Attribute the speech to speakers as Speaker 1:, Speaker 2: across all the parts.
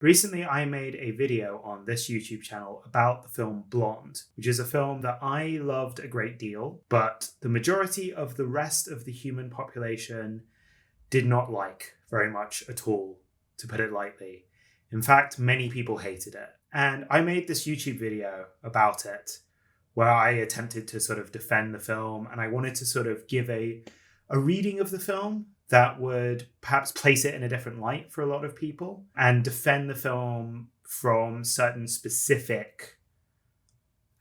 Speaker 1: Recently, I made a video on this YouTube channel about the film Blonde, which is a film that I loved a great deal, but the majority of the rest of the human population did not like very much at all, to put it lightly. In fact, many people hated it. And I made this YouTube video about it, where I attempted to sort of defend the film, and I wanted to sort of give a reading of the film that would perhaps place it in a different light for a lot of people and defend the film from certain specific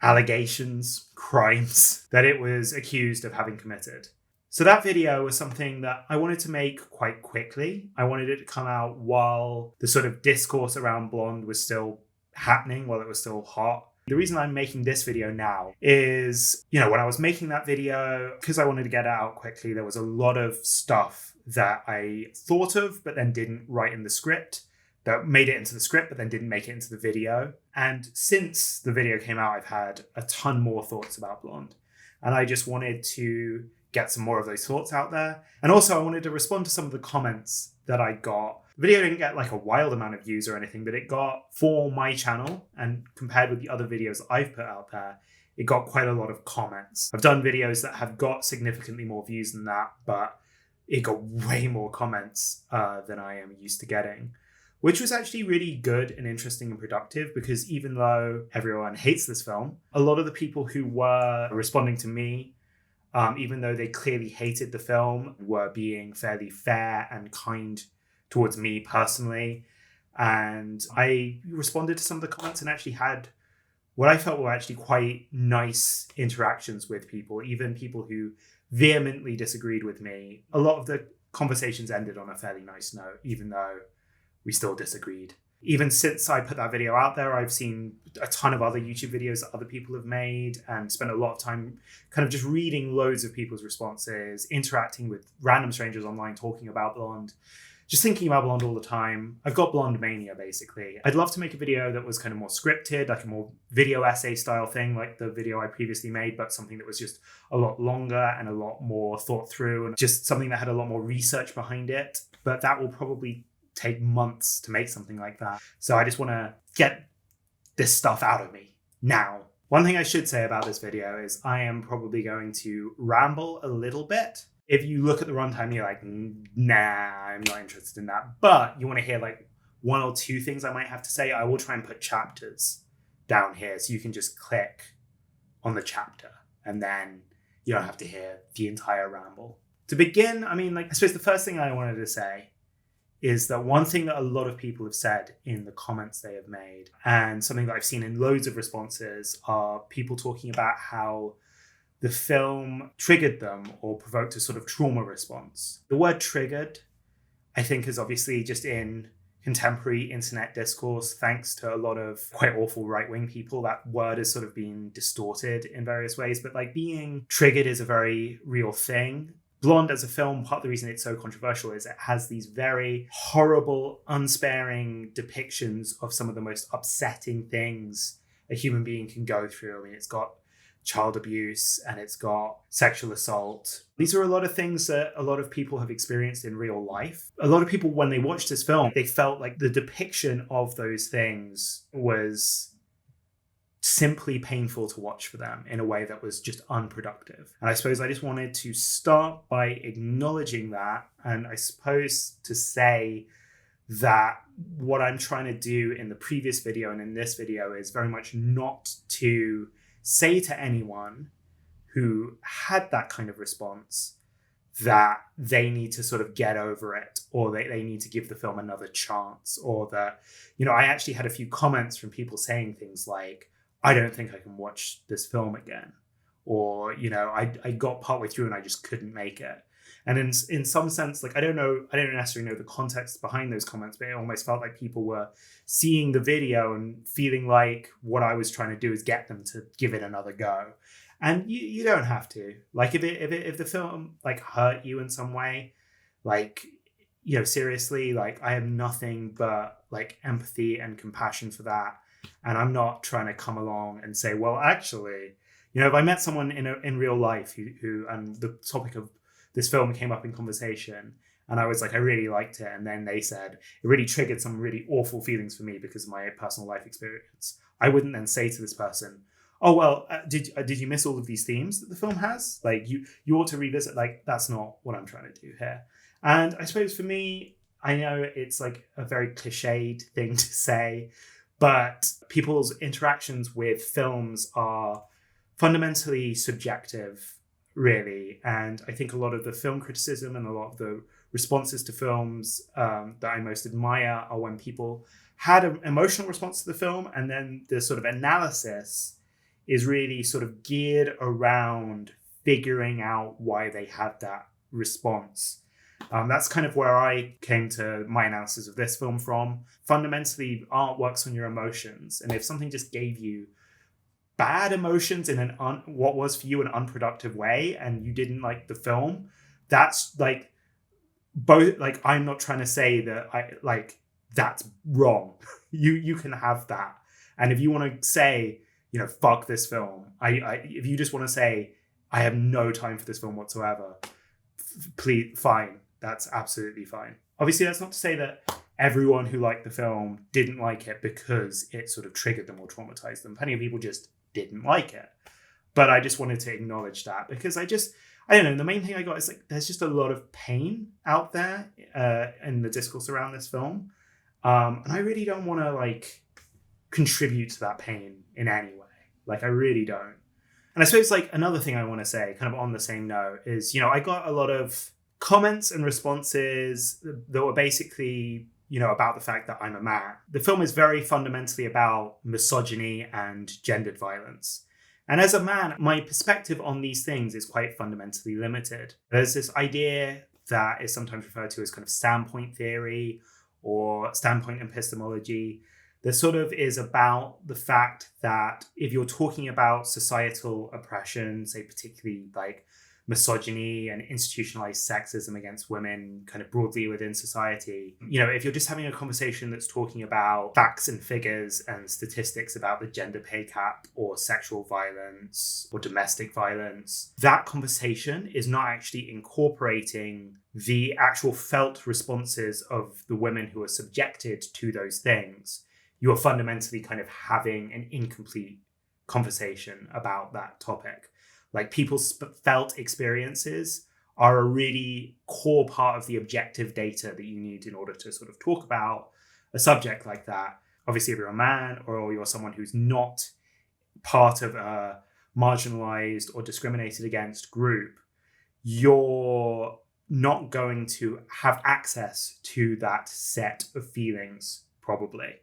Speaker 1: allegations, crimes that it was accused of having committed. So that video was something that I wanted to make quite quickly. I wanted it to come out while the sort of discourse around Blonde was still happening, while it was still hot. The reason I'm making this video now is, when I was making that video, because I wanted to get it out quickly, there was a lot of stuff that I thought of, but then didn't write in the script, that made it into the script, but then didn't make it into the video. And since the video came out, I've had a ton more thoughts about Blonde. And I just wanted to get some more of those thoughts out there. And also I wanted to respond to some of the comments that I got. The video didn't get like a wild amount of views or anything, but it got, for my channel, and compared with the other videos I've put out there, it got quite a lot of comments. I've done videos that have got significantly more views than that, but it got way more comments than I am used to getting, which was actually really good and interesting and productive, because even though everyone hates this film, a lot of the people who were responding to me, even though they clearly hated the film, were being fairly fair and kind towards me personally. And I responded to some of the comments and actually had what I felt were actually quite nice interactions with people, even people who vehemently disagreed with me. A lot of the conversations ended on a fairly nice note, even though we still disagreed. Even since I put that video out there, I've seen a ton of other YouTube videos that other people have made and spent a lot of time kind of just reading loads of people's responses, interacting with random strangers online, talking about Blonde, just thinking about Blonde all the time. I've got Blonde mania, basically. I'd love to make a video that was kind of more scripted, like a more video essay style thing, like the video I previously made, but something that was just a lot longer and a lot more thought through, and just something that had a lot more research behind it. But that will probably take months to make something like that. So I just want to get this stuff out of me now. One thing I should say about this video is I am probably going to ramble a little bit. If you look at the runtime, you're like, nah, I'm not interested in that. But you want to hear like one or two things I might have to say, I will try and put chapters down here so you can just click on the chapter and then you don't have to hear the entire ramble. To begin, I suppose the first thing I wanted to say is that one thing that a lot of people have said in the comments they have made, and something that I've seen in loads of responses, are people talking about how the film triggered them or provoked a sort of trauma response. The word triggered, I think, is obviously just in contemporary internet discourse, thanks to a lot of quite awful right-wing people, that word has sort of been distorted in various ways. But like, being triggered is a very real thing. Blonde as a film, part of the reason it's so controversial is it has these very horrible, unsparing depictions of some of the most upsetting things a human being can go through. It's got child abuse and it's got sexual assault. These are a lot of things that a lot of people have experienced in real life. A lot of people, when they watched this film, they felt like the depiction of those things was simply painful to watch for them in a way that was just unproductive. And I suppose I just wanted to start by acknowledging that, and I suppose to say that what I'm trying to do in the previous video and in this video is very much not to say to anyone who had that kind of response that they need to sort of get over it, or they need to give the film another chance, or that, I actually had a few comments from people saying things like, I don't think I can watch this film again. Or, I got partway through and I just couldn't make it. And in some sense, like, I don't necessarily know the context behind those comments, but it almost felt like people were seeing the video and feeling like what I was trying to do is get them to give it another go. And you don't have to. Like, if the film like hurt you in some way, like, seriously, like, I have nothing but like empathy and compassion for that. And I'm not trying to come along and say, well, actually, if I met someone in real life who and the topic of this film came up in conversation, And I was like, I really liked it. And then they said it really triggered some really awful feelings for me because of my personal life experience. I wouldn't then say to this person, oh, well, did you miss all of these themes that the film has? Like, you ought to revisit. Like, that's not what I'm trying to do here. And I suppose for me, I know it's like a very cliched thing to say, but people's interactions with films are fundamentally subjective, really. And I think a lot of the film criticism and a lot of the responses to films that I most admire are when people had an emotional response to the film, and then the sort of analysis is really sort of geared around figuring out why they had that response. That's kind of where I came to my analysis of this film from. Fundamentally, art works on your emotions. And if something just gave you bad emotions in what was for you an unproductive way, and you didn't like the film, that's like both. Like, I'm not trying to say that that's wrong. You can have that. And if you want to say, fuck this film, if you just want to say, I have no time for this film whatsoever, please, fine. That's absolutely fine. Obviously, that's not to say that everyone who liked the film didn't like it because it sort of triggered them or traumatized them. Plenty of people just didn't like it. But I just wanted to acknowledge that because I don't know, the main thing I got is like, there's just a lot of pain out there in the discourse around this film. And I really don't want to like contribute to that pain in any way. Like, I really don't. And I suppose like another thing I want to say kind of on the same note is, I got a lot of comments and responses that were basically, about the fact that I'm a man. The film is very fundamentally about misogyny and gendered violence. And as a man, my perspective on these things is quite fundamentally limited. There's this idea that is sometimes referred to as kind of standpoint theory or standpoint epistemology. That sort of is about the fact that if you're talking about societal oppression, say particularly like misogyny and institutionalized sexism against women kind of broadly within society, if you're just having a conversation that's talking about facts and figures and statistics about the gender pay gap or sexual violence or domestic violence, that conversation is not actually incorporating the actual felt responses of the women who are subjected to those things. You are fundamentally kind of having an incomplete conversation about that topic. Like, people's felt experiences are a really core part of the objective data that you need in order to sort of talk about a subject like that. Obviously, if you're a man or you're someone who's not part of a marginalized or discriminated against group, you're not going to have access to that set of feelings, probably.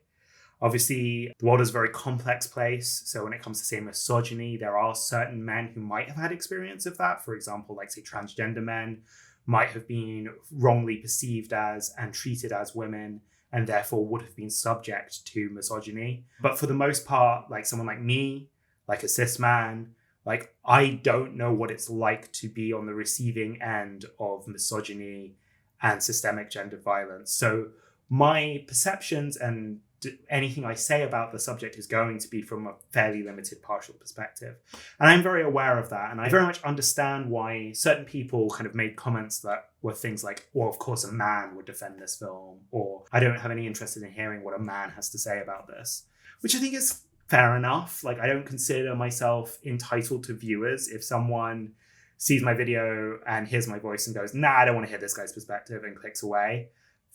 Speaker 1: Obviously, the world is a very complex place. So when it comes to, say, misogyny, there are certain men who might have had experience of that. For example, like, say, transgender men might have been wrongly perceived as and treated as women and therefore would have been subject to misogyny. But for the most part, like someone like me, like a cis man, like, I don't know what it's like to be on the receiving end of misogyny and systemic gender violence. So my perceptions and anything I say about the subject is going to be from a fairly limited partial perspective. And I'm very aware of that. And I very much understand why certain people kind of made comments that were things like, well, of course a man would defend this film, or I don't have any interest in hearing what a man has to say about this, which I think is fair enough. Like, I don't consider myself entitled to viewers. If someone sees my video and hears my voice and goes, nah, I don't want to hear this guy's perspective, and clicks away,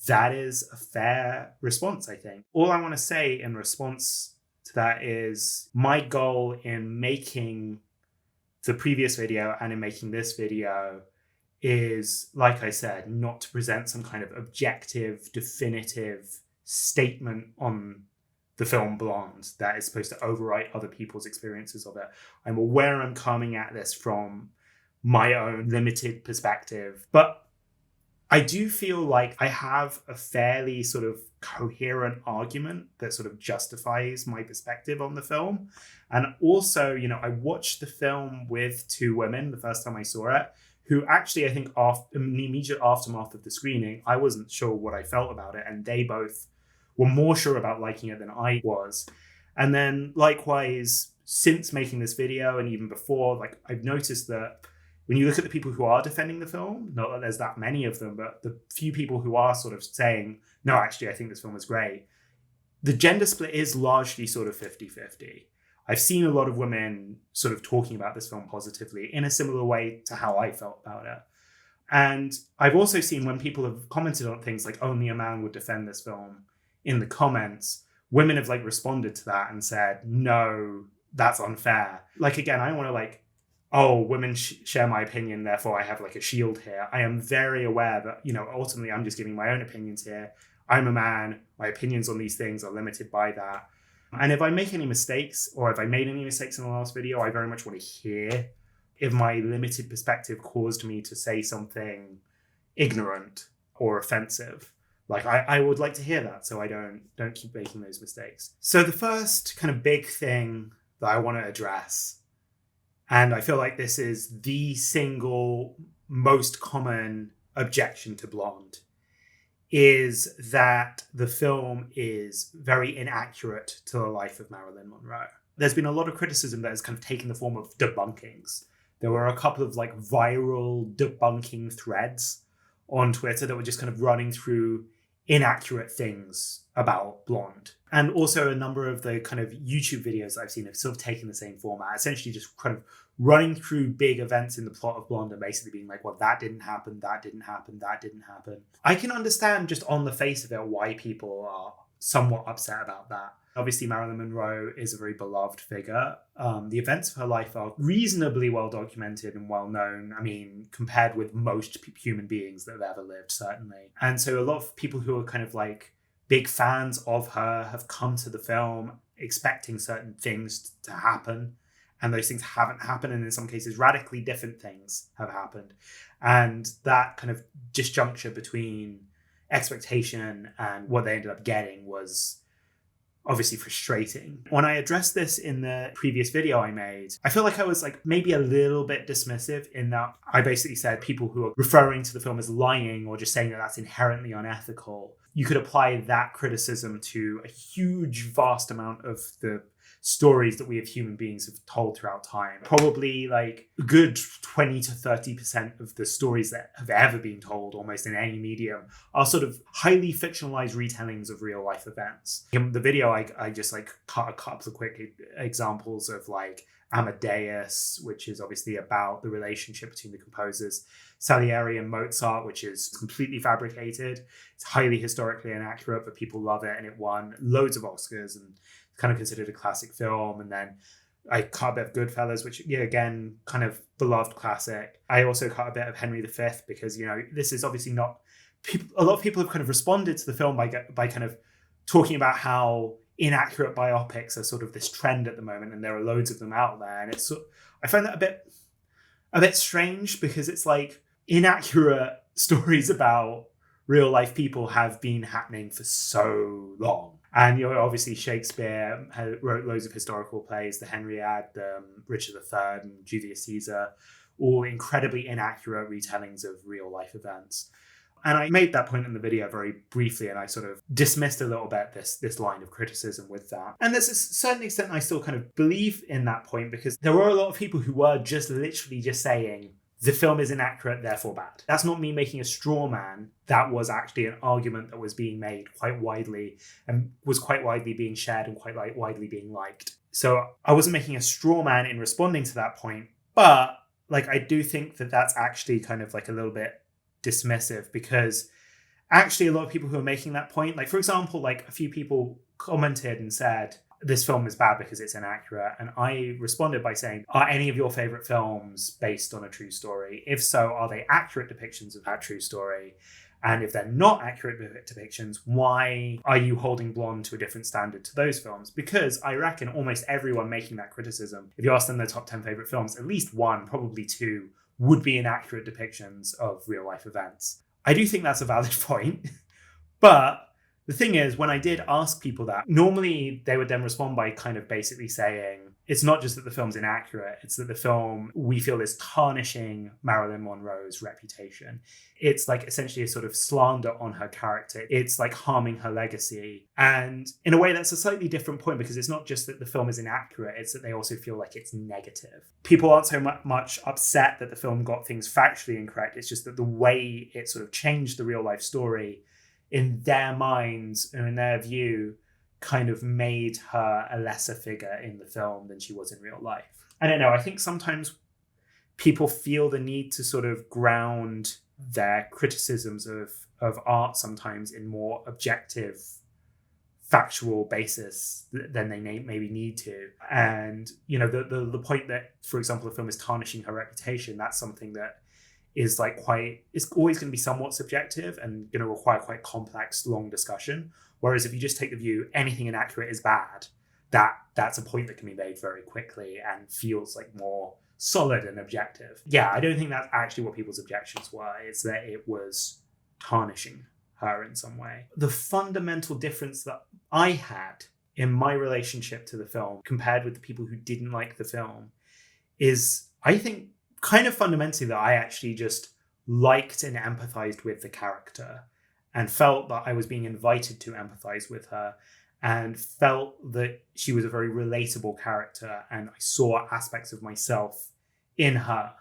Speaker 1: that is a fair response, I think. All I want to say in response to that is my goal in making the previous video and in making this video is, like I said, not to present some kind of objective, definitive statement on the film Blonde that is supposed to overwrite other people's experiences of it. I'm aware I'm coming at this from my own limited perspective, but I do feel like I have a fairly sort of coherent argument that sort of justifies my perspective on the film. And also, I watched the film with two women the first time I saw it, who actually, I think, in the immediate aftermath of the screening, I wasn't sure what I felt about it. And they both were more sure about liking it than I was. And then likewise, since making this video and even before, like, I've noticed that when you look at the people who are defending the film, not that there's that many of them, but the few people who are sort of saying, no, actually, I think this film is great, the gender split is largely sort of 50-50. I've seen a lot of women sort of talking about this film positively in a similar way to how I felt about it. And I've also seen when people have commented on things like only a man would defend this film in the comments, women have like responded to that and said, no, that's unfair. Like, again, I don't want to like, oh, women share my opinion, therefore I have like a shield here. I am very aware that, you know, ultimately I'm just giving my own opinions here. I'm a man. My opinions on these things are limited by that. And if I make any mistakes, or if I made any mistakes in the last video, I very much want to hear if my limited perspective caused me to say something ignorant or offensive. Like, I would like to hear that so I don't keep making those mistakes. So the first kind of big thing that I want to address, and I feel like this is the single most common objection to Blonde, is that the film is very inaccurate to the life of Marilyn Monroe. There's been a lot of criticism that has kind of taken the form of debunkings. There were a couple of like viral debunking threads on Twitter that were just kind of running through inaccurate things about Blonde. And also a number of the kind of YouTube videos that I've seen have sort of taken the same format, essentially just kind of running through big events in the plot of Blonde and basically being like, well, that didn't happen, that didn't happen, that didn't happen. I can understand just on the face of it why people are somewhat upset about that. Obviously, Marilyn Monroe is a very beloved figure. The events of her life are reasonably well documented and well known. I mean, compared with most human beings that have ever lived, certainly. And so a lot of people who are kind of like big fans of her have come to the film expecting certain things to happen. And those things haven't happened. And in some cases, radically different things have happened. And that kind of disjuncture between expectation and what they ended up getting was obviously frustrating. When I addressed this in the previous video I made, I feel like I was like maybe a little bit dismissive in that I basically said people who are referring to the film as lying or just saying that that's inherently unethical. You could apply that criticism to a huge, vast amount of the stories that we as human beings have told throughout time. Probably like a good 20 to 30% of the stories that have ever been told almost in any medium are sort of highly fictionalized retellings of real life events. In the video, I just like cut a couple of quick examples of like Amadeus, which is obviously about the relationship between the composers, Salieri and Mozart, which is completely fabricated. It's highly historically inaccurate, but people love it, and it won loads of Oscars and kind of considered a classic film. And then I cut a bit of Goodfellas, which, yeah, again, kind of beloved classic. I also cut a bit of Henry V because, you know, this is obviously not... a lot of people have kind of responded to the film by kind of talking about how inaccurate biopics are sort of this trend at the moment, and there are loads of them out there. And it's I find that a bit strange because it's like inaccurate stories about real life people have been happening for so long. And, you know, obviously Shakespeare wrote loads of historical plays, the Henriade, Richard III and Julius Caesar, all incredibly inaccurate retellings of real life events. And I made that point in the video very briefly, and I sort of dismissed a little bit this line of criticism with that. And there's a certain extent I still kind of believe in that point, because there were a lot of people who were just literally just saying, the film is inaccurate, therefore bad. That's not me making a straw man. That was actually an argument that was being made quite widely and was quite widely being shared and quite widely being liked. So I wasn't making a straw man in responding to that point, but like I do think that that's actually kind of like a little bit dismissive, because actually a lot of people who are making that point, like for example, like a few people commented and said, this film is bad because it's inaccurate. And I responded by saying, are any of your favorite films based on a true story? If so, are they accurate depictions of that true story? And if they're not accurate depictions, why are you holding Blonde to a different standard to those films? Because I reckon almost everyone making that criticism, if you ask them their top 10 favorite films, at least one, probably two, would be inaccurate depictions of real life events. I do think that's a valid point, but the thing is, when I did ask people that, normally they would then respond by kind of basically saying, it's not just that the film's inaccurate, it's that the film, we feel, is tarnishing Marilyn Monroe's reputation. It's like essentially a sort of slander on her character. It's like harming her legacy. And in a way, that's a slightly different point, because it's not just that the film is inaccurate, it's that they also feel like it's negative. People aren't so much upset that the film got things factually incorrect. It's just that the way it sort of changed the real life story in their minds and in their view kind of made her a lesser figure in the film than she was in real life. I don't know. I think sometimes people feel the need to sort of ground their criticisms of art sometimes in more objective, factual basis than they maybe need to. And, you know, the point that, for example, the film is tarnishing her reputation, that's something that is like it's always going to be somewhat subjective and going to require quite complex, long discussion. Whereas if you just take the view anything inaccurate is bad, that's a point that can be made very quickly and feels like more solid and objective. Yeah, I don't think that's actually what people's objections were. It's that it was tarnishing her in some way. The fundamental difference that I had in my relationship to the film compared with the people who didn't like the film is, I think, kind of fundamentally that I actually just liked and empathized with the character and felt that I was being invited to empathize with her and felt that she was a very relatable character and I saw aspects of myself in her.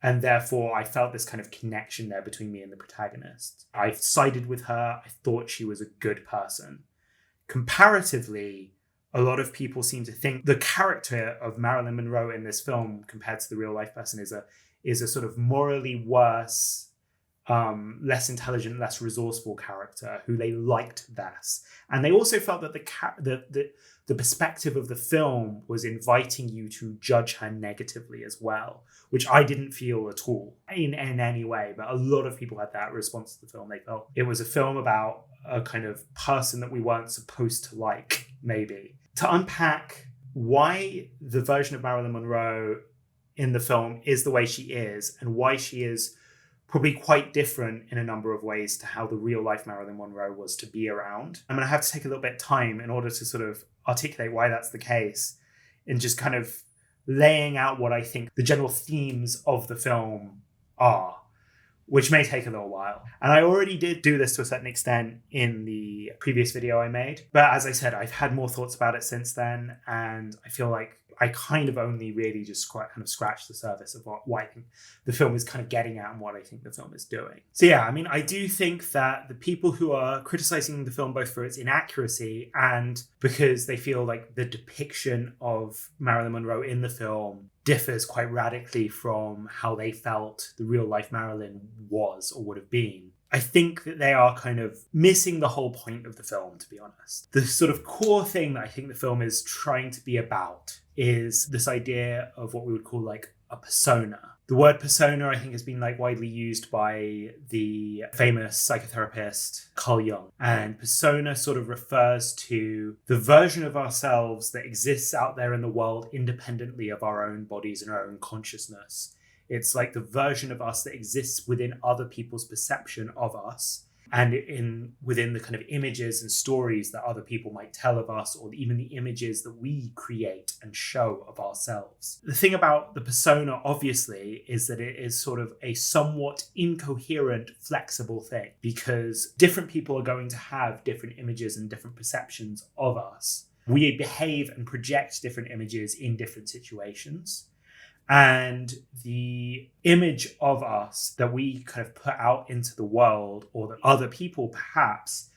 Speaker 1: And therefore, I felt this kind of connection there between me and the protagonist. I sided with her. I thought she was a good person. Comparatively, a lot of people seem to think the character of Marilyn Monroe in this film compared to the real life person is a sort of morally worse, less intelligent, less resourceful character who they liked less. And they also felt that the perspective of the film was inviting you to judge her negatively as well, which I didn't feel at all in any way. But a lot of people had that response to the film. They felt it was a film about a kind of person that we weren't supposed to like, maybe. To unpack why the version of Marilyn Monroe in the film is the way she is and why she is probably quite different in a number of ways to how the real life Marilyn Monroe was to be around. I'm going to have to take a little bit of time in order to sort of articulate why that's the case and just kind of laying out what I think the general themes of the film are, which may take a little while. And I already did do this to a certain extent in the previous video I made. But as I said, I've had more thoughts about it since then. And I feel like I kind of only really just kind of scratched the surface of what I think the film is kind of getting at and what I think the film is doing. So yeah, I mean, I do think that the people who are criticizing the film both for its inaccuracy and because they feel like the depiction of Marilyn Monroe in the film differs quite radically from how they felt the real life Marilyn was or would have been, I think that they are kind of missing the whole point of the film, to be honest. The sort of core thing that I think the film is trying to be about is this idea of what we would call like a persona. The word persona, I think, has been like widely used by the famous psychotherapist Carl Jung. And persona sort of refers to the version of ourselves that exists out there in the world independently of our own bodies and our own consciousness. It's like the version of us that exists within other people's perception of us and within the kind of images and stories that other people might tell of us, or even the images that we create and show of ourselves. The thing about the persona, obviously, is that it is sort of a somewhat incoherent, flexible thing, because different people are going to have different images and different perceptions of us. We behave and project different images in different situations. And the image of us that we kind of put out into the world, or that other people perhaps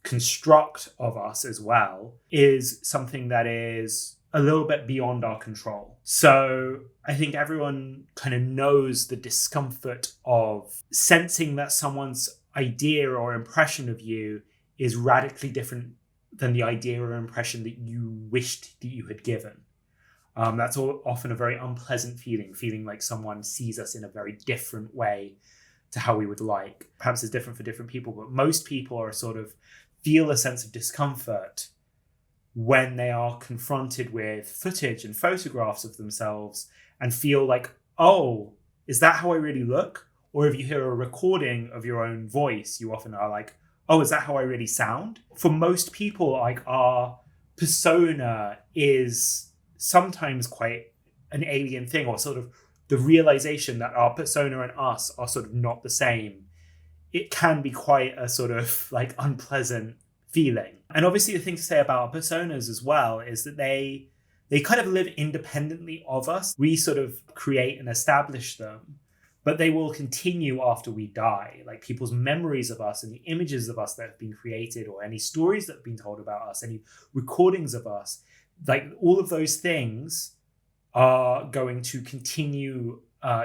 Speaker 1: construct of us as well, is something that is a little bit beyond our control. So I think everyone kind of knows the discomfort of sensing that someone's idea or impression of you is radically different than the idea or impression that you wished that you had given. That's often a very unpleasant feeling like someone sees us in a very different way to how we would like. Perhaps it's different for different people, but most people are sort of feel a sense of discomfort when they are confronted with footage and photographs of themselves and feel like, oh, is that how I really look? Or if you hear a recording of your own voice, you often are like, oh, is that how I really sound? For most people, like, our persona is sometimes quite an alien thing, or sort of the realization that our persona and us are sort of not the same. It can be quite a sort of like unpleasant feeling. And obviously the thing to say about our personas as well is that they kind of live independently of us. We sort of create and establish them, but they will continue after we die. Like people's memories of us and the images of us that have been created, or any stories that have been told about us, any recordings of us, like all of those things are going to continue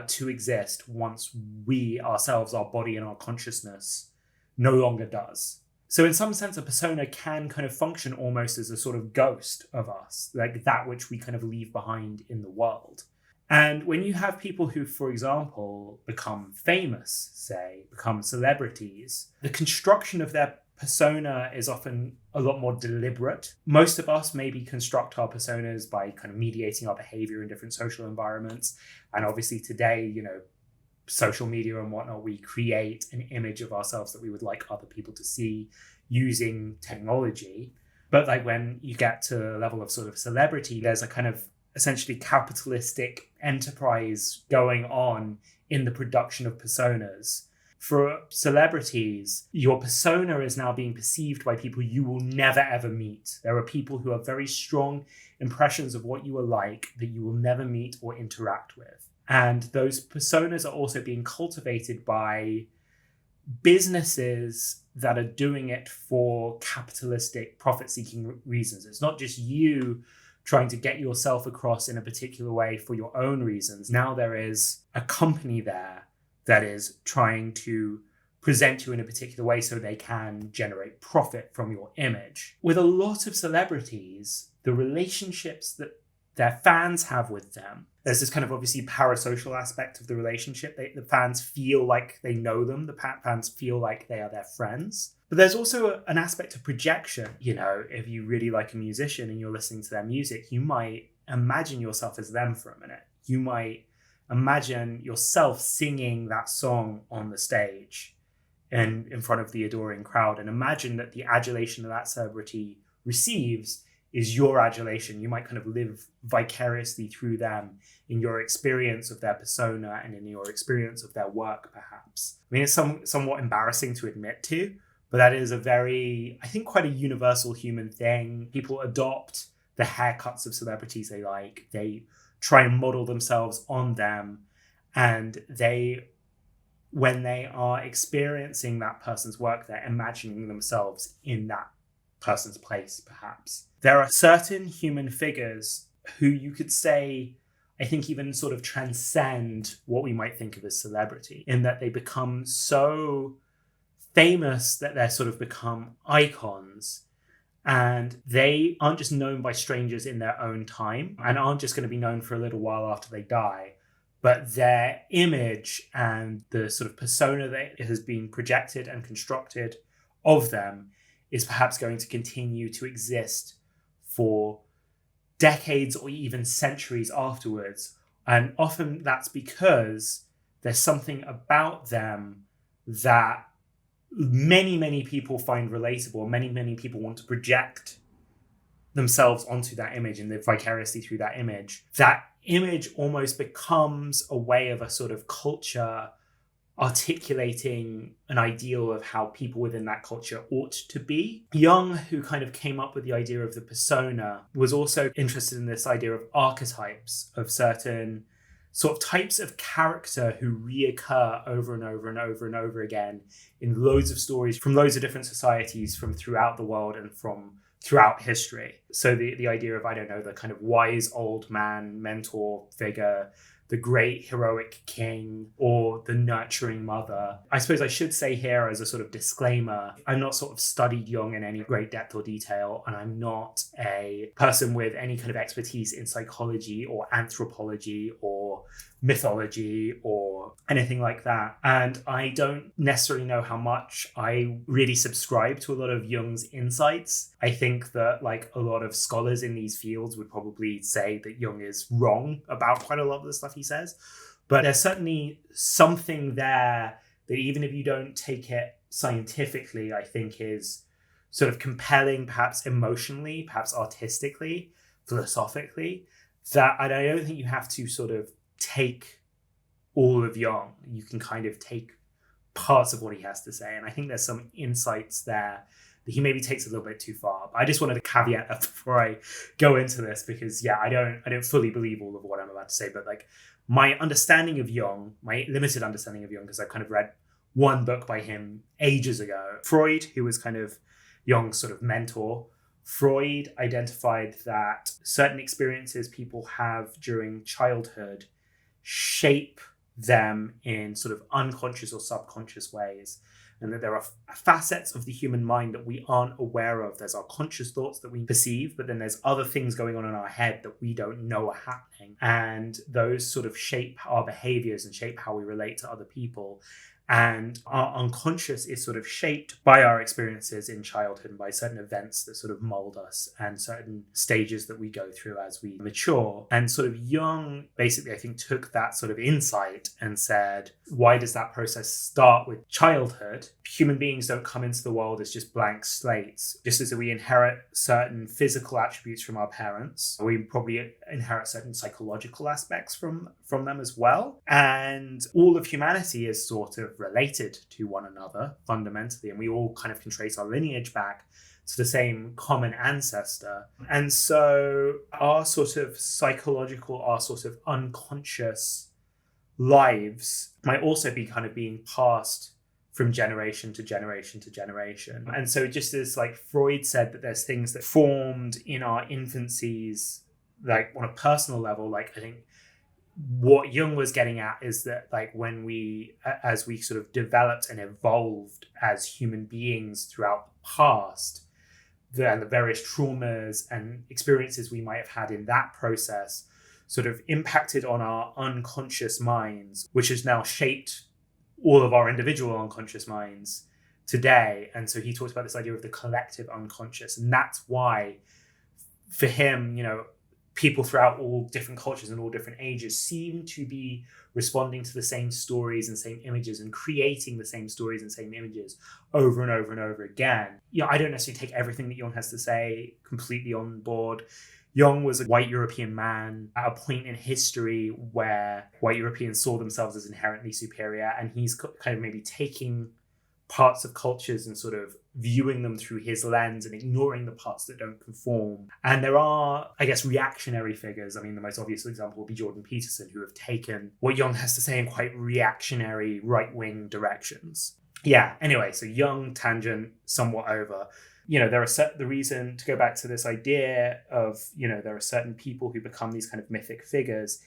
Speaker 1: to exist once we ourselves, our body and our consciousness, no longer does. So in some sense, a persona can kind of function almost as a sort of ghost of us, like that which we kind of leave behind in the world. And when you have people who, for example, become famous, say, become celebrities, the construction of their persona is often a lot more deliberate. Most of us maybe construct our personas by kind of mediating our behavior in different social environments. And obviously today, social media and whatnot, we create an image of ourselves that we would like other people to see using technology. But like when you get to a level of sort of celebrity, there's a kind of essentially capitalistic enterprise going on in the production of personas. For celebrities, your persona is now being perceived by people you will never ever meet. There are people who have very strong impressions of what you are like that you will never meet or interact with. And those personas are also being cultivated by businesses that are doing it for capitalistic profit-seeking reasons. It's not just you trying to get yourself across in a particular way for your own reasons. Now there is a company there that is trying to present you in a particular way so they can generate profit from your image. With a lot of celebrities, the relationships that their fans have with them, there's this kind of obviously parasocial aspect of the relationship. The fans feel like they know them. The fans feel like they are their friends. But there's also an aspect of projection. If you really like a musician and you're listening to their music, you might imagine yourself as them for a minute. You might imagine yourself singing that song on the stage and in front of the adoring crowd, and imagine that the adulation that celebrity receives is your adulation. You might kind of live vicariously through them in your experience of their persona and in your experience of their work, perhaps. I mean, it's somewhat embarrassing to admit to, but that is I think quite a universal human thing. People adopt the haircuts of celebrities they like. They try and model themselves on them. And when they are experiencing that person's work, they're imagining themselves in that person's place, perhaps. There are certain human figures who you could say, I think, even sort of transcend what we might think of as celebrity, in that they become so famous that they're sort of become icons. And they aren't just known by strangers in their own time and aren't just going to be known for a little while after they die, but their image and the sort of persona that has been projected and constructed of them is perhaps going to continue to exist for decades or even centuries afterwards. And often that's because there's something about them that many, many people find relatable. Many, many people want to project themselves onto that image and live vicariously through that image. That image almost becomes a way of a sort of culture articulating an ideal of how people within that culture ought to be. Jung, who kind of came up with the idea of the persona, was also interested in this idea of archetypes, of certain sort of types of character who reoccur over and over and over and over again in loads of stories from loads of different societies from throughout the world and from throughout history. So the idea of, the kind of wise old man, mentor figure, the great heroic king, or the nurturing mother. I suppose I should say here as a sort of disclaimer, I'm not sort of studied Jung in any great depth or detail, and I'm not a person with any kind of expertise in psychology or anthropology or mythology or anything like that. And I don't necessarily know how much I really subscribe to a lot of Jung's insights. I think that like a lot of scholars in these fields would probably say that Jung is wrong about quite a lot of the stuff he says. But there's certainly something there that even if you don't take it scientifically, I think is sort of compelling, perhaps emotionally, perhaps artistically, philosophically, that I don't think you have to sort of take all of Jung. You can kind of take parts of what he has to say. And I think there's some insights there that he maybe takes a little bit too far. But I just wanted to caveat that before I go into this, because I don't fully believe all of what I'm about to say, but like my understanding of Jung, my limited understanding of Jung, because I've kind of read one book by him ages ago. Freud, who was kind of Jung's sort of mentor, Freud identified that certain experiences people have during childhood shape them in sort of unconscious or subconscious ways, and that there are facets of the human mind that we aren't aware of. There's our conscious thoughts that we perceive, but then there's other things going on in our head that we don't know are happening, and those sort of shape our behaviors and shape how we relate to other people. And our unconscious is sort of shaped by our experiences in childhood and by certain events that sort of mold us and certain stages that we go through as we mature. And sort of Jung basically, I think, took that sort of insight and said, why does that process start with childhood? Human beings don't come into the world as just blank slates. Just as we inherit certain physical attributes from our parents, we probably inherit certain psychological aspects from them as well. And all of humanity is sort of related to one another fundamentally, and we all kind of can trace our lineage back to the same common ancestor. And so our sort of psychological, our sort of unconscious lives might also be kind of being passed from generation to generation to generation. And so just as like Freud said that there's things that formed in our infancies, like on a personal level, like I think what Jung was getting at is that like when we, as we sort of developed and evolved as human beings throughout the past, the various traumas and experiences we might have had in that process sort of impacted on our unconscious minds, which has now shaped all of our individual unconscious minds today. And so he talks about this idea of the collective unconscious. And that's why for him, you know, people throughout all different cultures and all different ages seem to be responding to the same stories and same images and creating the same stories and same images over and over and over again. You know, I don't necessarily take everything that Jung has to say completely on board. Jung was a white European man at a point in history where white Europeans saw themselves as inherently superior, and he's kind of maybe taking parts of cultures and sort of viewing them through his lens and ignoring the parts that don't conform. And there are, I guess, reactionary figures. I mean, the most obvious example would be Jordan Peterson, who have taken what Jung has to say in quite reactionary right-wing directions. Yeah, anyway, so Jung tangent somewhat over. You know, there are the reason to go back to this idea of, you know, there are certain people who become these kind of mythic figures.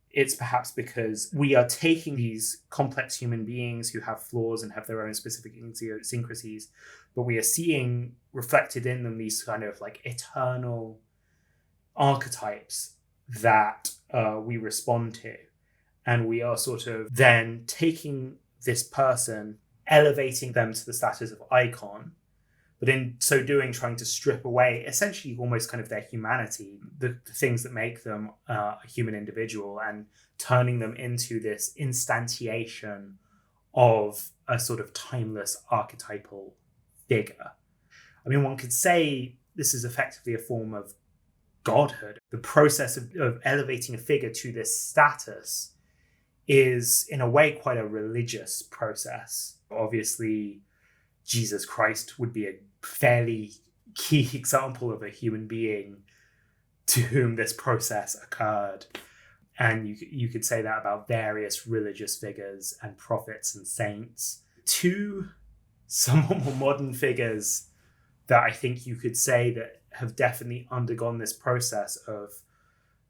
Speaker 1: It's perhaps because we are taking these complex human beings who have flaws and have their own specific idiosyncrasies, but we are seeing reflected in them these kind of like eternal archetypes that we respond to. And we are sort of then taking this person, elevating them to the status of icon, but in so doing, trying to strip away essentially almost kind of their humanity, the things that make them a human individual, and turning them into this instantiation of a sort of timeless archetypal figure. I mean, one could say this is effectively a form of godhood. The process of elevating a figure to this status is, in a way, quite a religious process. Obviously, Jesus Christ would be a fairly key example of a human being to whom this process occurred. And you could say that about various religious figures and prophets and saints. Two somewhat more modern figures that I think you could say that have definitely undergone this process of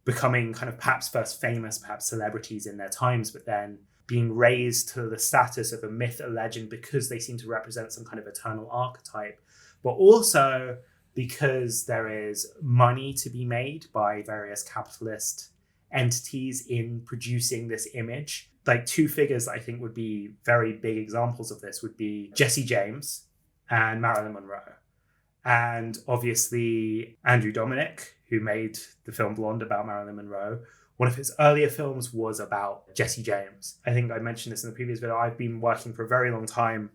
Speaker 1: becoming kind of perhaps first famous, perhaps celebrities in their times, but then being raised to the status of a myth, a legend, because they seem to represent some kind of eternal archetype, but also because there is money to be made by various capitalist entities in producing this image. Like two figures that I think would be very big examples of this would be Jesse James and Marilyn Monroe. And obviously Andrew Dominik, who made the film Blonde about Marilyn Monroe, one of his earlier films was about Jesse James. I think I mentioned this in the previous video. I've been working for a very long time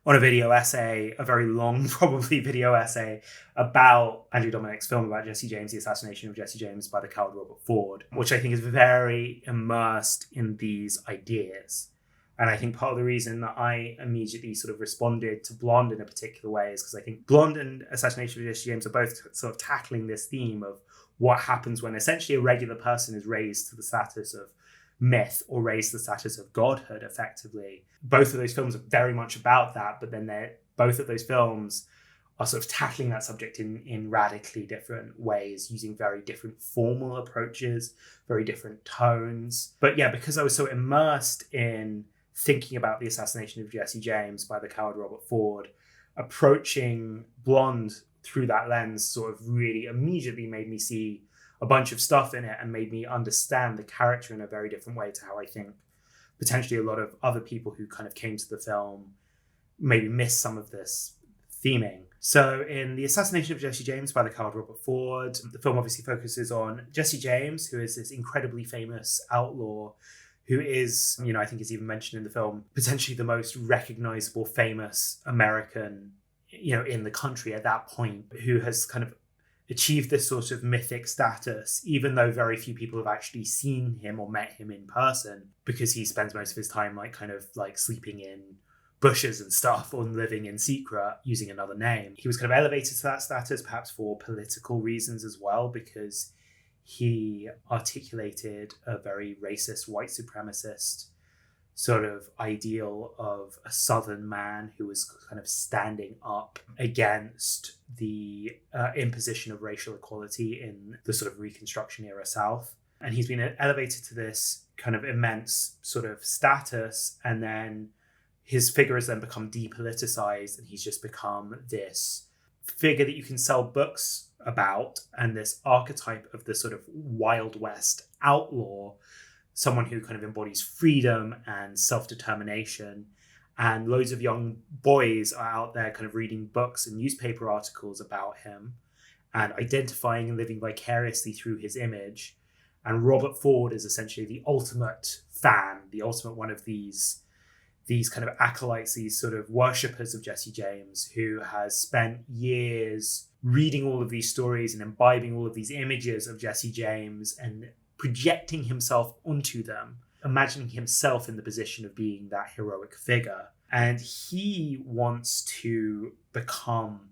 Speaker 1: on a video essay, a very long, probably video essay about Andrew Dominik's film about Jesse James, The Assassination of Jesse James by the coward Robert Ford, which I think is very immersed in these ideas. And I think part of the reason that I immediately sort of responded to Blonde in a particular way is because I think Blonde and Assassination of Jesse James are both sort of tackling this theme of what happens when essentially a regular person is raised to the status of myth or raised to the status of godhood, effectively. Both of those films are very much about that, but then both of those films are sort of tackling that subject in radically different ways, using very different formal approaches, very different tones. But yeah, because I was so immersed in thinking about The Assassination of Jesse James by the coward Robert Ford, approaching Blonde through that lens sort of really immediately made me see a bunch of stuff in it and made me understand the character in a very different way to how I think potentially a lot of other people who kind of came to the film maybe missed some of this theming. So in The Assassination of Jesse James by the coward Robert Ford, the film obviously focuses on Jesse James, who is this incredibly famous outlaw who is, I think is even mentioned in the film, potentially the most recognizable, famous American, in the country at that point, who has kind of achieved this sort of mythic status, even though very few people have actually seen him or met him in person, because he spends most of his time sleeping in bushes and stuff or living in secret using another name. He was kind of elevated to that status, perhaps for political reasons as well, because he articulated a very racist, white supremacist sort of ideal of a Southern man who was kind of standing up against the imposition of racial equality in the sort of Reconstruction era South. And he's been elevated to this kind of immense sort of status, and then his figure has then become depoliticized, and he's just become this figure that you can sell books about, and this archetype of the sort of Wild West outlaw, someone who kind of embodies freedom and self-determination. And loads of young boys are out there kind of reading books and newspaper articles about him and identifying and living vicariously through his image. And Robert Ford is essentially the ultimate fan, the ultimate one of these kind of acolytes, these sort of worshippers of Jesse James, who has spent years reading all of these stories and imbibing all of these images of Jesse James and projecting himself onto them, imagining himself in the position of being that heroic figure. And he wants to become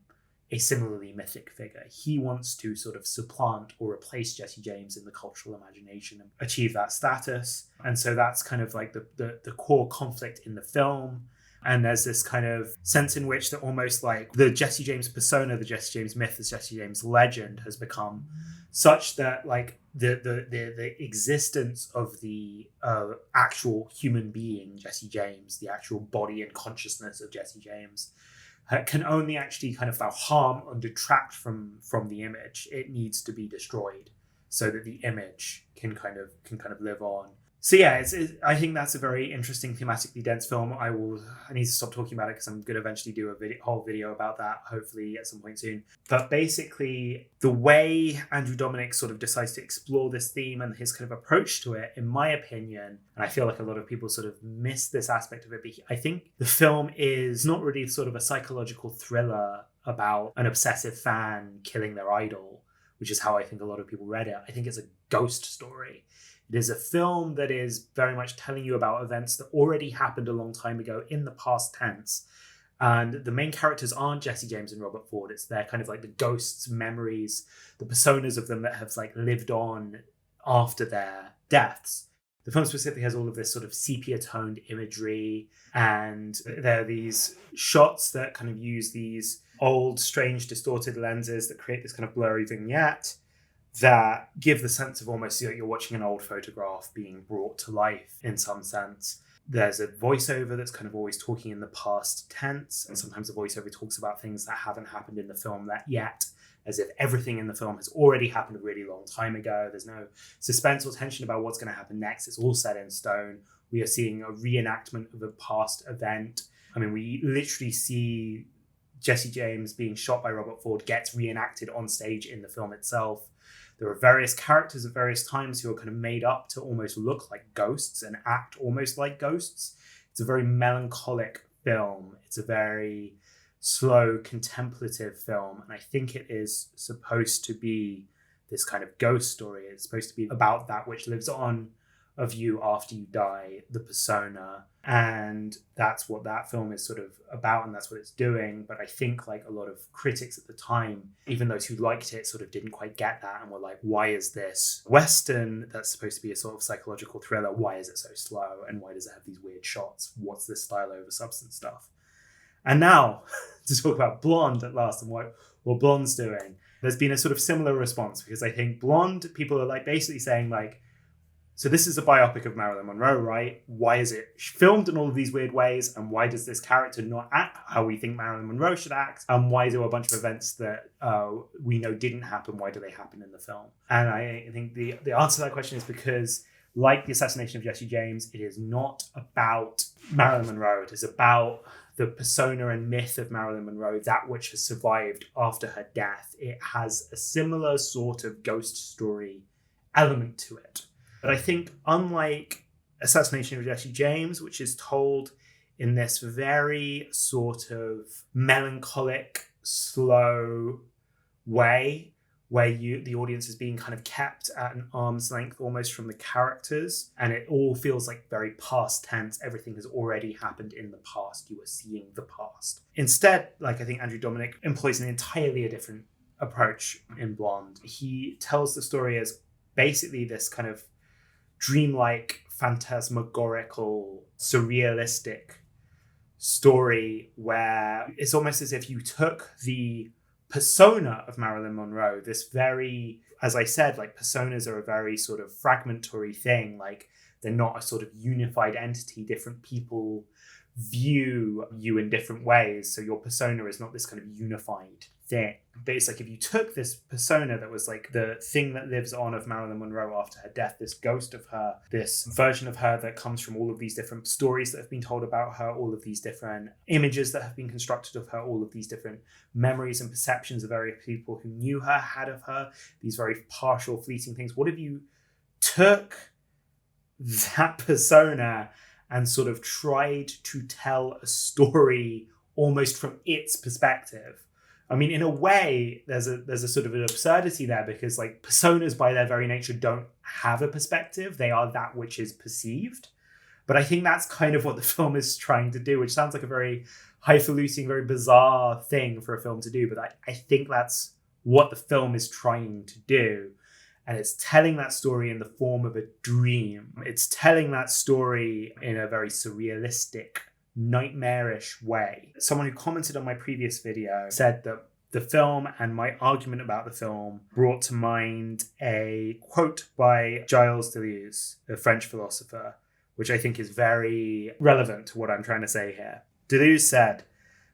Speaker 1: a similarly mythic figure. He wants to sort of supplant or replace Jesse James in the cultural imagination and achieve that status. And so that's kind of like the core conflict in the film. And there's this kind of sense in which that almost like the Jesse James persona, the Jesse James myth, the Jesse James legend has become such that like the existence of the actual human being, Jesse James, the actual body and consciousness of Jesse James, can only actually kind of harm and detract from the image. It needs to be destroyed so that the image can kind of live on. So yeah, I think that's a very interesting, thematically dense film. I need to stop talking about it because I'm going to eventually do a whole video about that, hopefully at some point soon. But basically, the way Andrew Dominik sort of decides to explore this theme and his kind of approach to it, in my opinion, and I feel like a lot of people sort of miss this aspect of it, but I think the film is not really sort of a psychological thriller about an obsessive fan killing their idol, which is how I think a lot of people read it. I think it's a ghost story. It is a film that is very much telling you about events that already happened a long time ago in the past tense. And the main characters aren't Jesse James and Robert Ford. It's their kind of like the ghosts, memories, the personas of them that have like lived on after their deaths. The film specifically has all of this sort of sepia-toned imagery, and there are these shots that kind of use these old, strange, distorted lenses that create this kind of blurry vignette that give the sense of almost like you're watching an old photograph being brought to life in some sense. There's a voiceover that's kind of always talking in the past tense, and sometimes the voiceover talks about things that haven't happened in the film yet, as if everything in the film has already happened a really long time ago. There's no suspense or tension about what's going to happen next. It's all set in stone. We are seeing a reenactment of a past event. I mean, we literally see Jesse James being shot by Robert Ford gets reenacted on stage in the film itself. There are various characters at various times who are kind of made up to almost look like ghosts and act almost like ghosts. It's a very melancholic film. It's a very slow, contemplative film. And I think it is supposed to be this kind of ghost story. It's supposed to be about that which lives on of you after you die, the persona. And that's what that film is sort of about, and that's what it's doing. But I think like a lot of critics at the time, even those who liked it, sort of didn't quite get that and were like, why is this Western that's supposed to be a sort of psychological thriller, why is it so slow? And why does it have these weird shots? What's this style over substance stuff? And now to talk about Blonde at last and what Blonde's doing. There's been a sort of similar response, because I think Blonde, people are like basically saying like, so this is a biopic of Marilyn Monroe, right? Why is it filmed in all of these weird ways? And why does this character not act how we think Marilyn Monroe should act? And why do a bunch of events that we know didn't happen, why do they happen in the film? And I think the answer to that question is because, like the assassination of Jesse James, it is not about Marilyn Monroe. It is about the persona and myth of Marilyn Monroe, that which has survived after her death. It has a similar sort of ghost story element to it. But I think unlike Assassination of Jesse James, which is told in this very sort of melancholic, slow way, where the audience is being kind of kept at an arm's length almost from the characters, and it all feels like very past tense. Everything has already happened in the past. You are seeing the past. Instead, like I think Andrew Dominik employs an entirely different approach in Blonde. He tells the story as basically this kind of dreamlike, phantasmagorical, surrealistic story where it's almost as if you took the persona of Marilyn Monroe, this very, as I said, like personas are a very sort of fragmentary thing. Like they're not a sort of unified entity. Different people view you in different ways. So your persona is not this kind of unified thing. But it's like if you took this persona that was like the thing that lives on of Marilyn Monroe after her death, this ghost of her, this version of her that comes from all of these different stories that have been told about her, all of these different images that have been constructed of her, all of these different memories and perceptions of various people who knew her, had of her, these very partial, fleeting things. What if you took that persona and sort of tried to tell a story almost from its perspective? I mean, in a way, there's a sort of an absurdity there, because like personas by their very nature don't have a perspective. They are that which is perceived. But I think that's kind of what the film is trying to do, which sounds like a very highfalutin, very bizarre thing for a film to do. But I think that's what the film is trying to do. And it's telling that story in the form of a dream. It's telling that story in a very surrealistic, nightmarish way. Someone who commented on my previous video said that the film and my argument about the film brought to mind a quote by Gilles Deleuze, a French philosopher, which I think is very relevant to what I'm trying to say here. Deleuze said,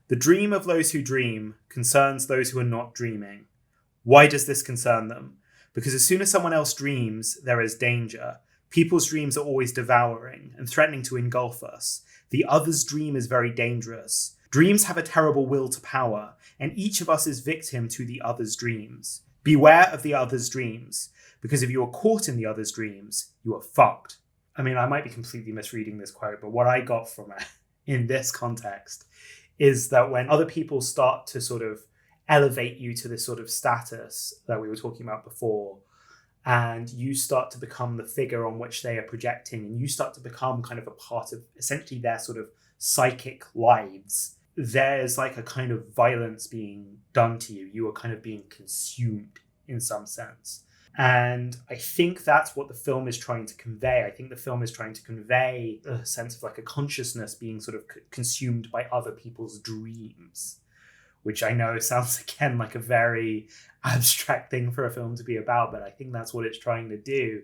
Speaker 1: "The dream of those who dream concerns those who are not dreaming. Why does this concern them? Because as soon as someone else dreams, there is danger. People's dreams are always devouring and threatening to engulf us. The other's dream is very dangerous. Dreams have a terrible will to power, and each of us is victim to the other's dreams. Beware of the other's dreams, because if you are caught in the other's dreams, you are fucked." I mean, I might be completely misreading this quote, but what I got from it in this context is that when other people start to sort of elevate you to this sort of status that we were talking about before, and you start to become the figure on which they are projecting, and you start to become kind of a part of essentially their sort of psychic lives, there's like a kind of violence being done to you. You are kind of being consumed in some sense. And I think that's what the film is trying to convey. I think the film is trying to convey a sense of like a consciousness being sort of consumed by other people's dreams, which I know sounds again like a very abstract thing for a film to be about, but I think that's what it's trying to do.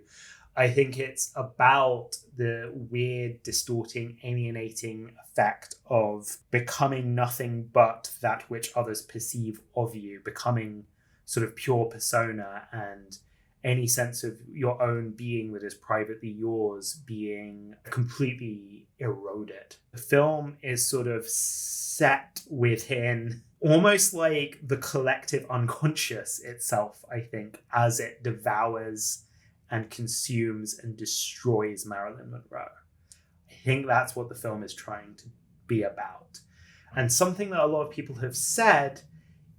Speaker 1: I think it's about the weird, distorting, alienating effect of becoming nothing but that which others perceive of you, becoming sort of pure persona, and any sense of your own being that is privately yours being completely eroded. The film is sort of set within almost like the collective unconscious itself, I think, as it devours and consumes and destroys Marilyn Monroe. I think that's what the film is trying to be about. And something that a lot of people have said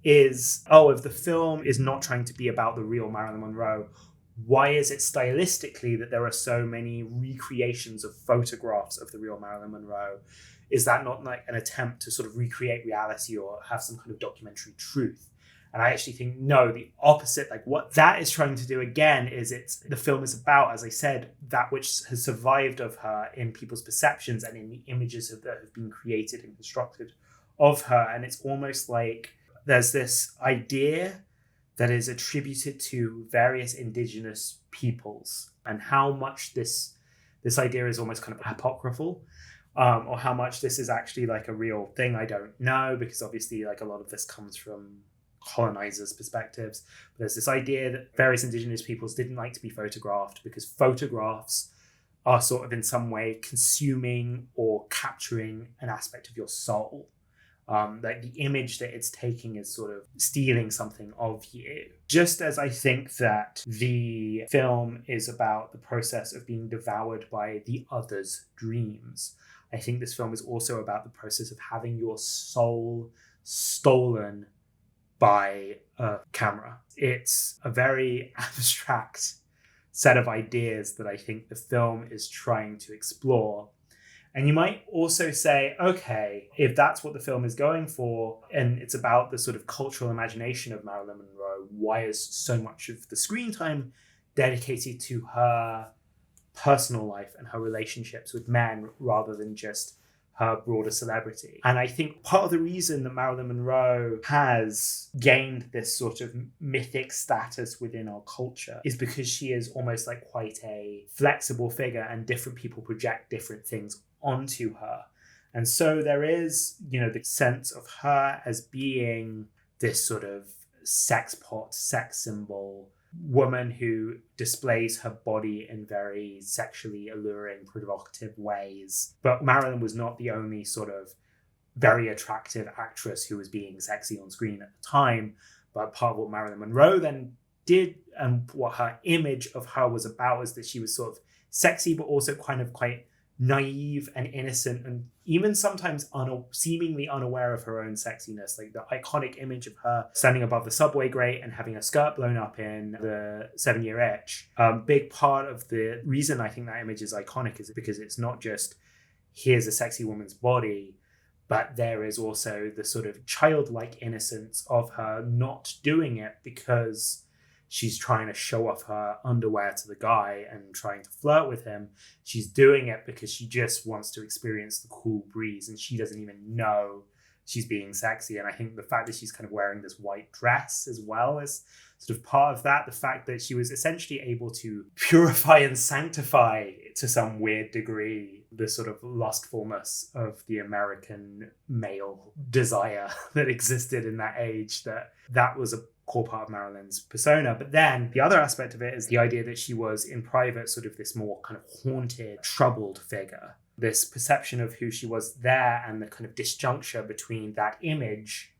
Speaker 1: is, oh, if the film is not trying to be about the real Marilyn Monroe, why is it stylistically that there are so many recreations of photographs of the real Marilyn Monroe? Is that not like an attempt to sort of recreate reality or have some kind of documentary truth? And I actually think, no, the opposite. Like what that is trying to do again is the film is about, as I said, that which has survived of her in people's perceptions and in the images that have been created and constructed of her. And it's almost like there's this idea that is attributed to various indigenous peoples, and how much this idea is almost kind of apocryphal, or how much this is actually like a real thing, I don't know, because obviously like a lot of this comes from colonizers' perspectives. But there's this idea that various indigenous peoples didn't like to be photographed because photographs are sort of in some way consuming or capturing an aspect of your soul. Like the image that it's taking is sort of stealing something of you. Just as I think that the film is about the process of being devoured by the other's dreams, I think this film is also about the process of having your soul stolen by a camera. It's a very abstract set of ideas that I think the film is trying to explore. And you might also say, okay, if that's what the film is going for, and it's about the sort of cultural imagination of Marilyn Monroe, why is so much of the screen time dedicated to her personal life and her relationships with men rather than just her broader celebrity? And I think part of the reason that Marilyn Monroe has gained this sort of mythic status within our culture is because she is almost like quite a flexible figure, and different people project different things onto her. And so there is, the sense of her as being this sort of sex pot, sex symbol woman who displays her body in very sexually alluring, provocative ways. But Marilyn was not the only sort of very attractive actress who was being sexy on screen at the time. But part of what Marilyn Monroe then did, and what her image of her was about, is that she was sort of sexy, but also kind of quite naive and innocent, and even sometimes seemingly unaware of her own sexiness. Like the iconic image of her standing above the subway grate and having her skirt blown up in the 7-Year Itch. Big part of the reason I think that image is iconic is because it's not just here's a sexy woman's body, but there is also the sort of childlike innocence of her not doing it because she's trying to show off her underwear to the guy and trying to flirt with him. She's doing it because she just wants to experience the cool breeze, and she doesn't even know she's being sexy. And I think the fact that she's kind of wearing this white dress as well is sort of part of that. The fact that she was essentially able to purify and sanctify to some weird degree the sort of lustfulness of the American male desire that existed in that age, that was a core part of Marilyn's persona. But then the other aspect of it is the idea that she was in private sort of this more kind of haunted, troubled figure. This perception of who she was there, and the kind of disjuncture between that image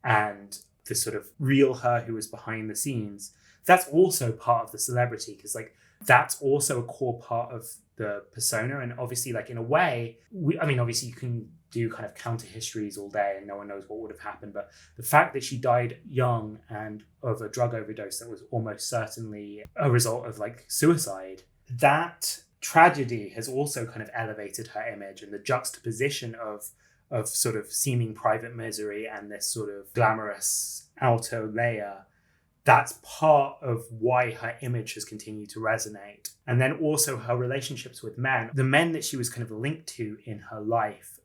Speaker 1: and the sort of real her who was behind the scenes. That's also part of the celebrity, because like that's also a core part of the persona. And obviously, like in a way, obviously you can do kind of counter histories all day and no one knows what would have happened. But the fact that she died young and of a drug overdose that was almost certainly a result of like suicide, that tragedy has also kind of elevated her image, and the juxtaposition of sort of seeming private misery and this sort of glamorous outer layer, that's part of why her image has continued to resonate. And then also her relationships with men, the men that she was kind of linked to in her life.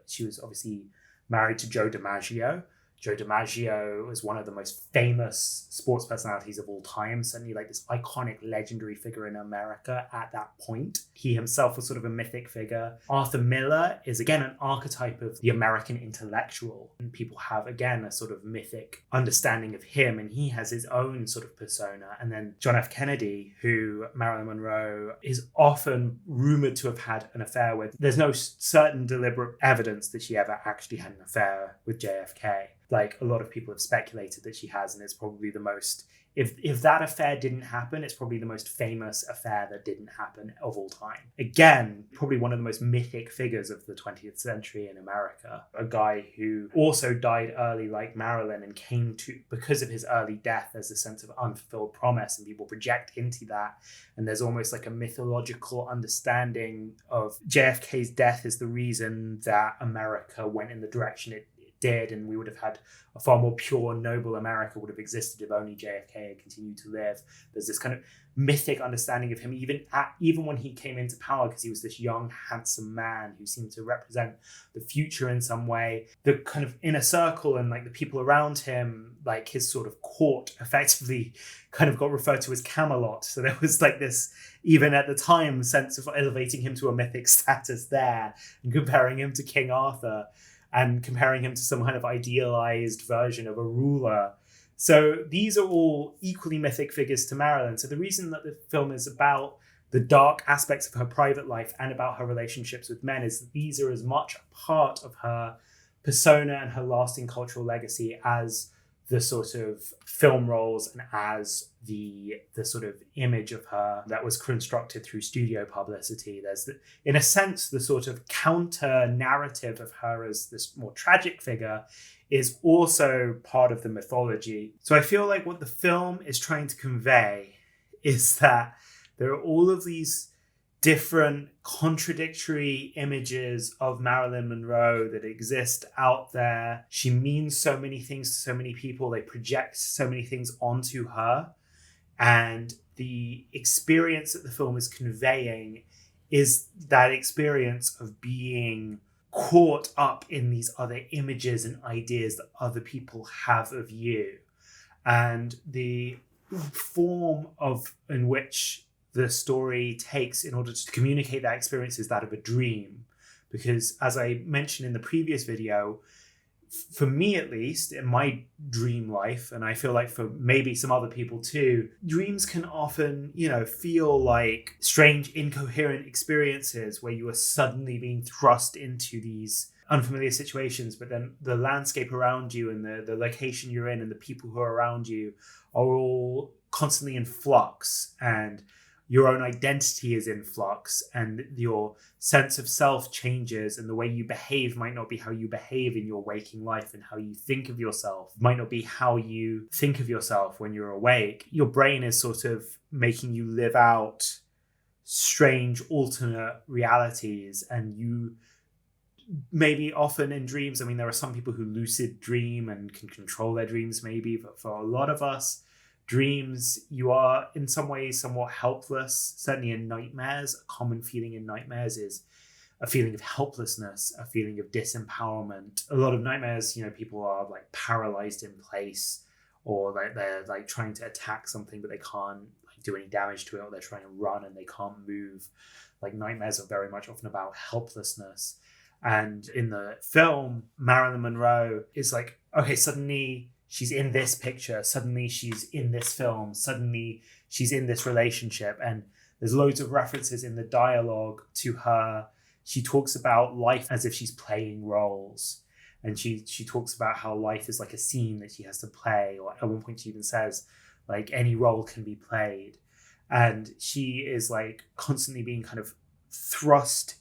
Speaker 1: She was obviously married to Joe DiMaggio. Joe DiMaggio was one of the most famous sports personalities of all time, certainly like this iconic, legendary figure in America at that point. He himself was sort of a mythic figure. Arthur Miller is, again, an archetype of the American intellectual. And people have, again, a sort of mythic understanding of him, and he has his own sort of persona. And then John F. Kennedy, who Marilyn Monroe is often rumored to have had an affair with. There's no certain deliberate evidence that she ever actually had an affair with JFK. Like a lot of people have speculated that she has, and it's probably the most if that affair didn't happen, it's probably the most famous affair that didn't happen of all time. Again, probably one of the most mythic figures of the 20th century in America. A guy who also died early like Marilyn and came to, because of his early death, there's a sense of unfulfilled promise and people project into that. And there's almost like a mythological understanding of JFK's death is the reason that America went in the direction it did, and we would have had a far more pure, noble America would have existed if only JFK had continued to live. There's this kind of mythic understanding of him, even when he came into power, because he was this young, handsome man who seemed to represent the future in some way. The kind of inner circle and like the people around him, like his sort of court, effectively kind of got referred to as Camelot. So there was like this, even at the time, sense of elevating him to a mythic status there and comparing him to King Arthur, and comparing him to some kind of idealized version of a ruler. So these are all equally mythic figures to Marilyn. So the reason that the film is about the dark aspects of her private life and about her relationships with men is that these are as much a part of her persona and her lasting cultural legacy as the sort of film roles and as the sort of image of her that was constructed through studio publicity. There's, in a sense, the sort of counter narrative of her as this more tragic figure is also part of the mythology. So I feel like what the film is trying to convey is that there are all of these different contradictory images of Marilyn Monroe that exist out there. She means so many things to so many people. They project so many things onto her. And the experience that the film is conveying is that experience of being caught up in these other images and ideas that other people have of you. And the form in which the story takes in order to communicate that experience is that of a dream. Because as I mentioned in the previous video, for me at least, in my dream life, and I feel like for maybe some other people too, dreams can often, feel like strange, incoherent experiences where you are suddenly being thrust into these unfamiliar situations, but then the landscape around you and the location you're in and the people who are around you are all constantly in flux, and your own identity is in flux, and your sense of self changes, and the way you behave might not be how you behave in your waking life, and how you think of yourself might not be how you think of yourself when you're awake. Your brain is sort of making you live out strange alternate realities, and you maybe often in dreams, I mean, there are some people who lucid dream and can control their dreams maybe, but for a lot of us, dreams, you are in some ways somewhat helpless. Certainly in nightmares, a common feeling in nightmares is a feeling of helplessness, a feeling of disempowerment. A lot of nightmares, people are like paralyzed in place, or like they're like trying to attack something, but they can't like do any damage to it, or they're trying to run and they can't move. Like nightmares are very much often about helplessness. And in the film, Marilyn Monroe is like, okay, suddenly she's in this picture, suddenly she's in this film, suddenly she's in this relationship. And there's loads of references in the dialogue to her. She talks about life as if she's playing roles. And she talks about how life is like a scene that she has to play. Or at one point she even says, like, any role can be played. And she is like constantly being kind of thrust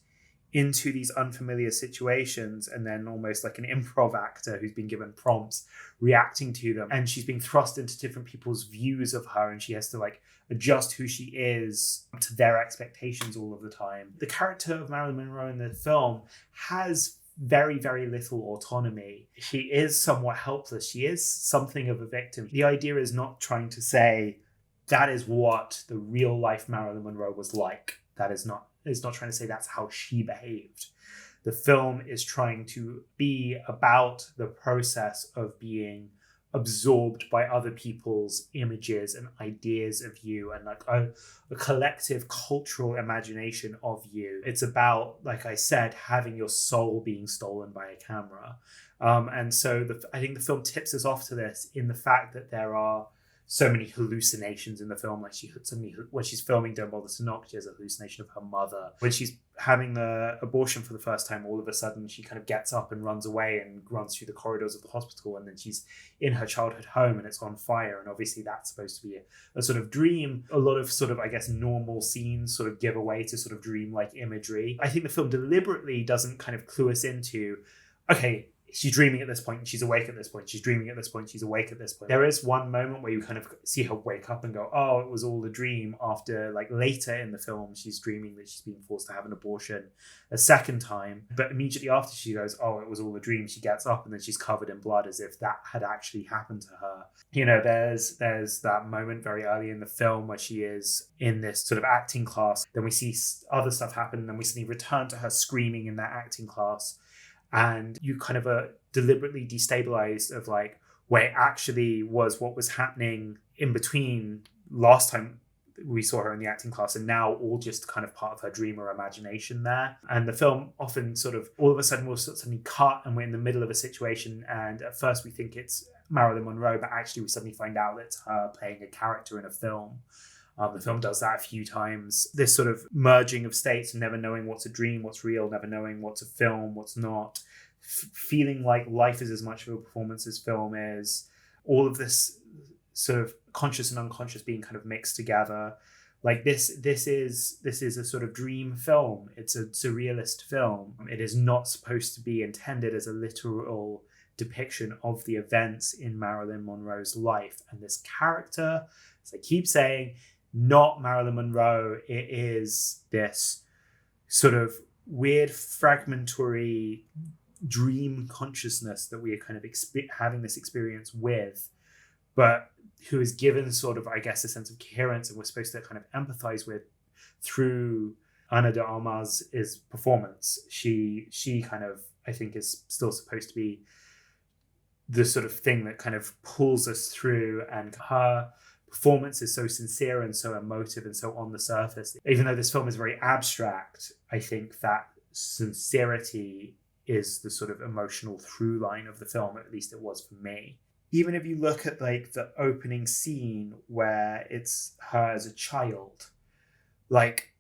Speaker 1: into these unfamiliar situations, and then almost like an improv actor who's been given prompts, reacting to them. And she's being thrust into different people's views of her, and she has to like adjust who she is to their expectations all of the time. The character of Marilyn Monroe in the film has very, very little autonomy. She is somewhat helpless. She is something of a victim. The idea is not trying to say that is what the real life Marilyn Monroe was like. It's not trying to say that's how she behaved. The film is trying to be about the process of being absorbed by other people's images and ideas of you, and like a collective cultural imagination of you. It's about, like I said, having your soul being stolen by a camera. And so I think the film tips us off to this in the fact that there are so many hallucinations in the film. Like suddenly, when she's filming Don't Bother to Knock, she has a hallucination of her mother. When she's having the abortion for the first time, all of a sudden she kind of gets up and runs away and runs through the corridors of the hospital, and then she's in her childhood home and it's on fire, and obviously that's supposed to be a sort of dream. A lot of sort of, I guess, normal scenes sort of give away to sort of dream-like imagery. I think the film deliberately doesn't kind of clue us into, okay, she's dreaming at this point and she's awake at this point. She's dreaming at this point, she's awake at this point. There is one moment where you kind of see her wake up and go, oh, it was all a dream, after like later in the film, she's dreaming that she's being forced to have an abortion a second time. But immediately after she goes, oh, it was all a dream, she gets up and then she's covered in blood as if that had actually happened to her. You know, there's that moment very early in the film where she is in this sort of acting class. Then we see other stuff happen and then we suddenly return to her screaming in that acting class. And you kind of are deliberately destabilized of like, wait, actually was what was happening in between last time we saw her in the acting class and now all just kind of part of her dream or imagination there. And the film often sort of all of a sudden will suddenly cut and we're in the middle of a situation, and at first we think it's Marilyn Monroe, but actually we suddenly find out it's her playing a character in a film. The film does that a few times. This sort of merging of states, never knowing what's a dream, what's real, never knowing what's a film, what's not. Feeling like life is as much of a performance as film is. All of this sort of conscious and unconscious being kind of mixed together. Like this is a sort of dream film. It's a surrealist film. It is not supposed to be intended as a literal depiction of the events in Marilyn Monroe's life. And this character, as I keep saying, not Marilyn Monroe. It is this sort of weird fragmentary dream consciousness that we are kind of having this experience with, but who is given sort of, I guess, a sense of coherence, and we're supposed to kind of empathize with through Ana de Armas' performance. She kind of, I think, is still supposed to be the sort of thing that kind of pulls us through, and her performance is so sincere and so emotive and so on the surface. Even though this film is very abstract, I think that sincerity is the sort of emotional through line of the film, at least it was for me. Even if you look at like the opening scene where it's her as a child, like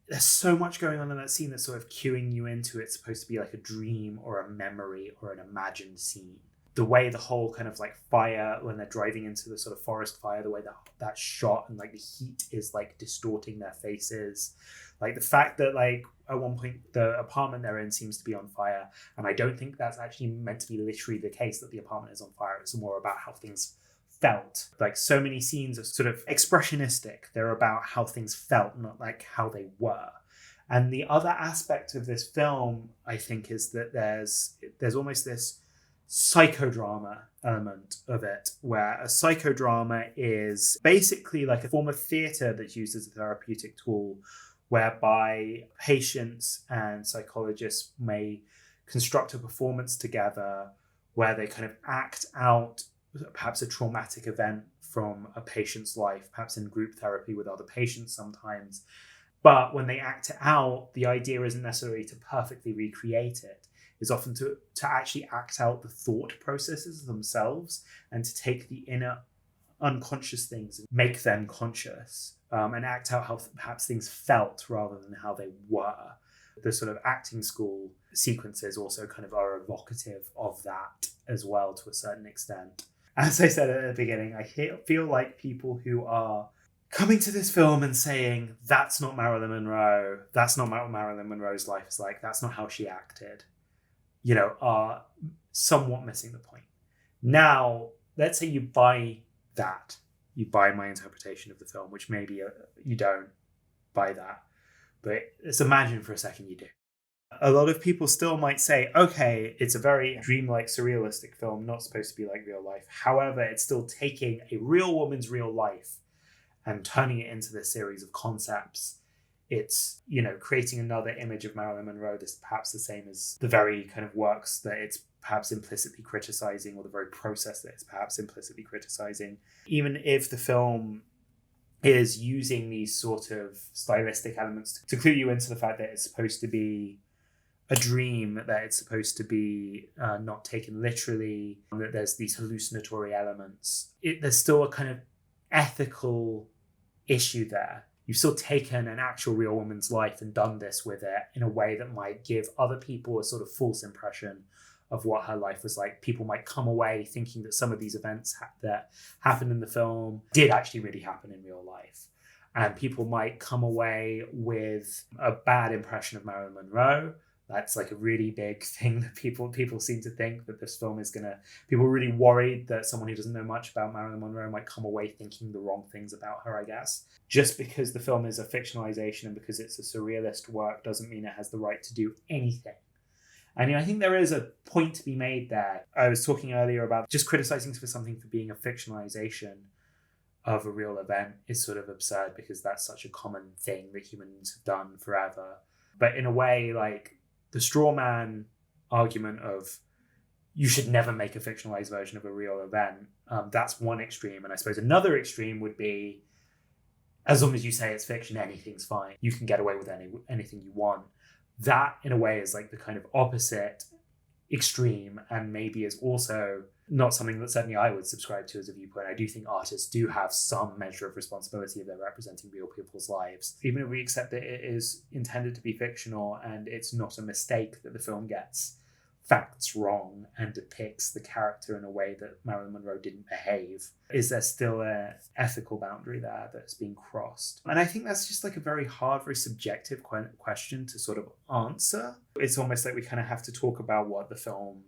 Speaker 1: there's so much going on in that scene that's sort of cueing you into it's supposed to be like a dream or a memory or an imagined scene. The way the whole kind of like fire, when they're driving into the sort of forest fire, the way that shot and like the heat is like distorting their faces. Like the fact that like at one point the apartment they're in seems to be on fire. And I don't think that's actually meant to be literally the case that the apartment is on fire. It's more about how things felt. Like so many scenes are sort of expressionistic. They're about how things felt, not like how they were. And the other aspect of this film, I think, is that there's almost this psychodrama element of it, where a psychodrama is basically like a form of theatre that's used as a therapeutic tool, whereby patients and psychologists may construct a performance together where they kind of act out perhaps a traumatic event from a patient's life, perhaps in group therapy with other patients sometimes. But when they act it out, the idea isn't necessarily to perfectly recreate it. Is often to actually act out the thought processes themselves and to take the inner unconscious things and make them conscious, and act out how perhaps things felt rather than how they were. The sort of acting school sequences also kind of are evocative of that as well to a certain extent. As I said at the beginning, I feel like people who are coming to this film and saying, that's not Marilyn Monroe, that's not what Marilyn Monroe's life is like, that's not how she acted, you know, are somewhat missing the point. Now, let's say you buy that. You buy my interpretation of the film, which maybe you don't buy that. But let's imagine for a second you do. A lot of people still might say, okay, it's a very dreamlike, surrealistic film, not supposed to be like real life. However, it's still taking a real woman's real life and turning it into this series of concepts. It's, you know, creating another image of Marilyn Monroe that's perhaps the same as the very kind of works that it's perhaps implicitly criticizing, or the very process that it's perhaps implicitly criticizing. Even if the film is using these sort of stylistic elements to clue you into the fact that it's supposed to be a dream, that it's supposed to be not taken literally, that there's these hallucinatory elements. There's still a kind of ethical issue there. You've still taken an actual real woman's life and done this with it in a way that might give other people a sort of false impression of what her life was like. People might come away thinking that some of these events that happened in the film did actually really happen in real life. And people might come away with a bad impression of Marilyn Monroe. That's like a really big thing that people seem to think that this film is gonna. People are really worried that someone who doesn't know much about Marilyn Monroe might come away thinking the wrong things about her, I guess. Just because the film is a fictionalization and because it's a surrealist work doesn't mean it has the right to do anything. I mean, I think there is a point to be made there. I was talking earlier about just criticizing for something for being a fictionalization of a real event is sort of absurd because that's such a common thing that humans have done forever. But in a way, like the straw man argument of you should never make a fictionalized version of a real event, that's one extreme. And I suppose another extreme would be, as long as you say it's fiction, anything's fine. You can get away with anything you want. That, in a way, is like the kind of opposite extreme, and maybe is also not something that certainly I would subscribe to as a viewpoint. I do think artists do have some measure of responsibility if they're representing real people's lives. Even if we accept that it is intended to be fictional and it's not a mistake that the film gets facts wrong and depicts the character in a way that Marilyn Monroe didn't behave, is there still an ethical boundary there that's being crossed? And I think that's just like a very hard, very subjective question to sort of answer. It's almost like we kind of have to talk about what the film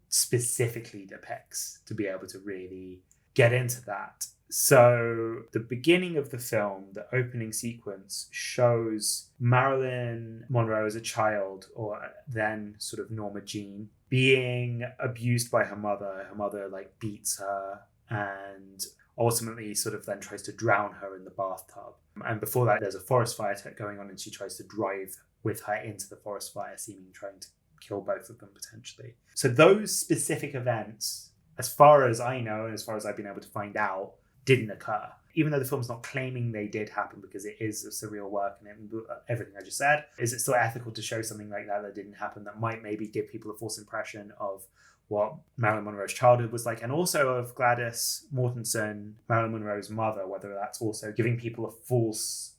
Speaker 1: specifically depicts to be able to really get into that. So the beginning of the film, the opening sequence, shows Marilyn Monroe as a child, or then sort of Norma Jean, being abused by her mother. Her mother like beats her and ultimately sort of then tries to drown her in the bathtub. And before that, there's a forest fire going on and she tries to drive with her into the forest fire, seemingly trying to kill both of them potentially. So those specific events, as far as I know and as far as I've been able to find out, didn't occur. Even though the film's not claiming they did happen because it is a surreal work and everything I just said, is it still ethical to show something like that didn't happen, that might maybe give people a false impression of what Marilyn Monroe's childhood was like, and also of Gladys Mortensen, Marilyn Monroe's mother, whether that's also giving people a false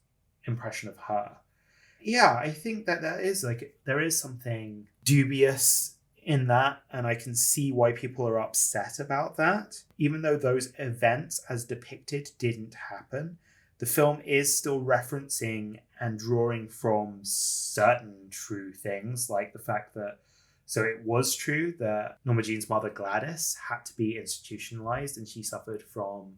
Speaker 1: impression of her. Yeah, I think that there is something dubious in that, and I can see why people are upset about that. Even though those events as depicted didn't happen, the film is still referencing and drawing from certain true things, like the fact that, so it was true that Norma Jean's mother Gladys had to be institutionalized and she suffered from,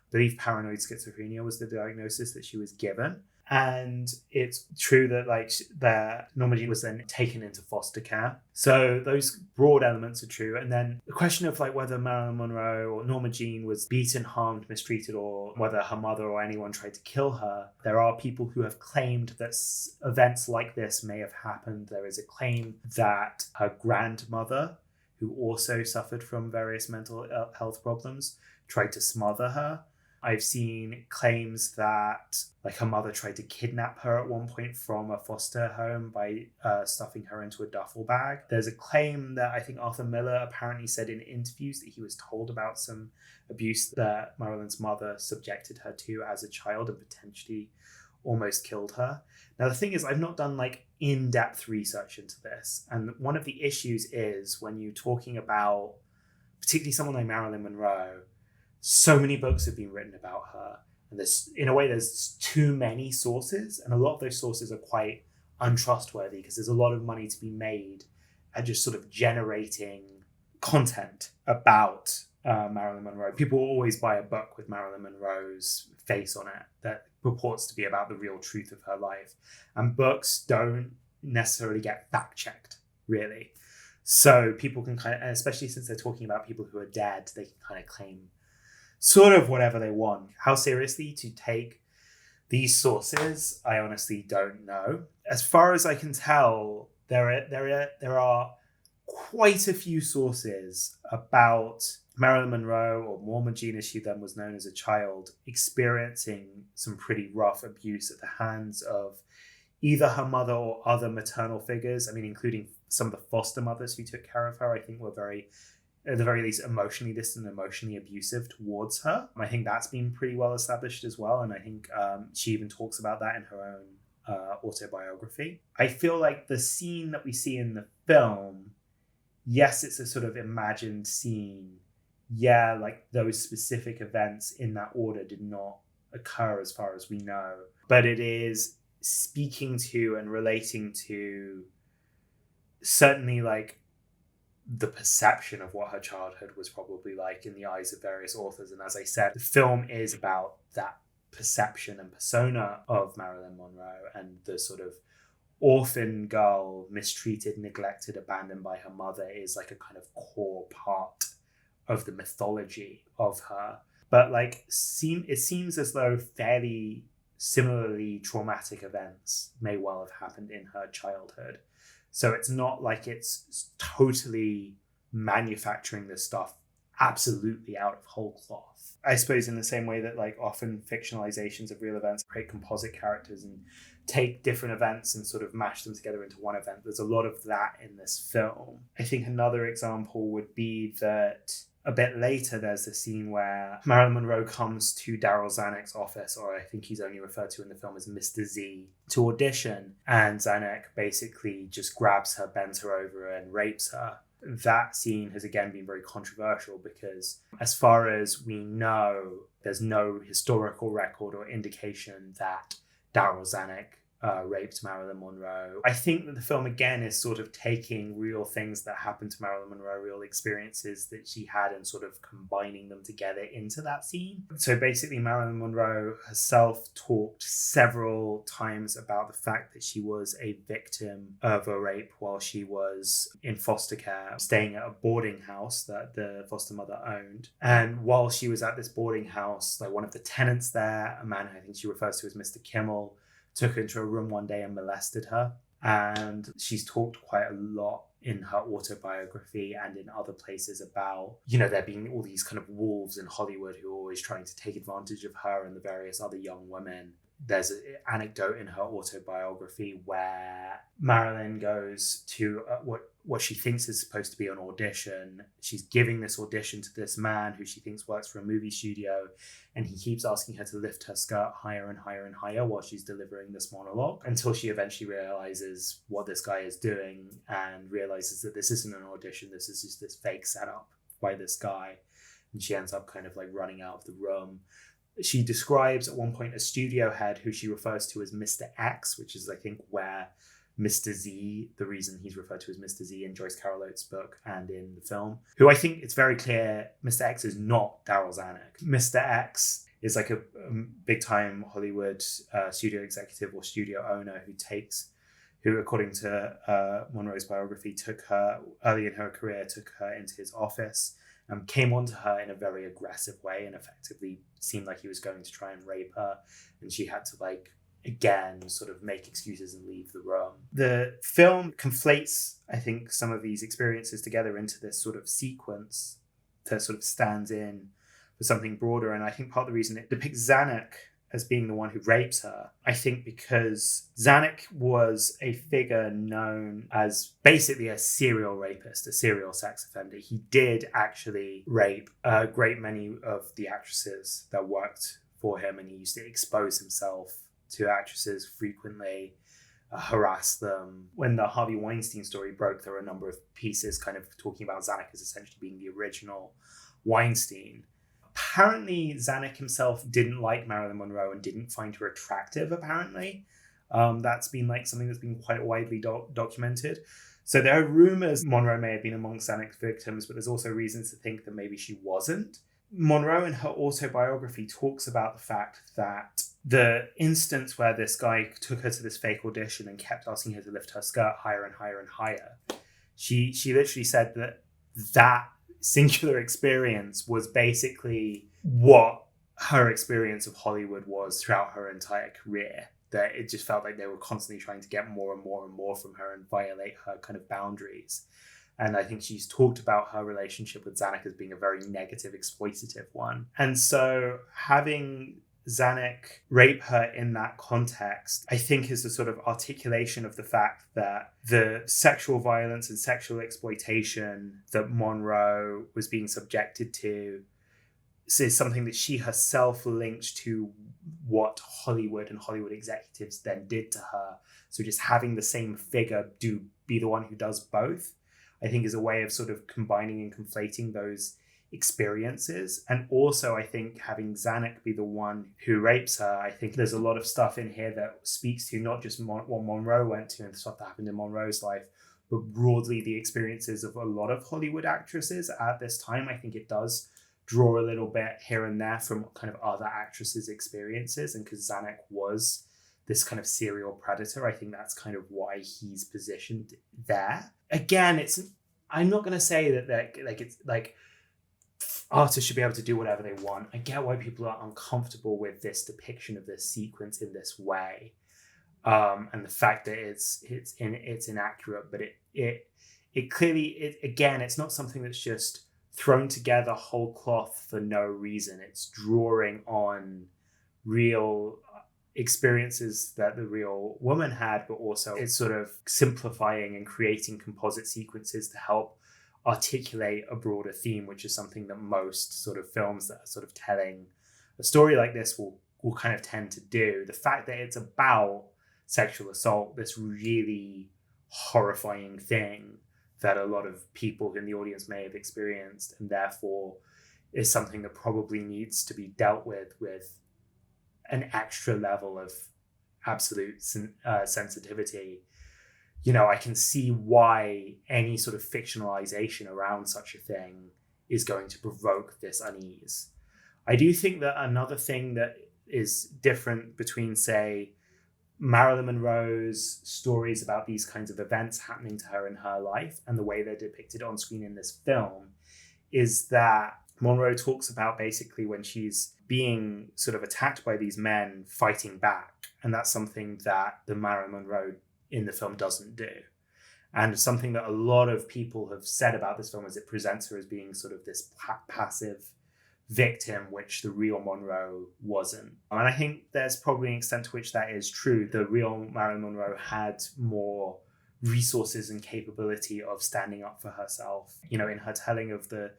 Speaker 1: I believe, paranoid schizophrenia was the diagnosis that she was given. And it's true that Norma Jean was then taken into foster care. So those broad elements are true. And then the question of whether Marilyn Monroe or Norma Jean was beaten, harmed, mistreated, or whether her mother or anyone tried to kill her. There are people who have claimed that events like this may have happened. There is a claim that her grandmother, who also suffered from various mental health problems, tried to smother her. I've seen claims that her mother tried to kidnap her at one point from a foster home by stuffing her into a duffel bag. There's a claim that I think Arthur Miller apparently said in interviews that he was told about some abuse that Marilyn's mother subjected her to as a child and potentially almost killed her. Now, the thing is, I've not done in-depth research into this. And one of the issues is when you're talking about particularly someone like Marilyn Monroe, so many books have been written about her, and there's too many sources, and a lot of those sources are quite untrustworthy because there's a lot of money to be made at just sort of generating content about Marilyn Monroe. People will always buy a book with Marilyn Monroe's face on it that purports to be about the real truth of her life, and books don't necessarily get fact-checked, really. So people can especially since they're talking about people who are dead, they can claim sort of whatever they want. How seriously to take these sources, I honestly don't know. As far as I can tell, there are quite a few sources about Marilyn Monroe, or Norma Jean as she then was known as a child, experiencing some pretty rough abuse at the hands of either her mother or other maternal figures. I mean, including some of the foster mothers who took care of her, I think were very at the very least, emotionally distant, emotionally abusive towards her. I think that's been pretty well established as well. And I think she even talks about that in her own autobiography. I feel like the scene that we see in the film, yes, it's a sort of imagined scene. Yeah, like those specific events in that order did not occur as far as we know. But it is speaking to and relating to certainly like the perception of what her childhood was probably like in the eyes of various authors. And as I said, the film is about that perception and persona of Marilyn Monroe and the sort of orphan girl, mistreated, neglected, abandoned by her mother is like a kind of core part of the mythology of her. But like it seems as though fairly similarly traumatic events may well have happened in her childhood. So it's not like it's totally manufacturing this stuff absolutely out of whole cloth. I suppose in the same way that like often fictionalizations of real events create composite characters and take different events and sort of mash them together into one event. There's a lot of that in this film. I think another example would be that a bit later, there's a scene where Marilyn Monroe comes to Darryl Zanuck's office, or I think he's only referred to in the film as Mr. Z, to audition. And Zanuck basically just grabs her, bends her over, and rapes her. That scene has again been very controversial because, as far as we know, there's no historical record or indication that Darryl Zanuck raped Marilyn Monroe. I think that the film again is sort of taking real things that happened to Marilyn Monroe, real experiences that she had, and sort of combining them together into that scene. So basically Marilyn Monroe herself talked several times about the fact that she was a victim of a rape while she was in foster care, staying at a boarding house that the foster mother owned. And while she was at this boarding house, like one of the tenants there, a man I think she refers to as Mr. Kimmel, took her into a room one day and molested her. And she's talked quite a lot in her autobiography and in other places about, there being all these kind of wolves in Hollywood who are always trying to take advantage of her and the various other young women. There's an anecdote in her autobiography where Marilyn goes to what she thinks is supposed to be an audition. She's giving this audition to this man who she thinks works for a movie studio, and he keeps asking her to lift her skirt higher and higher and higher while she's delivering this monologue, until she eventually realizes what this guy is doing and realizes that this isn't an audition, this is just this fake setup by this guy. And she ends up kind of like running out of the room. She describes at one point a studio head who she refers to as Mr. X, which is, I think, where Mr. Z, the reason he's referred to as Mr. Z in Joyce Carol Oates' book and in the film, who I think it's very clear Mr. X is not Darryl Zanuck. Mr. X is like a big-time Hollywood studio executive or studio owner who, according to Monroe's biography, took her, early in her career, took her into his office, came onto her in a very aggressive way and effectively seemed like he was going to try and rape her. And she had to, again, sort of make excuses and leave the room. The film conflates, I think, some of these experiences together into this sort of sequence that sort of stands in for something broader. And I think part of the reason it depicts Zanuck as being the one who rapes her, I think because Zanuck was a figure known as basically a serial rapist, a serial sex offender. He did actually rape a great many of the actresses that worked for him, and he used to expose himself to actresses frequently, harass them. When the Harvey Weinstein story broke, there were a number of pieces kind of talking about Zanuck as essentially being the original Weinstein. Apparently, Zanuck himself didn't like Marilyn Monroe and didn't find her attractive, apparently. That's been something that's been quite widely documented. So there are rumors Monroe may have been among Zanuck's victims, but there's also reasons to think that maybe she wasn't. Monroe in her autobiography talks about the fact that the instance where this guy took her to this fake audition and kept asking her to lift her skirt higher and higher and higher, she literally said that singular experience was basically what her experience of Hollywood was throughout her entire career. That it just felt like they were constantly trying to get more and more and more from her and violate her kind of boundaries. And I think she's talked about her relationship with Zanuck as being a very negative, exploitative one. And so having Zanuck rape her in that context, I think is the sort of articulation of the fact that the sexual violence and sexual exploitation that Monroe was being subjected to is something that she herself linked to what Hollywood and Hollywood executives then did to her. So just having the same figure be the one who does both, I think is a way of sort of combining and conflating those experiences. And also, I think having Zanuck be the one who rapes her, I think there's a lot of stuff in here that speaks to not just what Monroe went to and the stuff that happened in Monroe's life, but broadly the experiences of a lot of Hollywood actresses at this time. I think it does draw a little bit here and there from kind of other actresses' experiences. And because Zanuck was this kind of serial predator, I think that's kind of why he's positioned there. Again, I'm not going to say that it's like artists should be able to do whatever they want. I get why people are uncomfortable with this depiction of this sequence in this way, and the fact that it's inaccurate. But it clearly, again, it's not something that's just thrown together whole cloth for no reason. It's drawing on real experiences that the real woman had, but also it's sort of simplifying and creating composite sequences to help articulate a broader theme, which is something that most sort of films that are sort of telling a story like this will kind of tend to do. The fact that it's about sexual assault, this really horrifying thing that a lot of people in the audience may have experienced, and therefore is something that probably needs to be dealt with an extra level of absolute sensitivity. You know, I can see why any sort of fictionalization around such a thing is going to provoke this unease. I do think that another thing that is different between, say, Marilyn Monroe's stories about these kinds of events happening to her in her life and the way they're depicted on screen in this film is that Monroe talks about basically when she's being sort of attacked by these men, fighting back. And that's something that the Marilyn Monroe in the film doesn't do. And something that a lot of people have said about this film is it presents her as being sort of this passive victim, which the real Monroe wasn't. And I think there's probably an extent to which that is true. The real Marilyn Monroe had more resources and capability of standing up for herself. You know, in her telling of the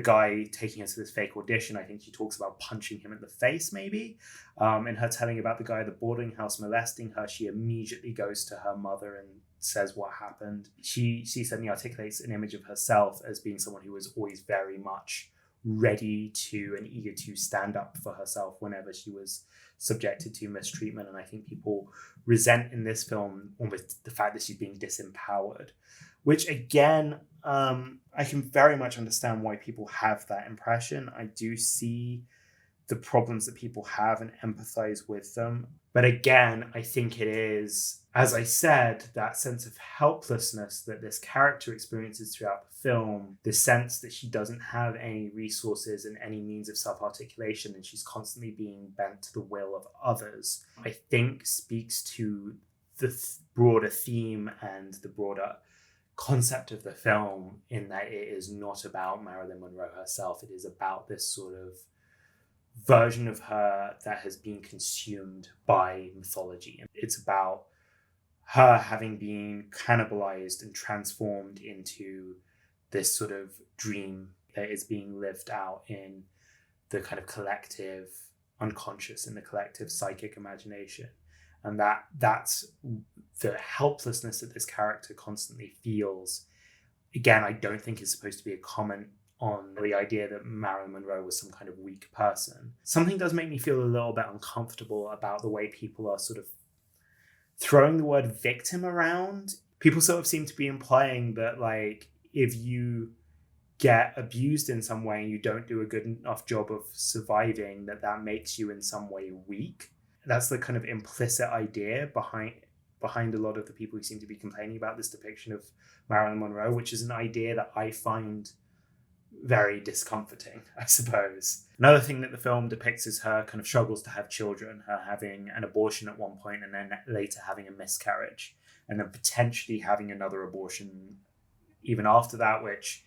Speaker 1: guy taking her to this fake audition, I think she talks about punching him in the face, maybe. In her telling about the guy at the boarding house molesting her, she immediately goes to her mother and says what happened. She suddenly articulates an image of herself as being someone who was always very much ready to and eager to stand up for herself whenever she was subjected to mistreatment. And I think people resent in this film almost the fact that she's being disempowered, which again, I can very much understand why people have that impression. I do see the problems that people have and empathize with them. But again, I think it is, as I said, that sense of helplessness that this character experiences throughout the film, the sense that she doesn't have any resources and any means of self-articulation, and she's constantly being bent to the will of others, I think speaks to the broader theme and the broader concept of the film, in that it is not about Marilyn Monroe herself. It is about this sort of version of her that has been consumed by mythology. It's about her having been cannibalized and transformed into this sort of dream that is being lived out in the kind of collective unconscious and the collective psychic imagination. And that's the helplessness that this character constantly feels. Again, I don't think is supposed to be a comment on the idea that Marilyn Monroe was some kind of weak person. Something does make me feel a little bit uncomfortable about the way people are sort of throwing the word victim around. People sort of seem to be implying that, like, if you get abused in some way and you don't do a good enough job of surviving, that makes you in some way weak. That's the kind of implicit idea behind a lot of the people who seem to be complaining about this depiction of Marilyn Monroe, which is an idea that I find very discomforting, I suppose. Another thing that the film depicts is her kind of struggles to have children, her having an abortion at one point and then later having a miscarriage, and then potentially having another abortion even after that, which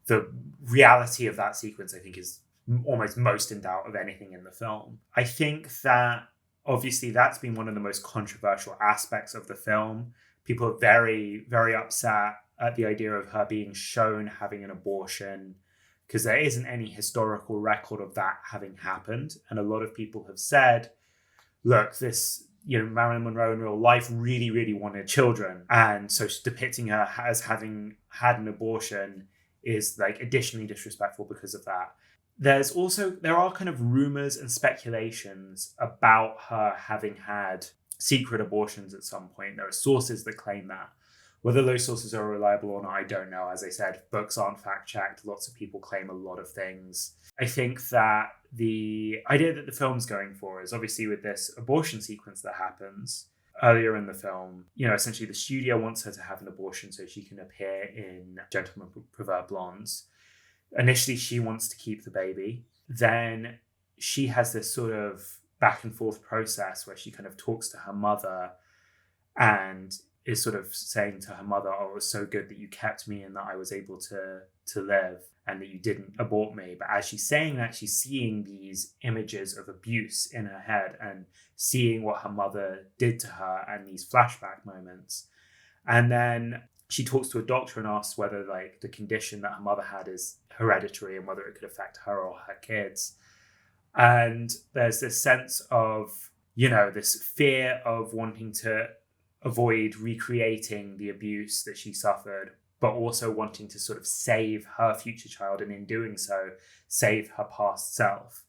Speaker 1: the reality of that sequence, I think, is almost most in doubt of anything in the film. I think that obviously that's been one of the most controversial aspects of the film. People are very, very upset at the idea of her being shown having an abortion because there isn't any historical record of that having happened. And a lot of people have said, look, this, Marilyn Monroe in real life really, really wanted children. And so depicting her as having had an abortion is like additionally disrespectful because of that. There are kind of rumors and speculations about her having had secret abortions at some point. There are sources that claim that. Whether those sources are reliable or not, I don't know. As I said, books aren't fact-checked. Lots of people claim a lot of things. I think that the idea that the film's going for is obviously with this abortion sequence that happens earlier in the film, essentially the studio wants her to have an abortion so she can appear in Gentlemen Prefer Blondes. Initially, she wants to keep the baby. Then she has this sort of back and forth process where she kind of talks to her mother and is sort of saying to her mother, oh, it was so good that you kept me and that I was able to live and that you didn't abort me. But as she's saying that, she's seeing these images of abuse in her head and seeing what her mother did to her and these flashback moments. And then she talks to a doctor and asks whether like the condition that her mother had is hereditary and whether it could affect her or her kids. And there's this sense of, this fear of wanting to avoid recreating the abuse that she suffered, but also wanting to sort of save her future child, and in doing so, save her past self.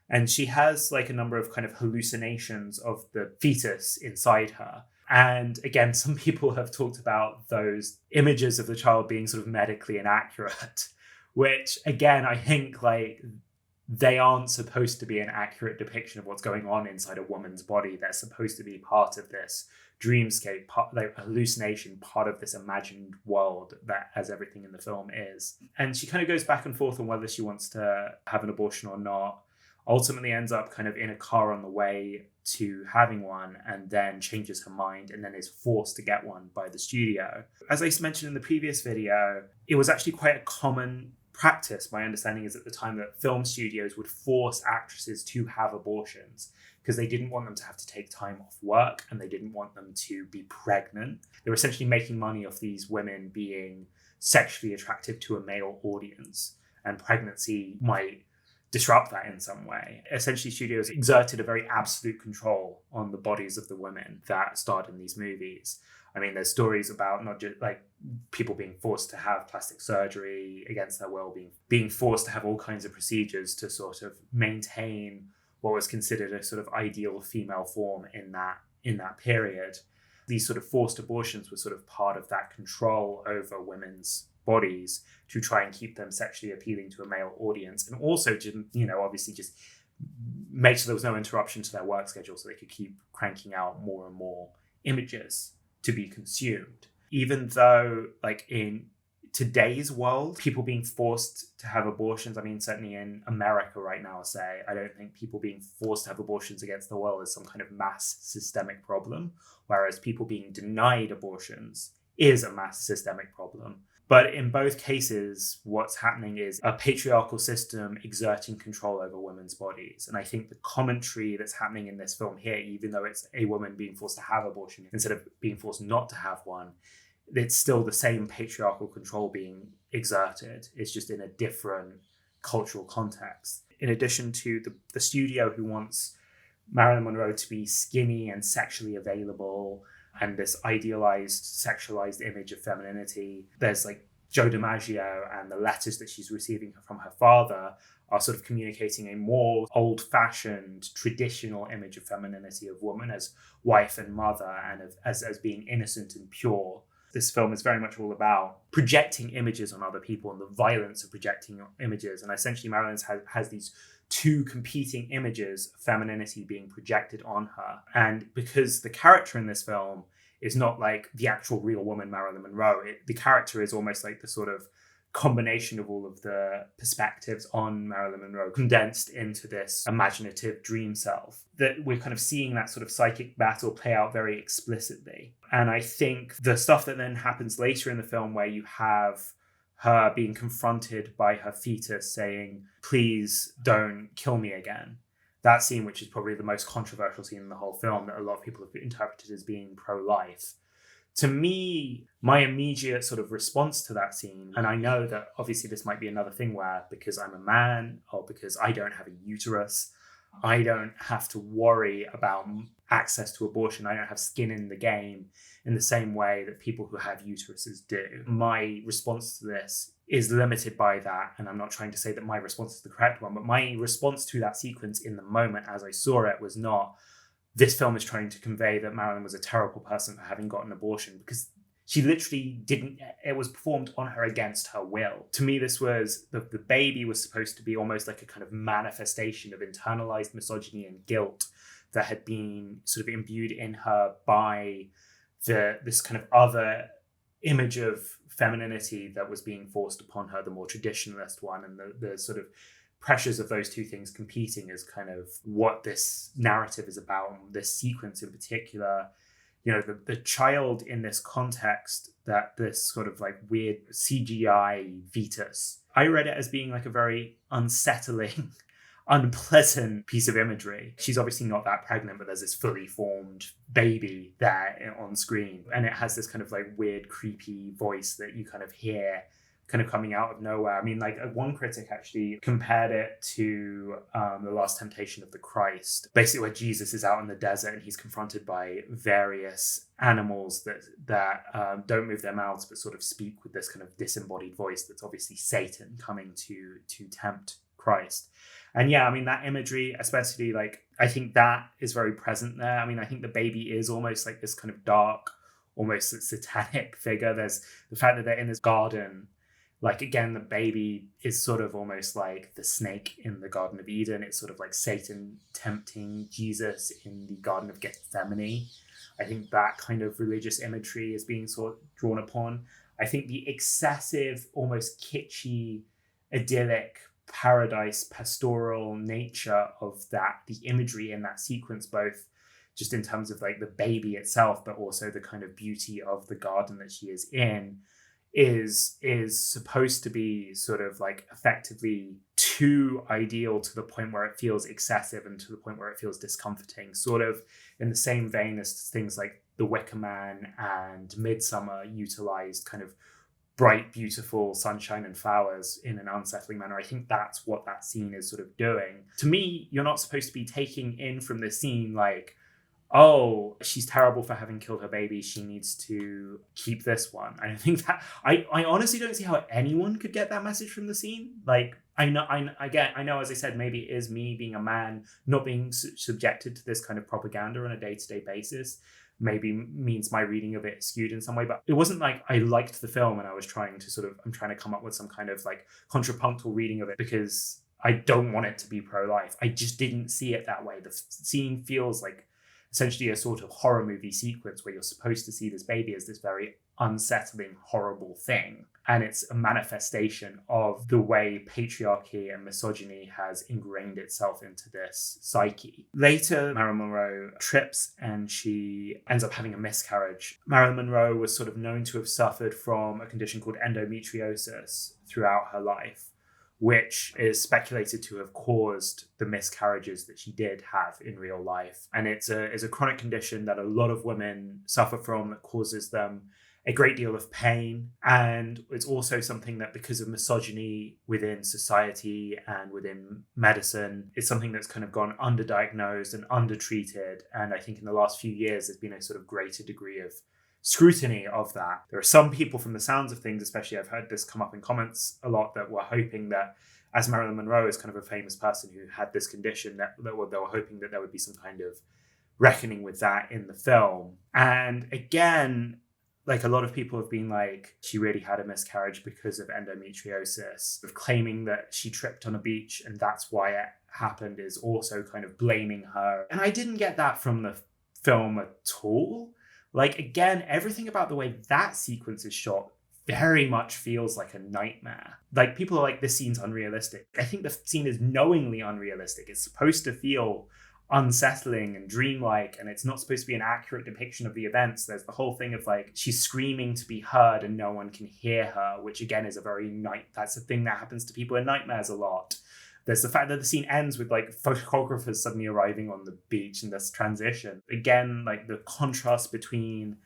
Speaker 1: And she has like a number of kind of hallucinations of the fetus inside her. And again, some people have talked about those images of the child being sort of medically inaccurate, which again, I think like they aren't supposed to be an accurate depiction of what's going on inside a woman's body. They're supposed to be part of this dreamscape, like hallucination, part of this imagined world that as everything in the film is. And she kind of goes back and forth on whether she wants to have an abortion or not. Ultimately ends up kind of in a car on the way to having one, and then changes her mind and then is forced to get one by the studio. As I mentioned in the previous video, it was actually quite a common practice. My understanding is at the time that film studios would force actresses to have abortions because they didn't want them to have to take time off work and they didn't want them to be pregnant. They were essentially making money off these women being sexually attractive to a male audience, and pregnancy might disrupt that in some way. Essentially, studios exerted a very absolute control on the bodies of the women that starred in these movies. I mean, there's stories about not just like people being forced to have plastic surgery against their will, being forced to have all kinds of procedures to sort of maintain what was considered a sort of ideal female form in that period. These sort of forced abortions were sort of part of that control over women's bodies to try and keep them sexually appealing to a male audience, and also to, obviously just make sure there was no interruption to their work schedule so they could keep cranking out more and more images to be consumed. Even though, like, in today's world, people being forced to have abortions, I mean, certainly in America right now, say, I don't think people being forced to have abortions against the will is some kind of mass systemic problem, whereas people being denied abortions is a mass systemic problem. But in both cases, what's happening is a patriarchal system exerting control over women's bodies. And I think the commentary that's happening in this film here, even though it's a woman being forced to have abortion instead of being forced not to have one, it's still the same patriarchal control being exerted. It's just in a different cultural context. In addition to the studio who wants Marilyn Monroe to be skinny and sexually available, and this idealized, sexualized image of femininity, there's like Joe DiMaggio, and the letters that she's receiving from her father are sort of communicating a more old-fashioned, traditional image of femininity, of woman as wife and mother, and as being innocent and pure. This film is very much all about projecting images on other people and the violence of projecting images. And essentially, Marilyn has these two competing images of femininity being projected on her. And because the character in this film is not like the actual real woman, Marilyn Monroe, the character is almost like the sort of combination of all of the perspectives on Marilyn Monroe condensed into this imaginative dream self, that we're kind of seeing that sort of psychic battle play out very explicitly. And I think the stuff that then happens later in the film, where you have her being confronted by her fetus saying, please don't kill me again. That scene, which is probably the most controversial scene in the whole film that a lot of people have interpreted as being pro-life. To me, my immediate sort of response to that scene, and I know that obviously this might be another thing where because I'm a man or because I don't have a uterus, I don't have to worry about access to abortion. I don't have skin in the game in the same way that people who have uteruses do. My response to this is limited by that. And I'm not trying to say that my response is the correct one, but my response to that sequence in the moment as I saw it was not, this film is trying to convey that Marilyn was a terrible person for having got an abortion, because she literally didn't, it was performed on her against her will. To me, this was, the baby was supposed to be almost like a kind of manifestation of internalized misogyny and guilt that had been sort of imbued in her by this kind of other image of femininity that was being forced upon her, the more traditionalist one, and the sort of pressures of those two things competing is kind of what this narrative is about. And this sequence in particular, you know, the child in this context, that this sort of like weird CGI fetus, I read it as being like a very unsettling, unpleasant piece of imagery. She's obviously not that pregnant, but there's this fully formed baby there on screen. And it has this kind of like weird, creepy voice that you kind of hear kind of coming out of nowhere. I mean, like one critic actually compared it to The Last Temptation of the Christ, basically where Jesus is out in the desert and he's confronted by various animals that don't move their mouths but sort of speak with this kind of disembodied voice that's obviously Satan coming to tempt Christ. And yeah, I mean, that imagery, especially, like, I think that is very present there. I mean, I think the baby is almost like this kind of dark, almost satanic figure. There's the fact that they're in this garden. Like, again, the baby is sort of almost like the snake in the Garden of Eden. It's sort of like Satan tempting Jesus in the Garden of Gethsemane. I think that kind of religious imagery is being sort of drawn upon. I think the excessive, almost kitschy, idyllic, paradise, pastoral nature of that, the imagery in that sequence, both just in terms of like the baby itself, but also the kind of beauty of the garden that she is in, is supposed to be sort of like effectively too ideal to the point where it feels excessive and to the point where it feels discomforting, sort of in the same vein as things like The Wicker Man and Midsummer utilized kind of bright, beautiful sunshine and flowers in an unsettling manner. I think that's what that scene is sort of doing. To me, you're not supposed to be taking in from this scene like, oh, she's terrible for having killed her baby, she needs to keep this one. I don't think that, I honestly don't see how anyone could get that message from the scene. Like, I know, as I said, maybe it is me being a man, not being subjected to this kind of propaganda on a day-to-day basis, maybe means my reading of it skewed in some way. But it wasn't like I liked the film and I was trying to come up with some kind of like contrapuntal reading of it because I don't want it to be pro-life. I just didn't see it that way. The scene feels like essentially a sort of horror movie sequence where you're supposed to see this baby as this very unsettling, horrible thing. And it's a manifestation of the way patriarchy and misogyny has ingrained itself into this psyche. Later, Marilyn Monroe trips and she ends up having a miscarriage. Marilyn Monroe was sort of known to have suffered from a condition called endometriosis throughout her life, which is speculated to have caused the miscarriages that she did have in real life. And it's a chronic condition that a lot of women suffer from that causes them a great deal of pain. And it's also something that, because of misogyny within society and within medicine, it's something that's kind of gone underdiagnosed and undertreated. And I think in the last few years, there's been a sort of greater degree of scrutiny of that. There are some people, from the sounds of things, especially I've heard this come up in comments a lot, that were hoping that, as Marilyn Monroe is kind of a famous person who had this condition, that they were hoping that there would be some kind of reckoning with that in the film. And again, like, a lot of people have been like, she really had a miscarriage because of endometriosis, of claiming that she tripped on a beach and that's why it happened, is also kind of blaming her. And I didn't get that from the film at all. Like, again, everything about the way that sequence is shot very much feels like a nightmare. Like, people are like, this scene's unrealistic. I think the scene is knowingly unrealistic. It's supposed to feel unsettling and dreamlike, and it's not supposed to be an accurate depiction of the events. There's the whole thing of like she's screaming to be heard and no one can hear her, which again is that's a thing that happens to people in nightmares a lot. There's the fact that the scene ends with like photographers suddenly arriving on the beach in this transition. Again, like the contrast between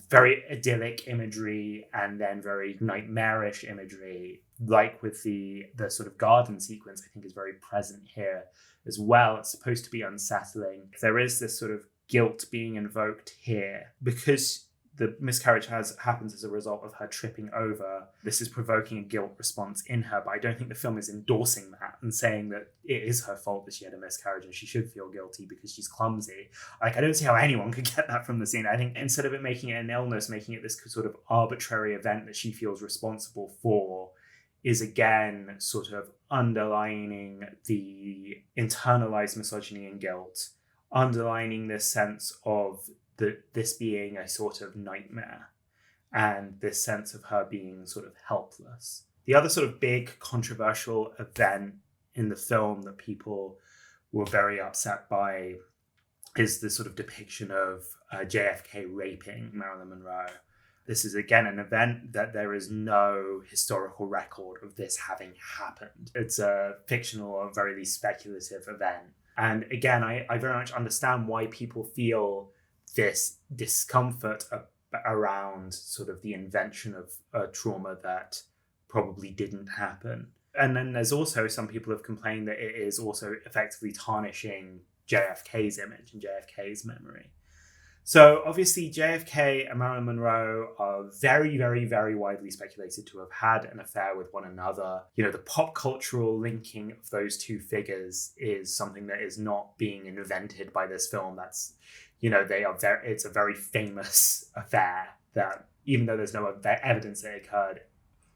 Speaker 1: very idyllic imagery and then very nightmarish imagery, like with the sort of garden sequence, I think is very present here as well. It's supposed to be unsettling. There is this sort of guilt being invoked here because the miscarriage happens as a result of her tripping over. This is provoking a guilt response in her, but I don't think the film is endorsing that and saying that it is her fault that she had a miscarriage and she should feel guilty because she's clumsy. Like, I don't see how anyone could get that from the scene. I think instead of it making it an illness, making it this sort of arbitrary event that she feels responsible for is again sort of underlining the internalized misogyny and guilt, underlining this sense of this being a sort of nightmare and this sense of her being sort of helpless. The other sort of big controversial event in the film that people were very upset by is the sort of depiction of JFK raping Marilyn Monroe. This is again an event that there is no historical record of this having happened. It's a fictional or very least speculative event. And again, I very much understand why people feel this discomfort around sort of the invention of a trauma that probably didn't happen. And then there's also some people have complained that it is also effectively tarnishing JFK's image and JFK's memory. So obviously JFK and Marilyn Monroe are very, very, very widely speculated to have had an affair with one another. You know, the pop cultural linking of those two figures is something that is not being invented by this film. That's, you know, it's a very famous affair that even though there's no evidence that it occurred,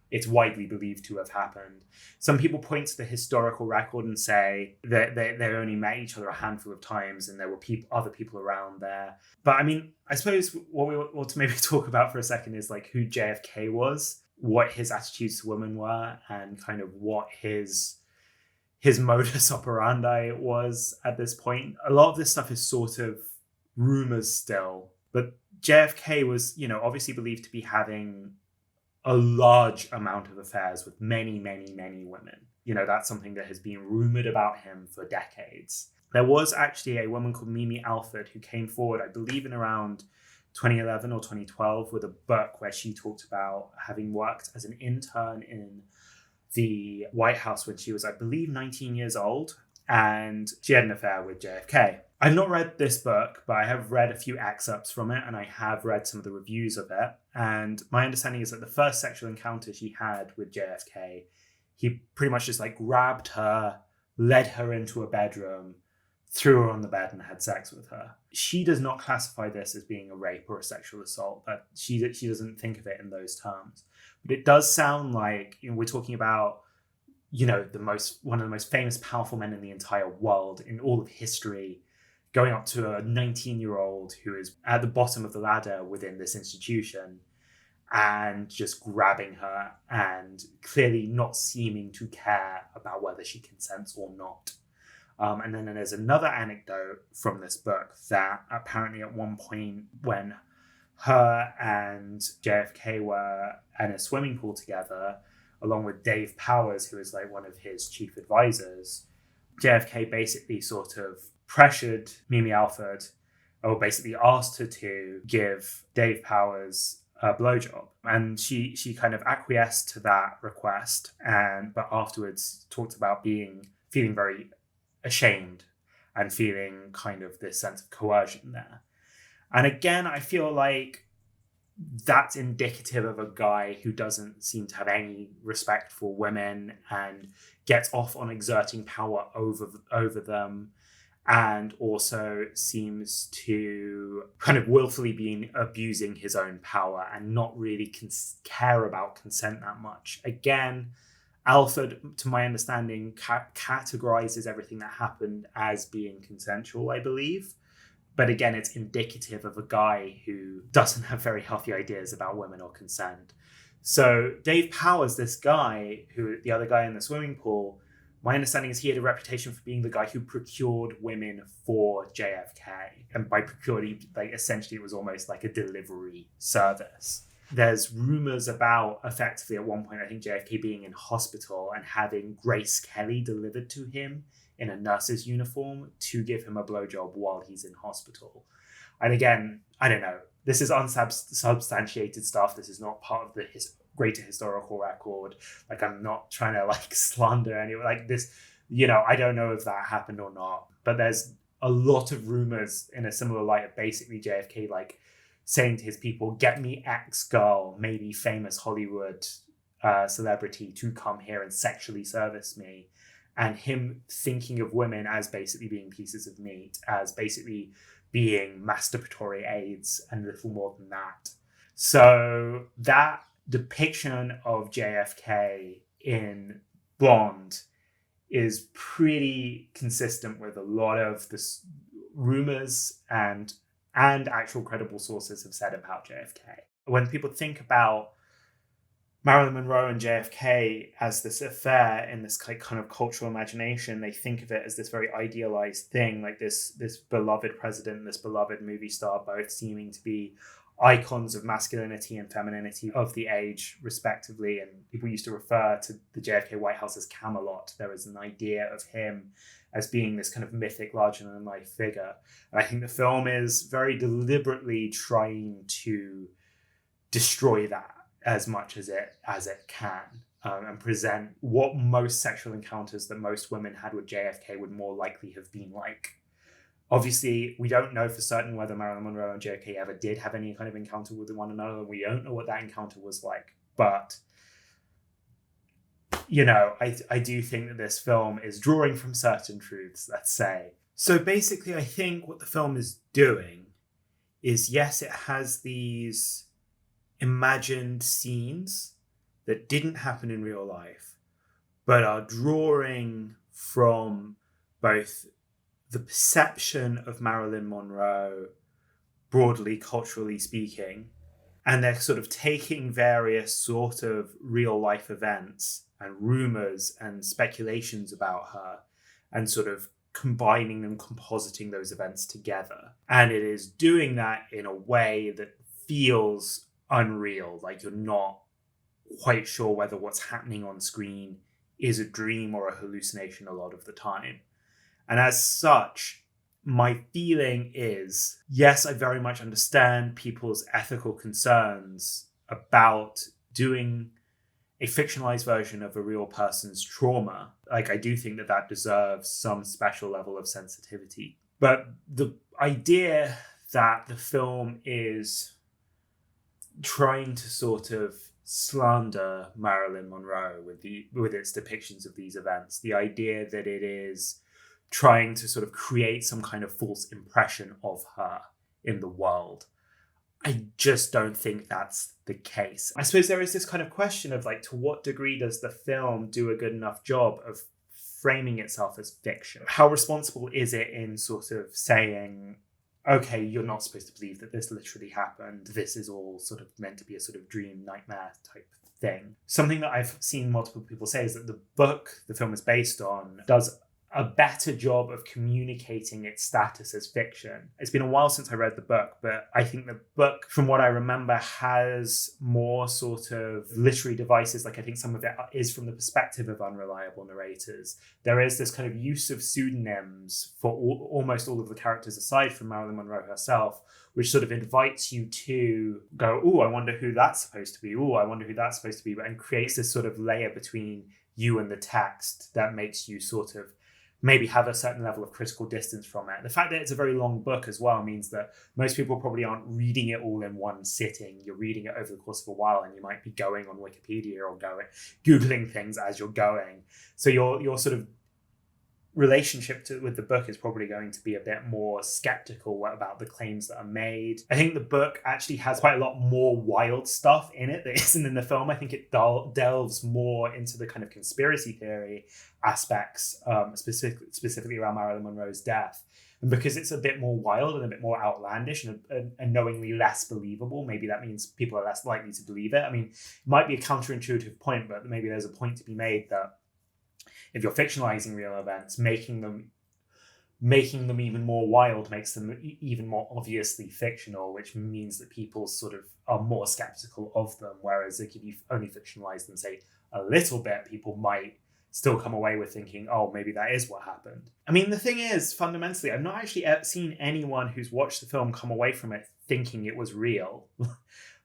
Speaker 1: it's widely believed to have happened. Some people point to the historical record and say that they only met each other a handful of times and there were other people around there. But I mean, I suppose what we want to maybe talk about for a second is like who JFK was, what his attitudes to women were, and kind of what his modus operandi was at this point. A lot of this stuff is sort of rumors still, but JFK was, you know, obviously believed to be having a large amount of affairs with many, many, many women. You know, that's something that has been rumored about him for decades. There was actually a woman called Mimi Alford who came forward, I believe in around 2011 or 2012, with a book where she talked about having worked as an intern in the White House when she was, I believe, 19 years old. And she had an affair with JFK. I've not read this book, but I have read a few excerpts from it and I have read some of the reviews of it. And my understanding is that the first sexual encounter she had with JFK, he pretty much just like grabbed her, led her into a bedroom, threw her on the bed and had sex with her. She does not classify this as being a rape or a sexual assault, but she doesn't think of it in those terms. But it does sound like, you know, we're talking about, you know, one of the most famous, powerful men in the entire world, in all of history, going up to a 19-year-old who is at the bottom of the ladder within this institution and just grabbing her and clearly not seeming to care about whether she consents or not. And then there's another anecdote from this book that apparently at one point when her and JFK were in a swimming pool together, along with Dave Powers, who is like one of his chief advisors, JFK basically sort of pressured Mimi Alford, or basically asked her to give Dave Powers a blowjob. And she kind of acquiesced to that request, but afterwards talked about feeling very ashamed and feeling kind of this sense of coercion there. And again, I feel like that's indicative of a guy who doesn't seem to have any respect for women and gets off on exerting power over them, and also seems to kind of willfully be abusing his own power and not really care about consent that much. Again, Alford, to my understanding, categorizes everything that happened as being consensual, I believe. But again, it's indicative of a guy who doesn't have very healthy ideas about women or consent. So Dave Powers, this guy, who the other guy in the swimming pool, My understanding is he had a reputation for being the guy who procured women for JFK. And by procured, essentially it was almost like a delivery service. There's rumors about, effectively at one point, I think JFK being in hospital and having Grace Kelly delivered to him in a nurse's uniform to give him a blowjob while he's in hospital. And again, I don't know. This is unsubstantiated stuff. This is not part of the greater historical record. I'm not trying to slander anyone. This, I don't know if that happened or not. But there's a lot of rumors in a similar light of basically JFK saying to his people, get me X girl, maybe famous Hollywood celebrity, to come here and sexually service me. And him thinking of women as basically being pieces of meat, as basically being masturbatory aids and little more than that. So that depiction of JFK in Blonde is pretty consistent with a lot of the rumors and actual credible sources have said about JFK. When people think about Marilyn Monroe and JFK as this affair in this kind of cultural imagination, they think of it as this very idealized thing, this beloved president, this beloved movie star, both seeming to be icons of masculinity and femininity of the age, respectively. And people used to refer to the JFK White House as Camelot. There was an idea of him as being this kind of mythic, larger-than-life figure. And I think the film is very deliberately trying to destroy that as much as it can, and present what most sexual encounters that most women had with JFK would more likely have been like. Obviously, we don't know for certain whether Marilyn Monroe and JFK ever did have any kind of encounter with one another, and we don't know what that encounter was like. But, I do think that this film is drawing from certain truths, let's say. So basically, I think what the film is doing is, yes, it has these imagined scenes that didn't happen in real life, but are drawing from both the perception of Marilyn Monroe, broadly culturally speaking, and they're sort of taking various sort of real life events and rumors and speculations about her and sort of combining and compositing those events together. And it is doing that in a way that feels unreal, you're not quite sure whether what's happening on screen is a dream or a hallucination a lot of the time. And as such, my feeling is, yes, I very much understand people's ethical concerns about doing a fictionalized version of a real person's trauma. I do think that deserves some special level of sensitivity. But the idea that the film is trying to sort of slander Marilyn Monroe with its depictions of these events, the idea that it is trying to sort of create some kind of false impression of her in the world, I just don't think that's the case. I suppose there is this kind of question of to what degree does the film do a good enough job of framing itself as fiction? How responsible is it in sort of saying, okay, you're not supposed to believe that this literally happened. This is all sort of meant to be a sort of dream nightmare type thing. Something that I've seen multiple people say is that the book the film is based on does a better job of communicating its status as fiction. It's been a while since I read the book, but I think the book, from what I remember, has more sort of literary devices. I think some of it is from the perspective of unreliable narrators. There is this kind of use of pseudonyms for almost all of the characters aside from Marilyn Monroe herself, which sort of invites you to go, oh, I wonder who that's supposed to be. Oh, I wonder who that's supposed to be. And creates this sort of layer between you and the text that makes you sort of maybe have a certain level of critical distance from it. The fact that it's a very long book as well means that most people probably aren't reading it all in one sitting. You're reading it over the course of a while, and you might be going on Wikipedia or Googling things as you're going. So your sort of relationship with the book is probably going to be a bit more skeptical about the claims that are made. I think the book actually has quite a lot more wild stuff in it that isn't in the film. I think it delves more into the kind of conspiracy theory aspects, specifically around Marilyn Monroe's death. And because it's a bit more wild and a bit more outlandish and knowingly less believable, maybe that means people are less likely to believe it. I mean, it might be a counterintuitive point, but maybe there's a point to be made that if you're fictionalizing real events, making them even more wild makes them even more obviously fictional, which means that people sort of are more skeptical of them. Whereas if you only fictionalize them, say, a little bit, people might still come away with thinking, oh, maybe that is what happened. I mean, the thing is, fundamentally, I've not actually seen anyone who's watched the film come away from it thinking it was real.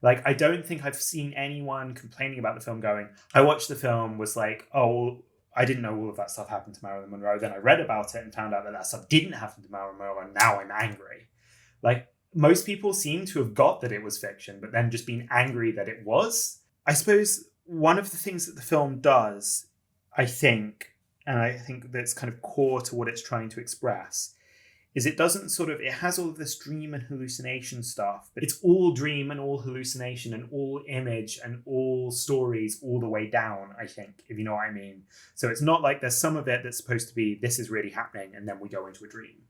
Speaker 1: Like, I don't think I've seen anyone complaining about the film going, I watched the film, was like, oh, I didn't know all of that stuff happened to Marilyn Monroe. Then I read about it and found out that that stuff didn't happen to Marilyn Monroe, and now I'm angry. Like, most people seem to have got that it was fiction, but then just been angry that it was. I suppose one of the things that the film does, I think that's kind of core to what it's trying to express, is it has all of this dream and hallucination stuff, but it's all dream and all hallucination and all image and all stories all the way down, I think, if you know what I mean. So it's not like there's some of it that's supposed to be, this is really happening, and then we go into a dream.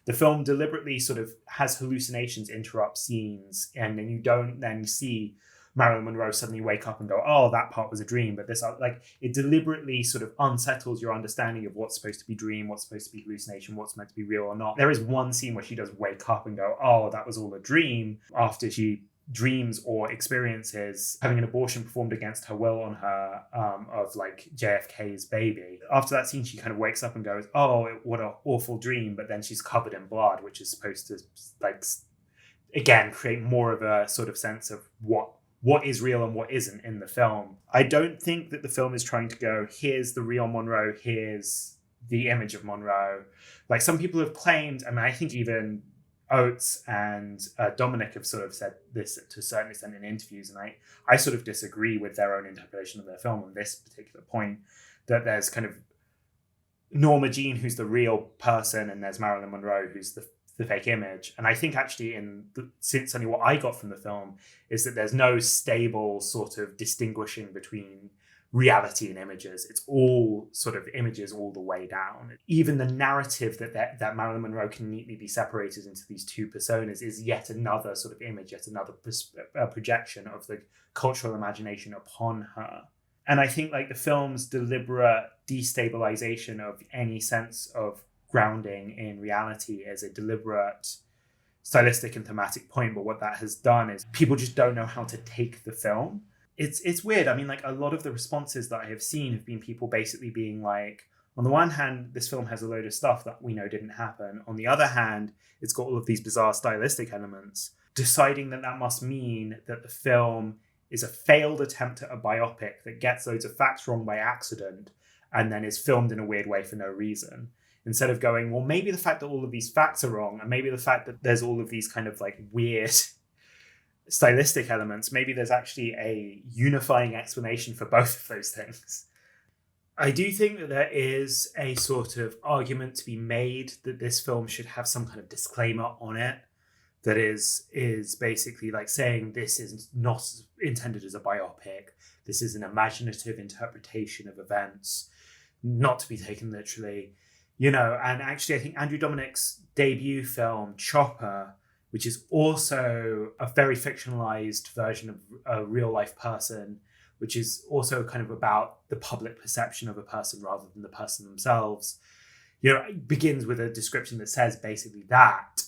Speaker 1: The film deliberately sort of has hallucinations interrupt scenes, and then you don't then see Marilyn Monroe suddenly wake up and go, oh, that part was a dream. But this, like, it deliberately sort of unsettles your understanding of what's supposed to be dream, what's supposed to be hallucination, what's meant to be real or not. There is one scene where she does wake up and go, oh, that was all a dream, after she dreams or experiences having an abortion performed against her will on her of like JFK's baby. After that scene, she kind of wakes up and goes, oh, what an awful dream. But then she's covered in blood, which is supposed to, like, again, create more of a sort of sense of what is real and what isn't in the film. I don't think that the film is trying to go, here's the real Monroe, here's the image of Monroe. Like, some people have claimed, I mean, I think even Oates and Dominik have sort of said this to a certain extent in interviews, and I sort of disagree with their own interpretation of their film on this particular point, that there's kind of Norma Jean, who's the real person, and there's Marilyn Monroe, who's the fake image. And I think actually since only what I got from the film is that there's no stable sort of distinguishing between reality and images. It's all sort of images all the way down. Even the narrative that Marilyn Monroe can neatly be separated into these two personas is yet another sort of image, yet another projection of the cultural imagination upon her. And I think, like, the film's deliberate destabilization of any sense of grounding in reality is a deliberate stylistic and thematic point, but what that has done is people just don't know how to take the film. It's weird. I mean, like, a lot of the responses that I have seen have been people basically being like, on the one hand, this film has a load of stuff that we know didn't happen. On the other hand, it's got all of these bizarre stylistic elements, deciding that must mean that the film is a failed attempt at a biopic that gets loads of facts wrong by accident and then is filmed in a weird way for no reason. Instead of going, well, maybe the fact that all of these facts are wrong, and maybe the fact that there's all of these kind of like weird stylistic elements, maybe there's actually a unifying explanation for both of those things. I do think that there is a sort of argument to be made that this film should have some kind of disclaimer on it that is basically like saying this is not intended as a biopic. This is an imaginative interpretation of events, not to be taken literally. You know, and actually I think Andrew Dominik's debut film, Chopper, which is also a very fictionalized version of a real life person, which is also kind of about the public perception of a person rather than the person themselves, you know, it begins with a description that says basically that.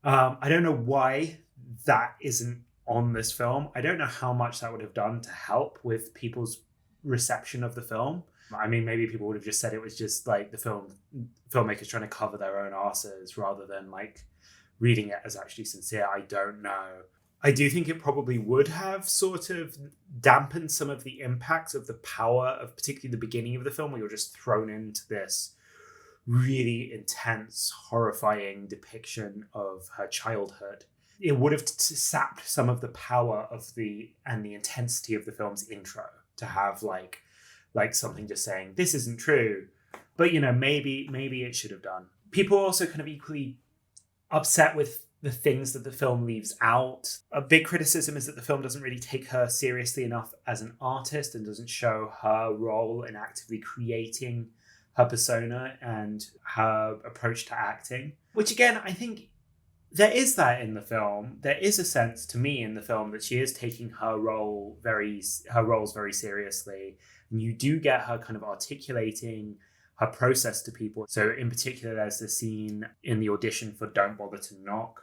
Speaker 1: I don't know why that isn't on this film. I don't know how much that would have done to help with people's reception of the film. I mean, maybe people would have just said it was just like the filmmakers trying to cover their own asses rather than like reading it as actually sincere. I don't know. I do think it probably would have sort of dampened some of the impacts of the power of particularly the beginning of the film, where you're just thrown into this really intense, horrifying depiction of her childhood. It would have sapped some of the power of the intensity of the film's intro to have like something just saying, this isn't true. But, you know, maybe it should have done. People are also kind of equally upset with the things that the film leaves out. A big criticism is that the film doesn't really take her seriously enough as an artist and doesn't show her role in actively creating her persona and her approach to acting. Which, again, I think there is that in the film. There is a sense to me in the film that she is taking her roles very seriously. And you do get her kind of articulating her process to people. So in particular, there's the scene in the audition for Don't Bother to Knock,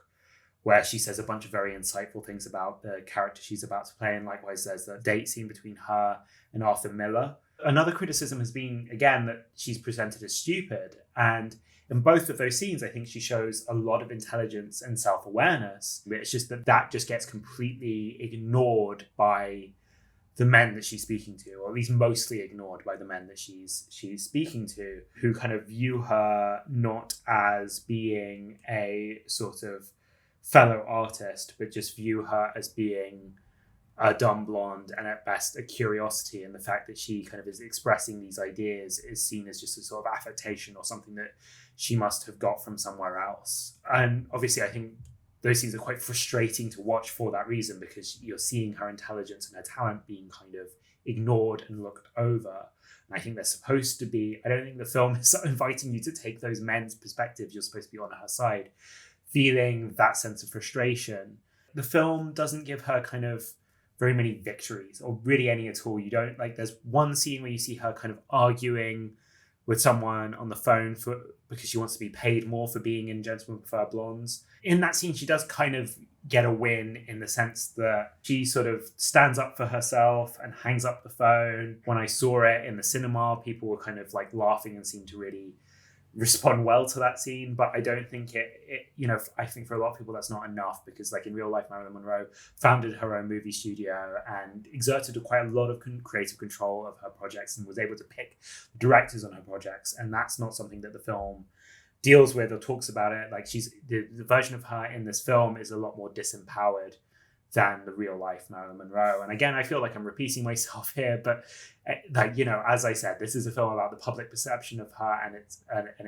Speaker 1: where she says a bunch of very insightful things about the character she's about to play. And likewise, there's the date scene between her and Arthur Miller. Another criticism has been, again, that she's presented as stupid. And in both of those scenes, I think she shows a lot of intelligence and self-awareness. It's just that just gets completely ignored by the men that she's speaking to, or at least mostly ignored by the men that she's speaking to, who kind of view her not as being a sort of fellow artist, but just view her as being a dumb blonde and at best a curiosity. And the fact that she kind of is expressing these ideas is seen as just a sort of affectation or something that she must have got from somewhere else. And obviously I think those scenes are quite frustrating to watch for that reason, because you're seeing her intelligence and her talent being kind of ignored and looked over. And I think they're supposed to be, I don't think the film is inviting you to take those men's perspectives. You're supposed to be on her side, feeling that sense of frustration. The film doesn't give her kind of very many victories, or really any at all. You don't, like, there's one scene where you see her kind of arguing with someone on the phone because she wants to be paid more for being in Gentlemen Prefer Blondes. In that scene, she does kind of get a win in the sense that she sort of stands up for herself and hangs up the phone. When I saw it in the cinema, people were kind of like laughing and seemed to really respond well to that scene. But I don't think it I think for a lot of people that's not enough, because like in real life, Marilyn Monroe founded her own movie studio and exerted quite a lot of creative control of her projects and was able to pick directors on her projects. And that's not something that the film deals with or talks about it. Like the version of her in this film is a lot more disempowered than the real life Marilyn Monroe. And again, I feel like I'm repeating myself here, but like, as I said, this is a film about the public perception of her, and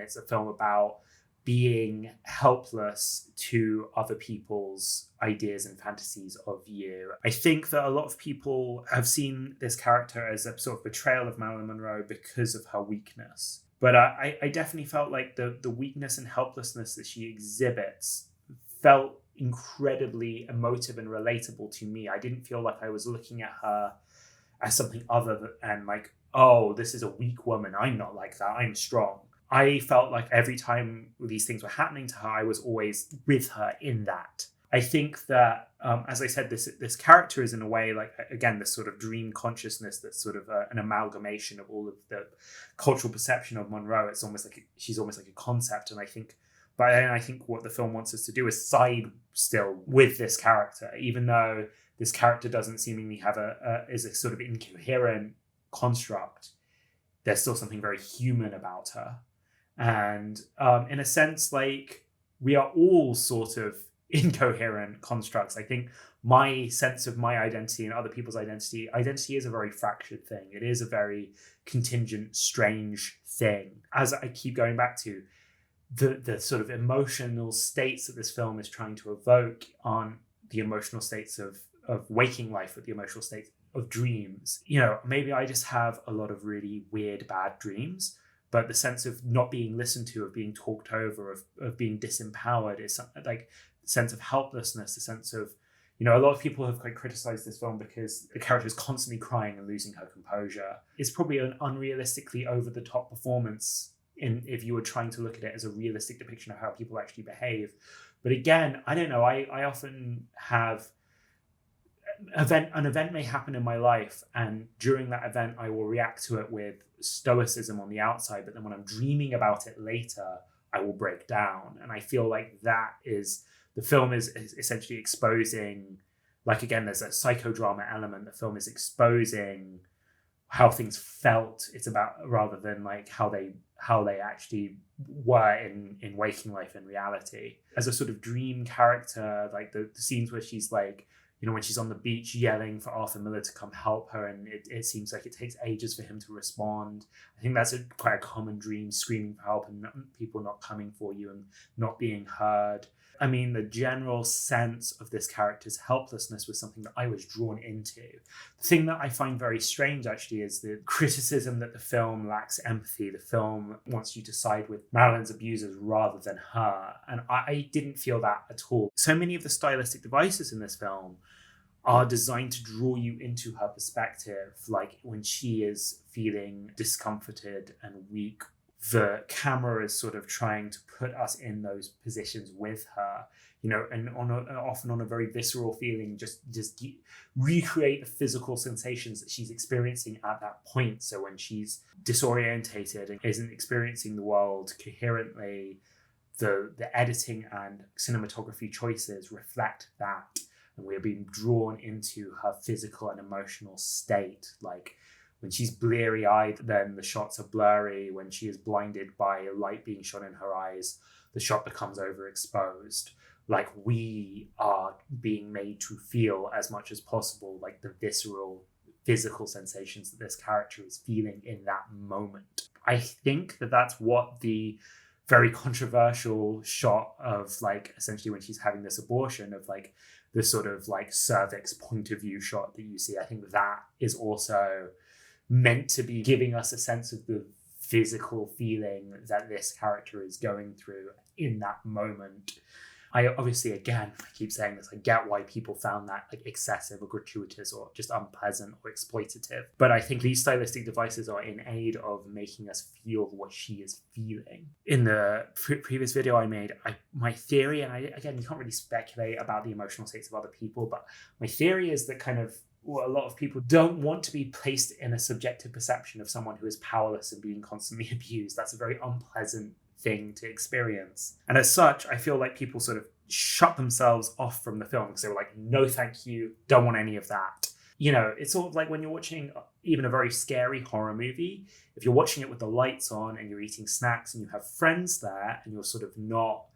Speaker 1: it's a film about being helpless to other people's ideas and fantasies of you. I think that a lot of people have seen this character as a sort of betrayal of Marilyn Monroe because of her weakness. But I definitely felt like the weakness and helplessness that she exhibits felt incredibly emotive and relatable to me. I didn't feel like I was looking at her as something other than like, oh, this is a weak woman. I'm not like that. I'm strong. I felt like every time these things were happening to her, I was always with her in that. I think that, as I said, this character is in a way like, again, this sort of dream consciousness that's sort of an amalgamation of all of the cultural perception of Monroe. It's almost like she's almost like a concept. And I think what the film wants us to do is side still with this character, even though this character doesn't seemingly have is a sort of incoherent construct. There's still something very human about her. And in a sense, like, we are all sort of incoherent constructs. I think my sense of my identity and other people's identity is a very fractured thing. It is a very contingent, strange thing. As I keep going back to, the sort of emotional states that this film is trying to evoke aren't the emotional states of waking life, but the emotional states of dreams. Maybe I just have a lot of really weird, bad dreams, but the sense of not being listened to, of being talked over, of being disempowered is like the sense of helplessness, the sense of, a lot of people have quite criticized this film because the character is constantly crying and losing her composure. It's probably an unrealistically over-the-top performance if you were trying to look at it as a realistic depiction of how people actually behave. But again, I don't know, I often have an event may happen in my life, and during that event I will react to it with stoicism on the outside, but then when I'm dreaming about it later, I will break down. And I feel like the film is essentially exposing, like, again, there's a psychodrama element. The film is exposing how things felt. It's about, rather than like how they actually were in waking life in reality. As a sort of dream character, like the scenes where she's like, when she's on the beach yelling for Arthur Miller to come help her, and it seems like it takes ages for him to respond. I think that's quite a common dream, screaming for help and people not coming for you and not being heard. I mean, the general sense of this character's helplessness was something that I was drawn into. The thing that I find very strange, actually, is the criticism that the film lacks empathy. The film wants you to side with Marilyn's abusers rather than her. And I didn't feel that at all. So many of the stylistic devices in this film are designed to draw you into her perspective, like when she is feeling discomforted and weak, the camera is sort of trying to put us in those positions with her, and often on a very visceral feeling, just recreate the physical sensations that she's experiencing at that point. So when she's disorientated and isn't experiencing the world coherently, the editing and cinematography choices reflect that. And we're being drawn into her physical and emotional state. Like when she's bleary-eyed, then the shots are blurry. When she is blinded by a light being shone in her eyes, the shot becomes overexposed. Like we are being made to feel as much as possible like the visceral physical sensations that this character is feeling in that moment. I think that that's what the very controversial shot of like essentially when she's having this abortion of like the sort of like cervix point of view shot that you see, I think that is also meant to be giving us a sense of the physical feeling that this character is going through in that moment. I obviously, again, I keep saying this, I get why people found that like excessive or gratuitous or just unpleasant or exploitative. But I think these stylistic devices are in aid of making us feel what she is feeling. In the previous video I made, my theory, and again, you can't really speculate about the emotional states of other people, but my theory is that kind of a lot of people don't want to be placed in a subjective perception of someone who is powerless and being constantly abused. That's a very unpleasant thing to experience. And as such, I feel like people sort of shut themselves off from the film because they were like, no, thank you, don't want any of that. It's sort of like when you're watching even a very scary horror movie, if you're watching it with the lights on and you're eating snacks and you have friends there and you're sort of not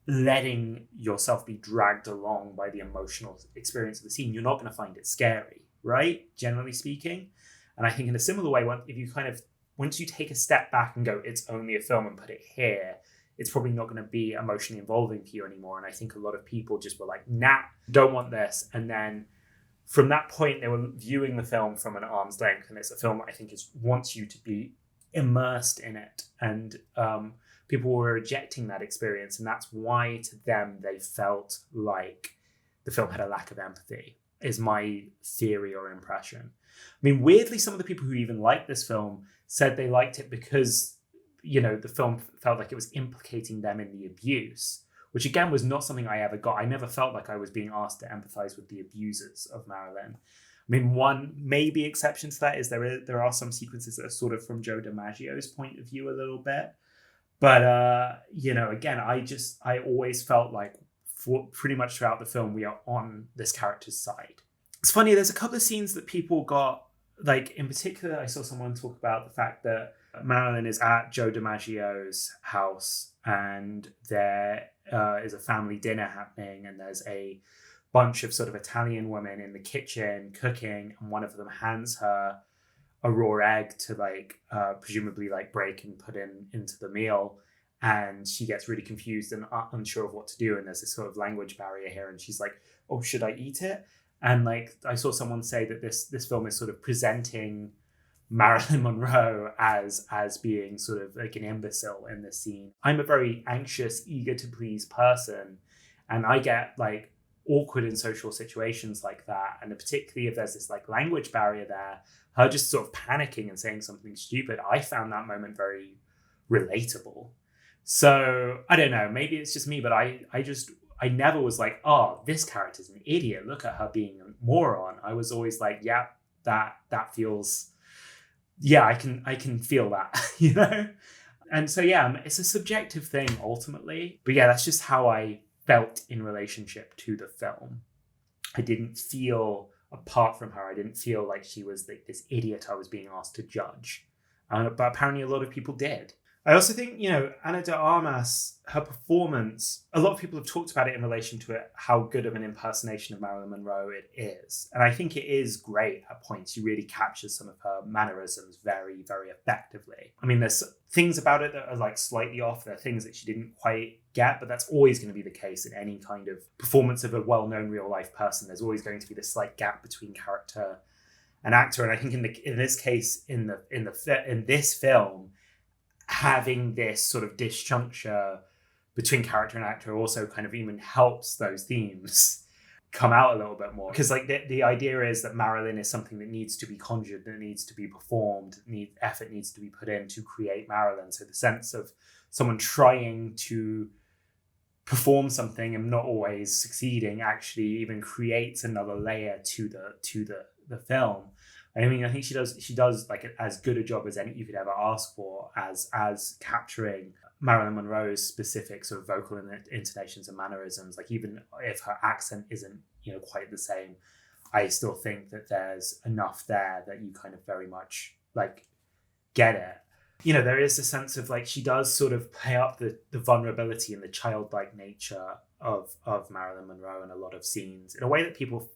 Speaker 1: letting yourself be dragged along by the emotional experience of the scene, you're not going to find it scary, right? Generally speaking. And I think in a similar way, if you kind of, once you take a step back and go, it's only a film and put it here, it's probably not going to be emotionally involving for you anymore. And I think a lot of people just were like, nah, don't want this. And then from that point, they were viewing the film from an arm's length. And it's a film that I think wants you to be immersed in it. And people were rejecting that experience. And that's why to them, they felt like the film had a lack of empathy, is my theory or impression. I mean, weirdly, some of the people who even liked this film said they liked it because, the film felt like it was implicating them in the abuse, which again was not something I ever got. I never felt like I was being asked to empathize with the abusers of Marilyn. I mean, one maybe exception to that is there are some sequences that are sort of from Joe DiMaggio's point of view a little bit. But, again, I always felt like for pretty much throughout the film, we are on this character's side. It's funny, there's a couple of scenes that people got, like in particular, I saw someone talk about the fact that Marilyn is at Joe DiMaggio's house and there is a family dinner happening and there's a bunch of sort of Italian women in the kitchen cooking, and one of them hands her a raw egg to presumably break and put into the meal, and she gets really confused and unsure of what to do, and there's this sort of language barrier here, and she's like, oh, should I eat it? And I saw someone say that this film is sort of presenting Marilyn Monroe as being sort of like an imbecile in this scene. I'm a very anxious, eager to please person, and I get awkward in social situations like that, and particularly if there's this language barrier there, her just sort of panicking and saying something stupid, I found that moment very relatable. So I don't know, maybe it's just me, but I never was like, oh, this character's an idiot, look at her being a moron. I was always like, yeah, that feels, yeah, I can feel that, And so, yeah, it's a subjective thing ultimately. But yeah, that's just how I felt in relationship to the film. I didn't feel, apart from her, I didn't feel like she was this idiot I was being asked to judge. But apparently a lot of people did. I also think, Ana de Armas, her performance, a lot of people have talked about it in relation to it, how good of an impersonation of Marilyn Monroe it is. And I think it is great at points. She really captures some of her mannerisms very, very effectively. I mean, there's things about it that are slightly off. There are things that she didn't quite get, but that's always going to be the case in any kind of performance of a well-known real life person. There's always going to be this slight gap between character and actor. And I think in this case, in this film, having this sort of disjuncture between character and actor also kind of even helps those themes come out a little bit more. Because like the idea is that Marilyn is something that needs to be conjured, that needs to be performed, effort needs to be put in to create Marilyn. So the sense of someone trying to perform something and not always succeeding actually even creates another layer to the film. I mean, I think she does like as good a job as any you could ever ask for as capturing Marilyn Monroe's specific sort of vocal intonations and mannerisms. Like even if her accent isn't, quite the same, I still think that there's enough there that you kind of very much like get it. There is a sense of like she does sort of play up the vulnerability and the childlike nature of Marilyn Monroe in a lot of scenes in a way that people,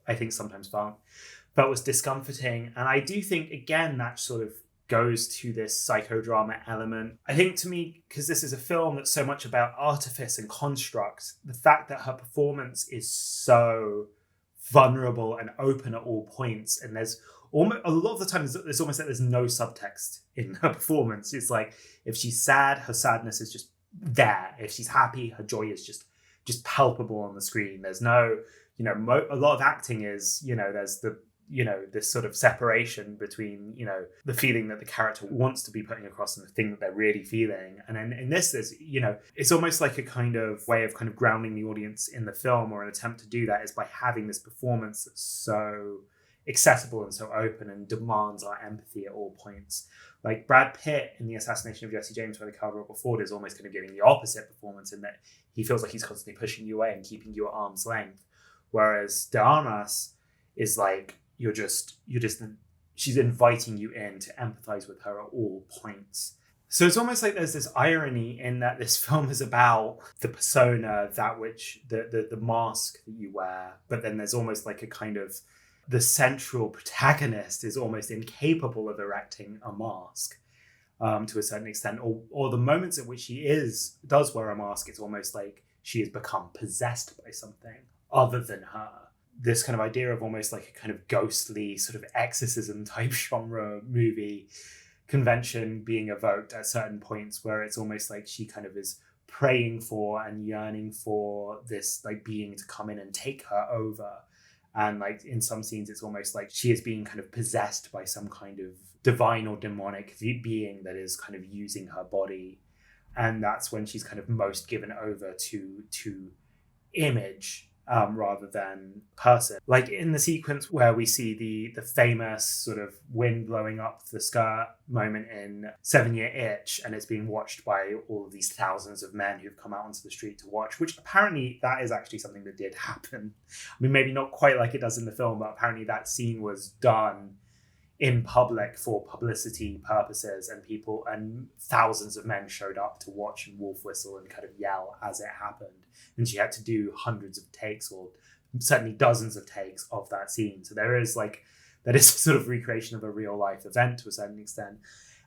Speaker 1: I think, sometimes felt was discomforting. And I do think, again, that sort of goes to this psychodrama element. I think to me, because this is a film that's so much about artifice and construct, the fact that her performance is so vulnerable and open at all points, and there's almost, a lot of the time it's almost like there's no subtext in her performance. It's like if she's sad, her sadness is just there. If she's happy, her joy is just palpable on the screen. There's no, a lot of acting is, there's the, this sort of separation between, the feeling that the character wants to be putting across and the thing that they're really feeling. And then in this, there's, it's almost like a kind of way of kind of grounding the audience in the film, or an attempt to do that is by having this performance that's so accessible and so open and demands our empathy at all points. Like Brad Pitt in the Assassination of Jesse James, where the cover up Ford is almost kind of giving the opposite performance, in that he feels like he's constantly pushing you away and keeping you at arm's length. Whereas Armas is like, she's inviting you in to empathize with her at all points. So it's almost like there's this irony in that this film is about the persona, that which, the mask that you wear, but then there's almost like a kind of, the central protagonist is almost incapable of erecting a mask to a certain extent, or the moments at which she does wear a mask, it's almost like she has become possessed by something other than her. This kind of idea of almost like a kind of ghostly sort of exorcism type genre movie convention being evoked at certain points, where it's almost like she kind of is praying for and yearning for this like being to come in and take her over. And like in some scenes, it's almost like she is being kind of possessed by some kind of divine or demonic being that is kind of using her body. And that's when she's kind of most given over to image rather than person. Like in the sequence where we see the famous sort of wind blowing up the skirt moment in 7 Year Itch, and it's being watched by all of these thousands of men who've come out onto the street to watch, which apparently that is actually something that did happen. I mean, maybe not quite like it does in the film, but apparently that scene was done in public for publicity purposes, and thousands of men showed up to watch and wolf whistle and kind of yell as it happened. And she had to do hundreds of takes, or certainly dozens of takes of that scene. So that is a sort of recreation of a real life event to a certain extent.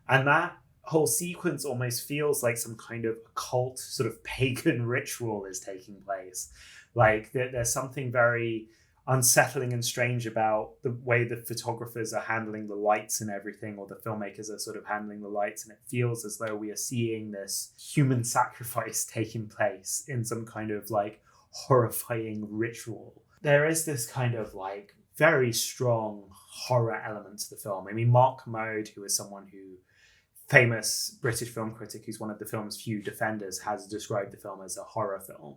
Speaker 1: And that whole sequence almost feels like some kind of occult sort of pagan ritual is taking place. Like there's something very unsettling and strange about the way the photographers are handling the lights and everything, or the filmmakers are sort of handling the lights, and it feels as though we are seeing this human sacrifice taking place in some kind of like horrifying ritual. There is this kind of like very strong horror element to the film. I mean, Mark Kermode, who is famous British film critic who's one of the film's few defenders, has described the film as a horror film.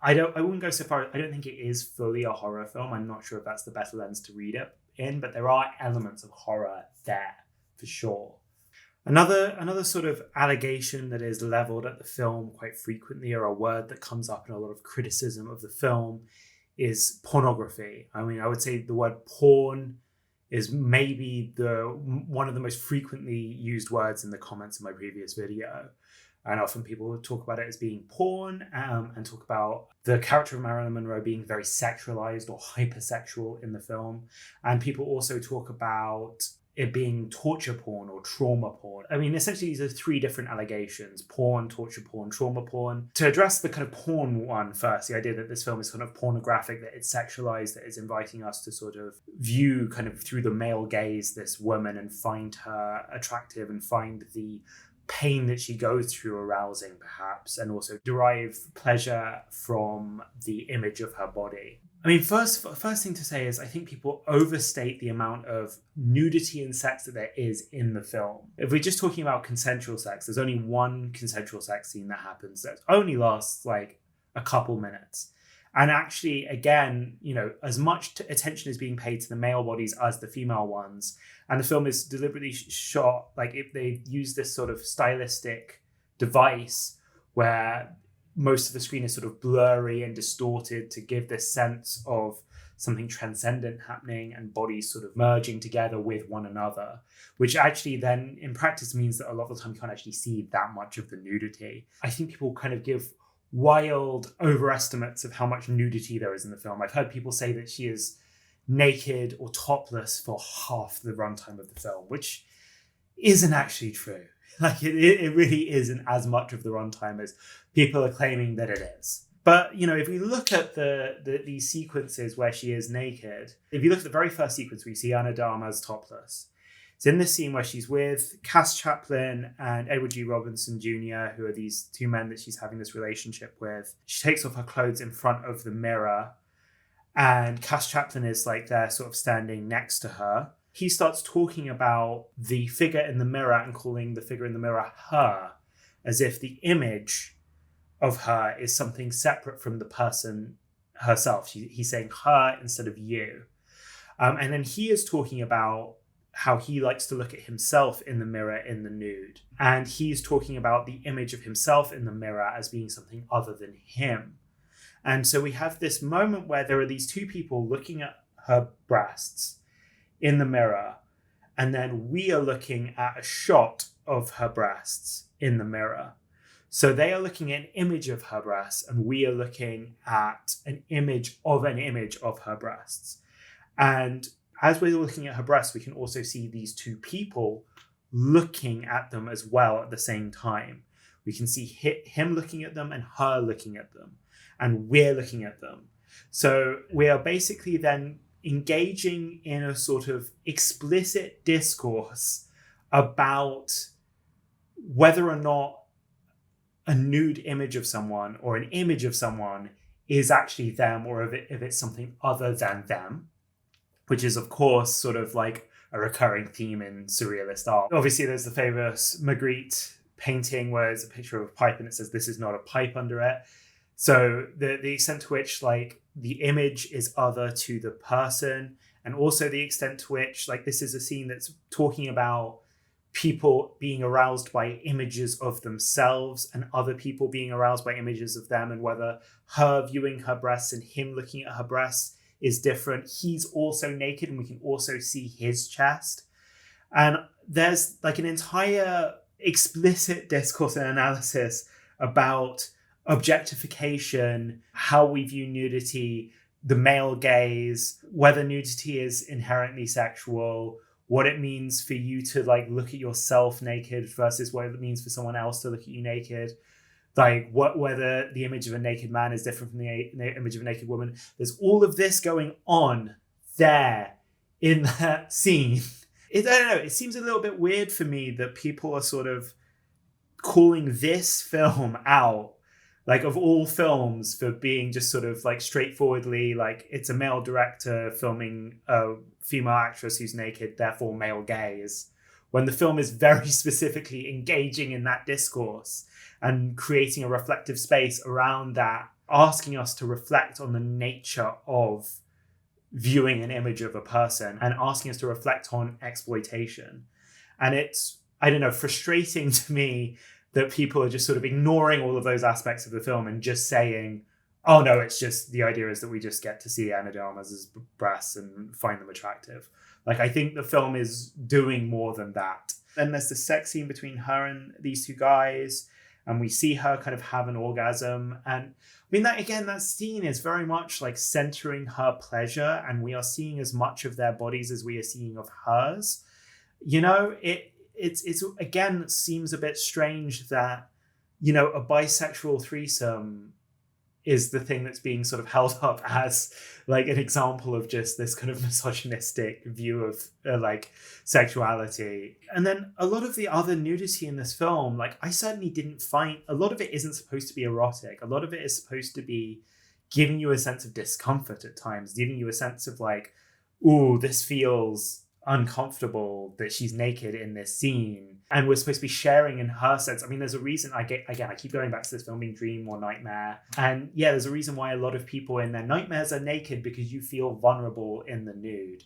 Speaker 1: I wouldn't go so far. I don't think it is fully a horror film. I'm not sure if that's the best lens to read it in, but there are elements of horror there for sure. Another sort of allegation that is leveled at the film quite frequently, or a word that comes up in a lot of criticism of the film, is pornography. I mean, I would say the word porn is maybe one of the most frequently used words in the comments in my previous video. And often people talk about it as being porn, and talk about the character of Marilyn Monroe being very sexualized or hypersexual in the film. And people also talk about it being torture porn or trauma porn. I mean, essentially, these are three different allegations: porn, torture porn, trauma porn. To address the kind of porn one first, the idea that this film is kind of pornographic, that it's sexualized, that it's inviting us to sort of view kind of through the male gaze this woman and find her attractive and find the pain that she goes through arousing, perhaps, and also derive pleasure from the image of her body. I mean, first thing to say is I think people overstate the amount of nudity and sex that there is in the film. If we're just talking about consensual sex, there's only one consensual sex scene that happens that only lasts like a couple minutes. And actually, again, you know, as much attention is being paid to the male bodies as the female ones. And the film is deliberately shot, like if they use this sort of stylistic device where most of the screen is sort of blurry and distorted to give this sense of something transcendent happening and bodies sort of merging together with one another, which actually then in practice means that a lot of the time you can't actually see that much of the nudity. I think people kind of give wild overestimates of how much nudity there is in the film. I've heard people say that she is naked or topless for half the runtime of the film, which isn't actually true. Like it really isn't as much of the runtime as people are claiming that it is. But, you know, if we look at these sequences where she is naked, if you look at the very first sequence, we see Ana de Armas topless. It's in this scene where she's with Cass Chaplin and Edward G. Robinson Jr., who are these two men that she's having this relationship with. She takes off her clothes in front of the mirror, and Cass Chaplin is like there sort of standing next to her. He starts talking about the figure in the mirror and calling the figure in the mirror her, as if the image of her is something separate from the person herself. He's saying her instead of you. And then he is talking about how he likes to look at himself in the mirror in the nude. And he's talking about the image of himself in the mirror as being something other than him. And so we have this moment where there are these two people looking at her breasts in the mirror, and then we are looking at a shot of her breasts in the mirror. So they are looking at an image of her breasts, and we are looking at an image of her breasts. And as we're looking at her breasts, we can also see these two people looking at them as well at the same time. We can see him looking at them and her looking at them, and we're looking at them. So we are basically then engaging in a sort of explicit discourse about whether or not a nude image of someone or an image of someone is actually them, or if it's something other than them, which is, of course, sort of like a recurring theme in surrealist art. Obviously, there's the famous Magritte painting where it's a picture of a pipe and it says, "This is not a pipe" under it. So the extent to which like the image is other to the person, and also the extent to which like this is a scene that's talking about people being aroused by images of themselves and other people being aroused by images of them, and whether her viewing her breasts and him looking at her breasts is different. He's also naked and we can also see his chest. And there's like an entire explicit discourse and analysis about objectification, how we view nudity, the male gaze, whether nudity is inherently sexual, what it means for you to like look at yourself naked versus what it means for someone else to look at you naked, like whether the image of a naked man is different from the image of a naked woman. There's all of this going on there in that scene. I don't know, it seems a little bit weird for me that people are sort of calling this film out, like of all films, for being just sort of like straightforwardly like it's a male director filming a female actress who's naked, therefore male gaze, when the film is very specifically engaging in that discourse and creating a reflective space around that, asking us to reflect on the nature of viewing an image of a person and asking us to reflect on exploitation. And it's, I don't know, frustrating to me that people are just sort of ignoring all of those aspects of the film and just saying, oh no, it's just, the idea is that we just get to see Ana de Armas' breasts and find them attractive. Like, I think the film is doing more than that. Then there's the sex scene between her and these two guys, and we see her kind of have an orgasm. And I mean, that again, that scene is very much like centering her pleasure, and we are seeing as much of their bodies as we are seeing of hers. You know, it's again, seems a bit strange that, you know, a bisexual threesome is the thing that's being sort of held up as like an example of just this kind of misogynistic view of like sexuality. And then a lot of the other nudity in this film, like I certainly didn't find, a lot of it isn't supposed to be erotic. A lot of it is supposed to be giving you a sense of discomfort at times, giving you a sense of like, ooh, this feels uncomfortable that she's naked in this scene. And we're supposed to be sharing in her sense. I mean, there's a reason I keep going back to this film being dream or nightmare. And yeah, there's a reason why a lot of people in their nightmares are naked, because you feel vulnerable in the nude.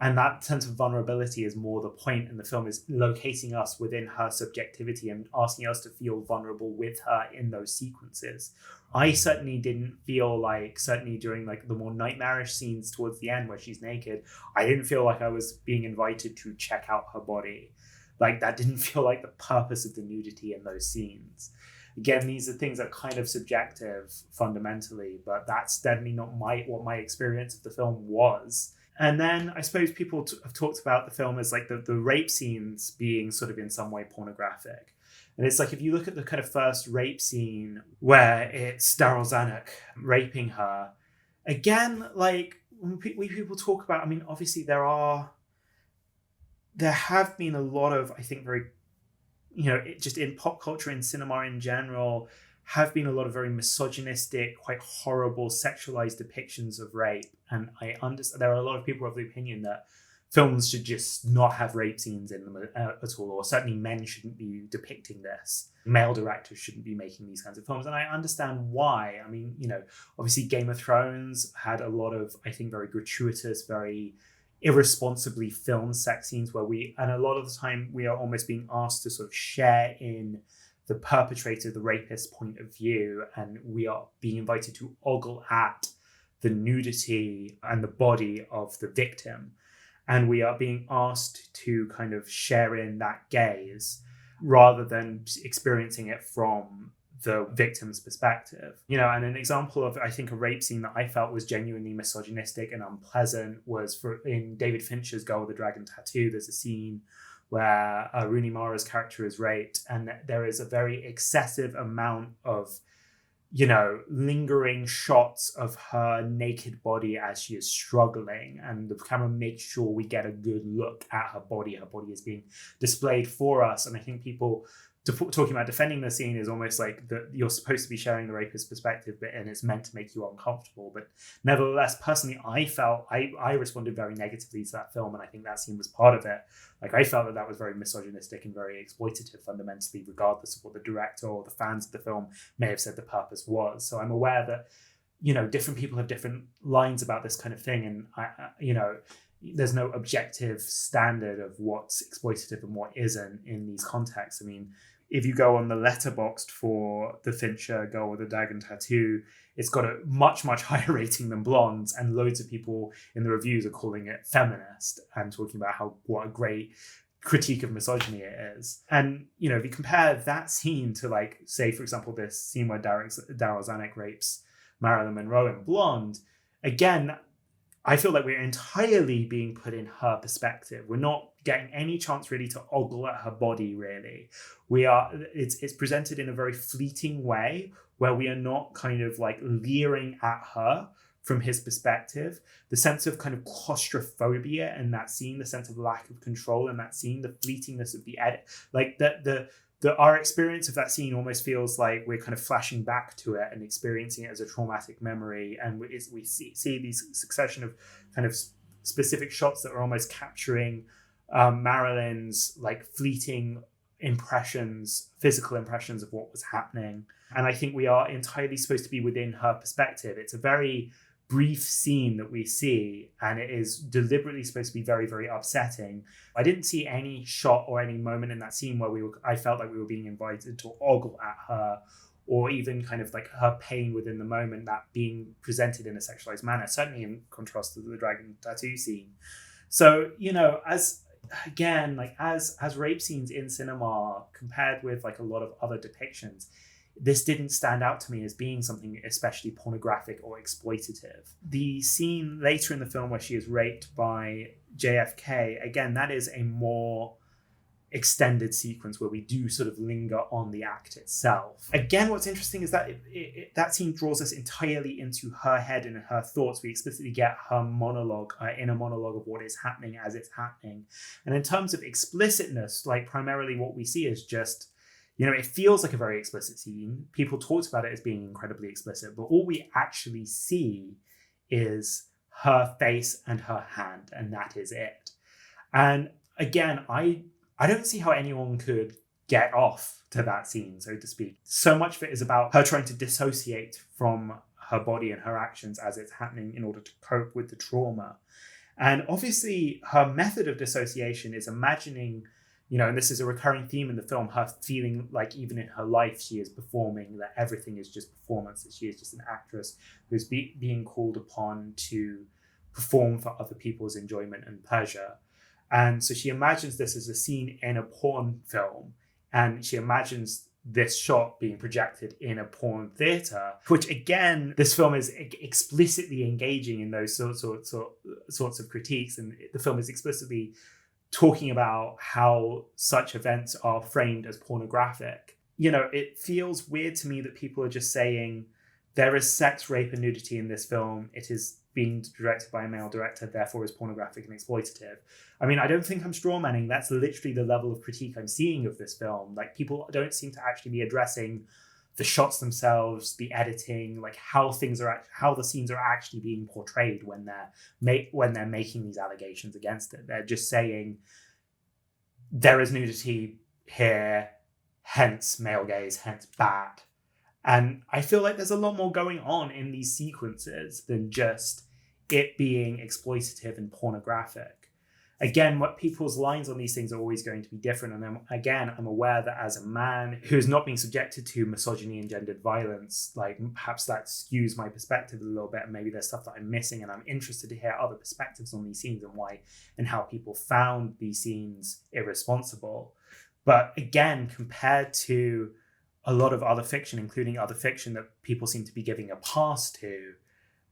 Speaker 1: And that sense of vulnerability is more the point in the film, is locating us within her subjectivity and asking us to feel vulnerable with her in those sequences. I certainly didn't feel like, certainly during like the more nightmarish scenes towards the end where she's naked, I didn't feel like I was being invited to check out her body. Like, that didn't feel like the purpose of the nudity in those scenes. Again, these are things that are kind of subjective fundamentally, but that's definitely not what my experience of the film was. And then I suppose people have talked about the film as like the rape scenes being sort of in some way pornographic. And it's like, if you look at the kind of first rape scene where it's Darryl Zanuck raping her, again, like when people talk about, I mean, obviously there have been a lot of, I think, very, just in pop culture, in cinema in general, have been a lot of very misogynistic, quite horrible, sexualized depictions of rape. And I understand there are a lot of people of the opinion that films should just not have rape scenes in them at all, or certainly men shouldn't be depicting this. Male directors shouldn't be making these kinds of films. And I understand why. I mean, obviously Game of Thrones had a lot of, I think, very gratuitous, very irresponsibly filmed sex scenes and a lot of the time we are almost being asked to sort of share in the perpetrator, the rapist point of view, and we are being invited to ogle at the nudity and the body of the victim. And we are being asked to kind of share in that gaze rather than experiencing it from the victim's perspective. And an example of, I think, a rape scene that I felt was genuinely misogynistic and unpleasant was in David Fincher's Girl with the Dragon Tattoo. There's a scene where Rooney Mara's character is raped, and there is a very excessive amount of, lingering shots of her naked body as she is struggling, and the camera makes sure we get a good look at her body. Her body is being displayed for us, and I think people talking about defending the scene is almost like that you're supposed to be sharing the rapist's perspective, and it's meant to make you uncomfortable. But nevertheless, personally, I felt I responded very negatively to that film, and I think that scene was part of it. Like, I felt that was very misogynistic and very exploitative fundamentally, regardless of what the director or the fans of the film may have said the purpose was. So I'm aware that, different people have different lines about this kind of thing, and there's no objective standard of what's exploitative and what isn't in these contexts. I mean, if you go on the Letterboxd for the Fincher Girl with the Dragon Tattoo, it's got a much, much higher rating than Blonde's, and loads of people in the reviews are calling it feminist and talking about what a great critique of misogyny it is. And, if you compare that scene to, like, say, for example, this scene where Darryl Zanuck rapes Marilyn Monroe in Blonde, again, I feel like we're entirely being put in her perspective. We're not getting any chance really to ogle at her body, really. It's presented in a very fleeting way where we are not kind of like leering at her from his perspective. The sense of kind of claustrophobia in that scene, the sense of lack of control in that scene, the fleetingness of the edit, like our experience of that scene almost feels like we're kind of flashing back to it and experiencing it as a traumatic memory. And we see these succession of kind of specific shots that are almost capturing Marilyn's like fleeting impressions, physical impressions of what was happening. And I think we are entirely supposed to be within her perspective. It's a very brief scene that we see, and it is deliberately supposed to be very, very upsetting. I didn't see any shot or any moment in that scene where I felt like we were being invited to ogle at her, or even kind of like her pain within the moment, that being presented in a sexualized manner, certainly in contrast to the Dragon Tattoo scene. So, as rape scenes in cinema compared with like a lot of other depictions, this didn't stand out to me as being something especially pornographic or exploitative. The scene later in the film where she is raped by JFK, again, that is a more extended sequence where we do sort of linger on the act itself. Again, what's interesting is that that scene draws us entirely into her head and her thoughts. We explicitly get her monologue, inner monologue of what is happening as it's happening. And in terms of explicitness, like primarily what we see is just it feels like a very explicit scene. People talked about it as being incredibly explicit, but all we actually see is her face and her hand, and that is it. And again, I don't see how anyone could get off to that scene, so to speak. So much of it is about her trying to dissociate from her body and her actions as it's happening in order to cope with the trauma. And obviously, her method of dissociation is imagining, and this is a recurring theme in the film, her feeling like even in her life, she is performing, that everything is just performance, that she is just an actress who's being called upon to perform for other people's enjoyment and pleasure. And so she imagines this as a scene in a porn film, and she imagines this shot being projected in a porn theater, which again, this film is explicitly engaging in those sorts of critiques. And the film is explicitly talking about how such events are framed as pornographic. It feels weird to me that people are just saying there is sex, rape, and nudity in this film. It is being directed by a male director, therefore is pornographic and exploitative. I mean, I don't think I'm strawmanning. That's literally the level of critique I'm seeing of this film. Like, people don't seem to actually be addressing the shots themselves, the editing, like how the scenes are actually being portrayed when they're making these allegations against it. They're just saying there is nudity here, hence male gaze, hence bad. And I feel like there's a lot more going on in these sequences than just it being exploitative and pornographic. Again, what people's lines on these things are always going to be different. And I'm aware that as a man who is not being subjected to misogyny and gendered violence, like perhaps that skews my perspective a little bit. And maybe there's stuff that I'm missing, and I'm interested to hear other perspectives on these scenes and how people found these scenes irresponsible. But again, compared to a lot of other fiction, including other fiction that people seem to be giving a pass to,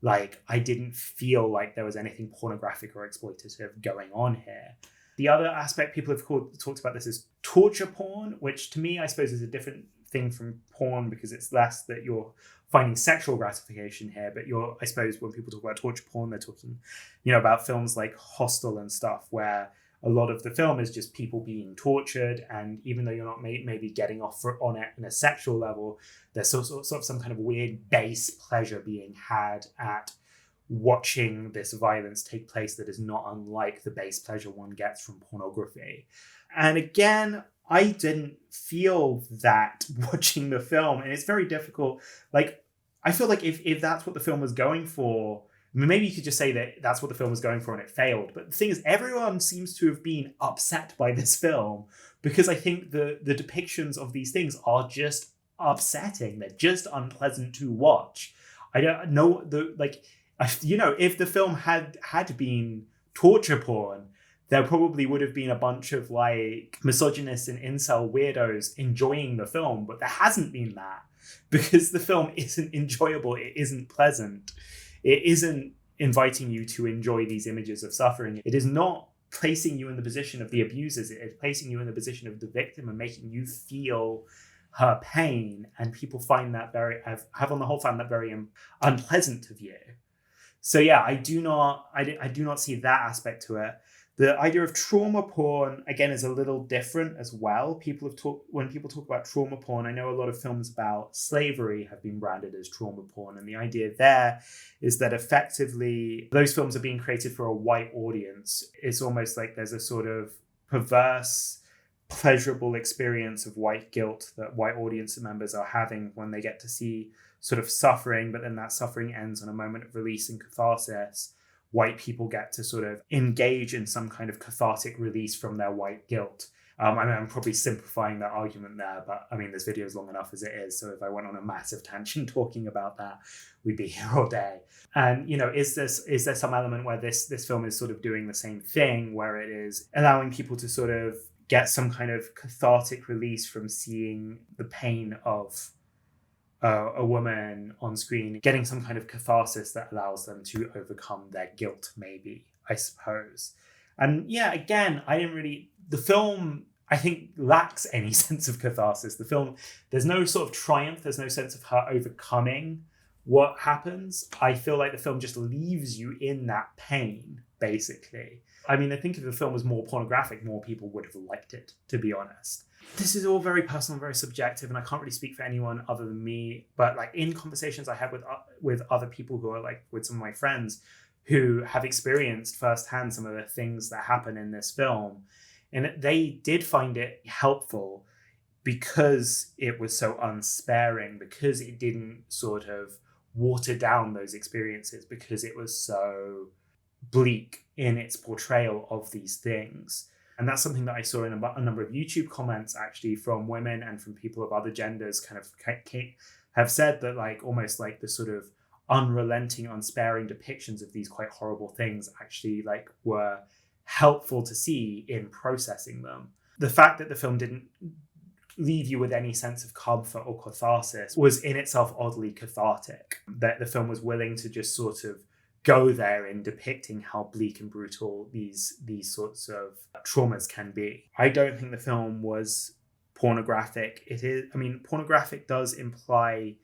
Speaker 1: like, I didn't feel like there was anything pornographic or exploitative going on here. The other aspect people have talked about this is torture porn, which to me, I suppose, is a different thing from porn, because it's less that you're finding sexual gratification here, but I suppose when people talk about torture porn, they're talking, about films like Hostel and stuff, where a lot of the film is just people being tortured, and even though you're not maybe getting off on it in a sexual level, there's sort of some kind of weird base pleasure being had at watching this violence take place that is not unlike the base pleasure one gets from pornography. And again, I didn't feel that watching the film, and it's very difficult. Like, I feel like if that's what the film was going for, maybe you could just say that that's what the film was going for and it failed. But the thing is, everyone seems to have been upset by this film, because I think the depictions of these things are just upsetting. They're just unpleasant to watch. I don't know, if the film had been torture porn, there probably would have been a bunch of like misogynists and incel weirdos enjoying the film, but there hasn't been that, because the film isn't enjoyable. It isn't pleasant. It isn't inviting you to enjoy these images of suffering. It is not placing you in the position of the abusers. It is placing you in the position of the victim and making you feel her pain. And people find that have on the whole found that very unpleasant to view. So yeah, I do not see that aspect to it. The idea of trauma porn, again, is a little different as well. When people talk about trauma porn, I know a lot of films about slavery have been branded as trauma porn. And the idea there is that effectively those films are being created for a white audience. It's almost like there's a sort of perverse, pleasurable experience of white guilt that white audience members are having when they get to see sort of suffering, but then that suffering ends on a moment of release and catharsis. White people get to sort of engage in some kind of cathartic release from their white guilt. I'm probably simplifying that argument there, but I mean, this video is long enough as it is. So if I went on a massive tangent talking about that, we'd be here all day. And, is there some element where this film is sort of doing the same thing, where it is allowing people to sort of get some kind of cathartic release from seeing the pain of a woman on screen, getting some kind of catharsis that allows them to overcome their guilt, maybe, I suppose. And yeah, again, the film, I think, lacks any sense of catharsis. The film, there's no sort of triumph, there's no sense of her overcoming what happens, I feel like the film just leaves you in that pain, basically. I mean, I think if the film was more pornographic, more people would have liked it, to be honest. This is all very personal and very subjective, and I can't really speak for anyone other than me. But like in conversations I had with other people who are like with some of my friends who have experienced firsthand some of the things that happen in this film, and they did find it helpful because it was so unsparing, because it didn't sort of water down those experiences, because it was so bleak in its portrayal of these things. And that's something that I saw in a number of YouTube comments, actually, from women and from people of other genders kind of have said that like almost like the sort of unrelenting, unsparing depictions of these quite horrible things actually like were helpful to see in processing them. The fact that the film didn't leave you with any sense of comfort or catharsis was in itself oddly cathartic, that the film was willing to just sort of go there in depicting how bleak and brutal these sorts of traumas can be. I don't think the film was pornographic. It is, I mean, pornographic does imply,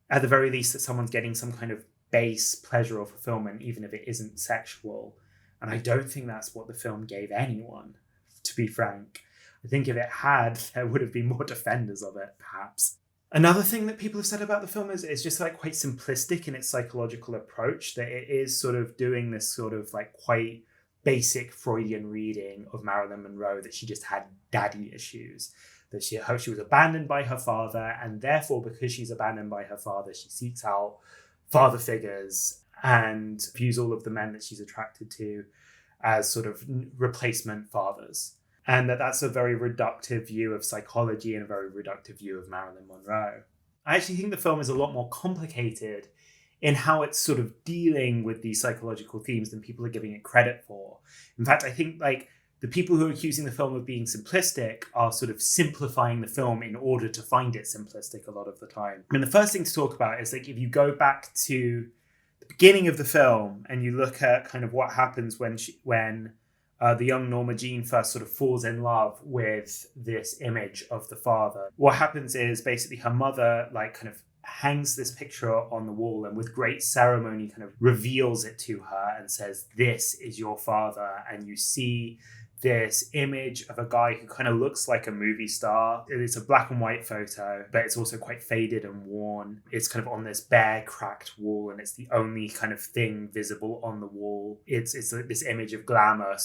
Speaker 1: at the very least, that someone's getting some kind of base pleasure or fulfillment, even if it isn't sexual. And I don't think that's what the film gave anyone, to be frank. I think if it had, there would have been more defenders of it, perhaps. Another thing that people have said about the film is it's just like quite simplistic in its psychological approach, that it is sort of doing this sort of like quite basic Freudian reading of Marilyn Monroe, that she just had daddy issues, that she was abandoned by her father, and therefore because she's abandoned by her father, she seeks out father figures and views all of the men that she's attracted to as sort of replacement fathers. And that's a very reductive view of psychology and a very reductive view of Marilyn Monroe. I actually think the film is a lot more complicated in how it's sort of dealing with these psychological themes than people are giving it credit for. In fact, I think like the people who are accusing the film of being simplistic are sort of simplifying the film in order to find it simplistic a lot of the time. I mean, the first thing to talk about is like if you go back to the beginning of the film and you look at kind of what happens when the young Norma Jean first sort of falls in love with this image of the father. What happens is basically her mother like kind of hangs this picture on the wall and with great ceremony kind of reveals it to her and says, "This is your father." And you see this image of a guy who kind of looks like a movie star. It's a black and white photo, but it's also quite faded and worn. It's kind of on this bare, cracked wall, and it's the only kind of thing visible on the wall. It's like this image of glamour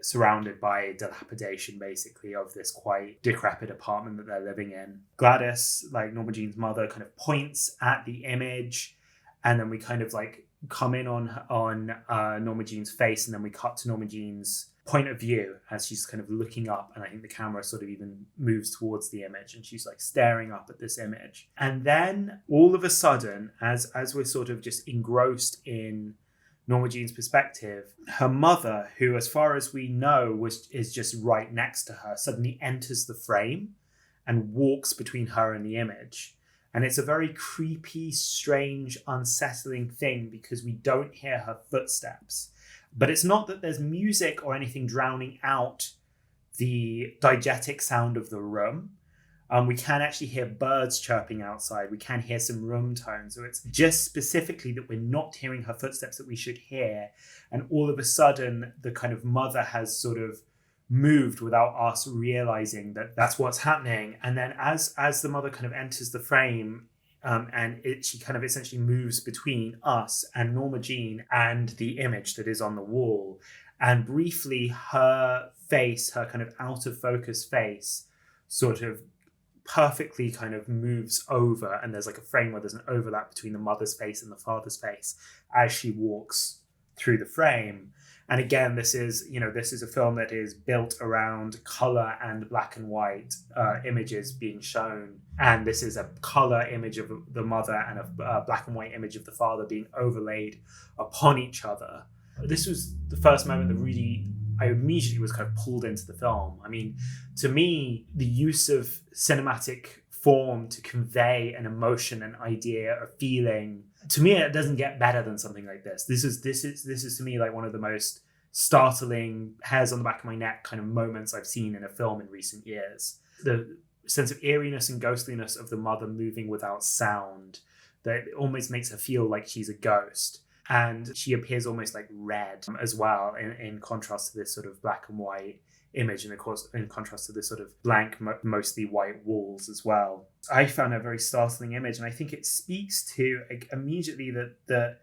Speaker 1: surrounded by dilapidation, basically, of this quite decrepit apartment that they're living in. Gladys, like Norma Jean's mother, kind of points at the image, and then we kind of like come in on Norma Jean's face, and then we cut to Norma Jean's point of view as she's kind of looking up, and I think the camera sort of even moves towards the image and she's like staring up at this image. And then all of a sudden, as we're sort of just engrossed in Norma Jean's perspective, her mother, who as far as we know is just right next to her, suddenly enters the frame and walks between her and the image. And it's a very creepy, strange, unsettling thing because we don't hear her footsteps. But it's not that there's music or anything drowning out the diegetic sound of the room. We can actually hear birds chirping outside. We can hear some room tones. So it's just specifically that we're not hearing her footsteps that we should hear. And all of a sudden, the kind of mother has sort of moved without us realizing that that's what's happening. And then as the mother kind of enters the frame, she kind of essentially moves between us and Norma Jean and the image that is on the wall. And briefly, her face, her kind of out of focus face, sort of perfectly kind of moves over. And there's like a frame where there's an overlap between the mother's face and the father's face as she walks through the frame. And again, this is a film that is built around color and black and white images being shown. And this is a color image of the mother and a black and white image of the father being overlaid upon each other. This was the first moment that I immediately was kind of pulled into the film. I mean, to me, the use of cinematic form to convey an emotion, an idea, a feeling, to me, it doesn't get better than something like this. This is to me like one of the most startling, hairs on the back of my neck kind of moments I've seen in a film in recent years. The sense of eeriness and ghostliness of the mother moving without sound, that it almost makes her feel like she's a ghost. And she appears almost like red as well, in contrast to this sort of black and white image, and of course in contrast to this sort of blank, mostly white walls as well. I found a very startling image, and I think it speaks to immediately that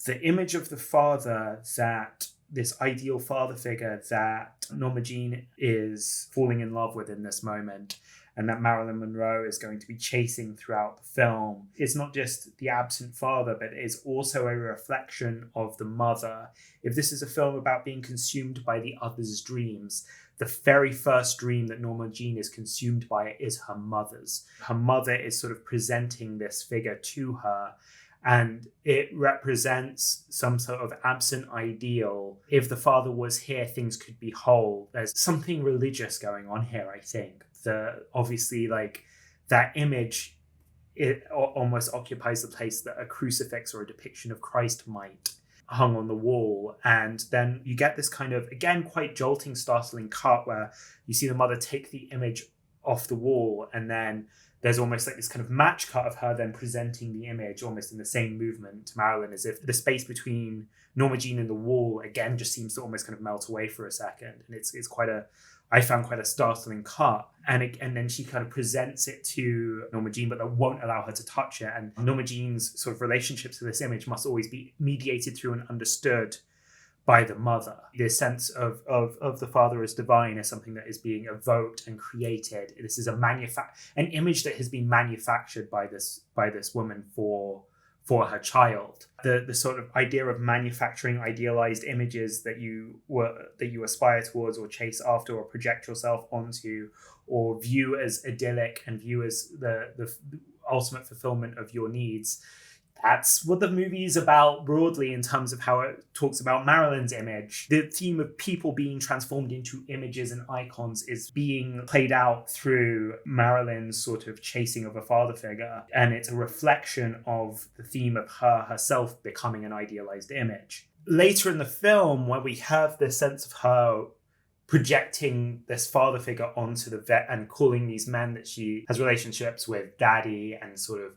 Speaker 1: the image of the father, that this ideal father figure that Norma Jean is falling in love with in this moment, and that Marilyn Monroe is going to be chasing throughout the film. It's not just the absent father, but it is also a reflection of the mother. If this is a film about being consumed by the other's dreams, the very first dream that Norma Jean is consumed by is her mother's. Her mother is sort of presenting this figure to her, and it represents some sort of absent ideal. If the father was here, things could be whole. There's something religious going on here, I think. Obviously, like, that image, it almost occupies the place that a crucifix or a depiction of Christ might, hung on the wall. And then you get this kind of, again, quite jolting, startling cut where you see the mother take the image off the wall, and then there's almost like this kind of match cut of her then presenting the image almost in the same movement to Marilyn, as if the space between Norma Jean and the wall again just seems to almost kind of melt away for a second. And it's I found quite a startling cut. And then she kind of presents it to Norma Jean, but that won't allow her to touch it. And Norma Jean's sort of relationship to this image must always be mediated through and understood by the mother. The sense of the father as divine is something that is being evoked and created. This is an image that has been manufactured by this woman for her child. The sort of idea of manufacturing idealized images that you aspire towards or chase after or project yourself onto or view as idyllic and view as the ultimate fulfillment of your needs. That's what the movie is about broadly, in terms of how it talks about Marilyn's image. The theme of people being transformed into images and icons is being played out through Marilyn's sort of chasing of a father figure. And it's a reflection of the theme of her herself becoming an idealized image. Later in the film, where we have this sense of her projecting this father figure onto the vet and calling these men that she has relationships with daddy, and sort of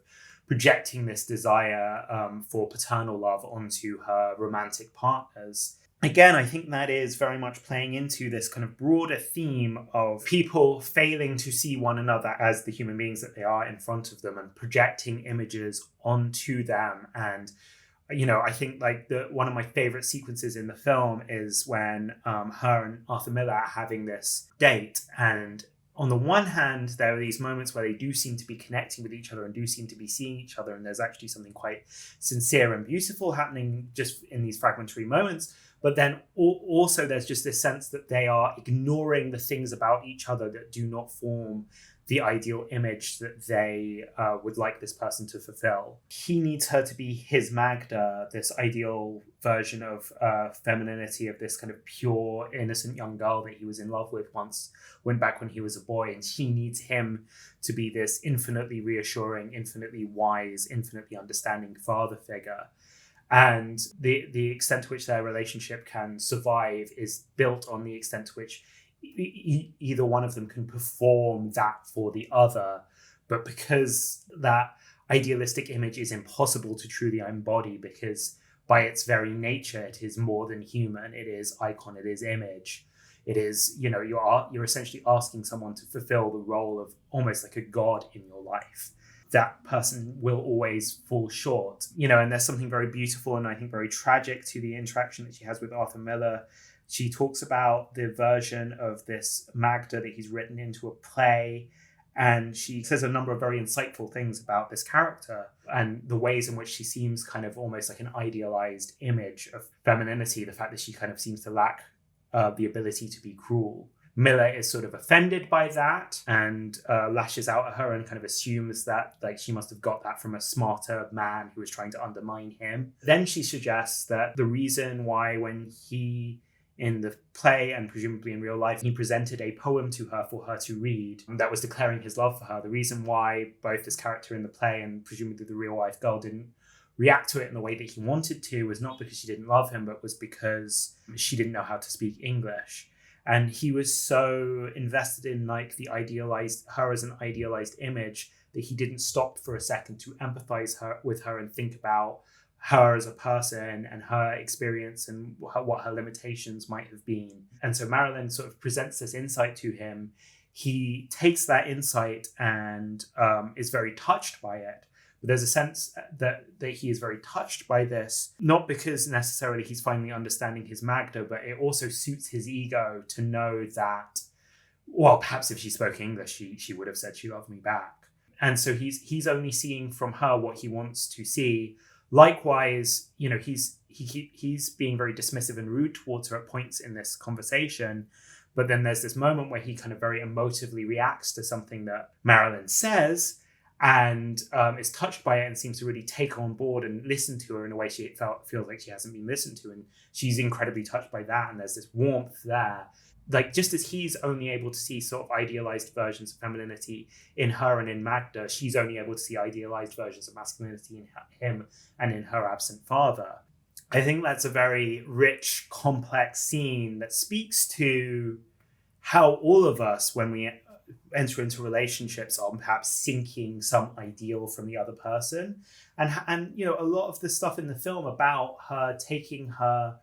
Speaker 1: projecting this desire for paternal love onto her romantic partners. Again, I think that is very much playing into this kind of broader theme of people failing to see one another as the human beings that they are in front of them and projecting images onto them. And, you know, I think like one of my favorite sequences in the film is when her and Arthur Miller are having this date, and on the one hand, there are these moments where they do seem to be connecting with each other and do seem to be seeing each other. And there's actually something quite sincere and beautiful happening just in these fragmentary moments. But then also there's just this sense that they are ignoring the things about each other that do not form the ideal image that they would like this person to fulfill. He needs her to be his Magda, this ideal version of femininity, of this kind of pure, innocent young girl that he was in love with back when he was a boy. And she needs him to be this infinitely reassuring, infinitely wise, infinitely understanding father figure. And the extent to which their relationship can survive is built on the extent to which either one of them can perform that for the other. But because that idealistic image is impossible to truly embody, because by its very nature it is more than human, it is icon, it is image, it is, you know, you're essentially asking someone to fulfill the role of almost like a god in your life. That person will always fall short, you know. And there's something very beautiful and I think very tragic to the interaction that she has with Arthur Miller. She talks about the version of this Magda that he's written into a play, and she says a number of very insightful things about this character and the ways in which she seems kind of almost like an idealized image of femininity, the fact that she kind of seems to lack the ability to be cruel. Miller is sort of offended by that and lashes out at her and kind of assumes that like she must have got that from a smarter man who was trying to undermine him. Then she suggests that the reason why, when he, in the play and presumably in real life, he presented a poem to her for her to read that was declaring his love for her, the reason why both this character in the play and presumably the real life girl didn't react to it in the way that he wanted to was not because she didn't love him, but was because she didn't know how to speak English. And he was so invested in like her as an idealized image that he didn't stop for a second to empathize with her and think about her as a person and her experience and what her limitations might have been. And so Marilyn sort of presents this insight to him. He takes that insight and is very touched by it. But there's a sense that he is very touched by this, not because necessarily he's finally understanding his Magda, but it also suits his ego to know that, well, perhaps if she spoke English, she would have said she loved me back. And so he's only seeing from her what he wants to see. Likewise, he's being very dismissive and rude towards her at points in this conversation. But then there's this moment where he kind of very emotively reacts to something that Marilyn says and is touched by it and seems to really take on board and listen to her in a way she feels like she hasn't been listened to. And she's incredibly touched by that. And there's this warmth there. Like, just as he's only able to see sort of idealized versions of femininity in her and in Magda, she's only able to see idealized versions of masculinity in him and in her absent father. I think that's a very rich, complex scene that speaks to how all of us, when we enter into relationships, are perhaps sinking some ideal from the other person. And a lot of the stuff in the film about her taking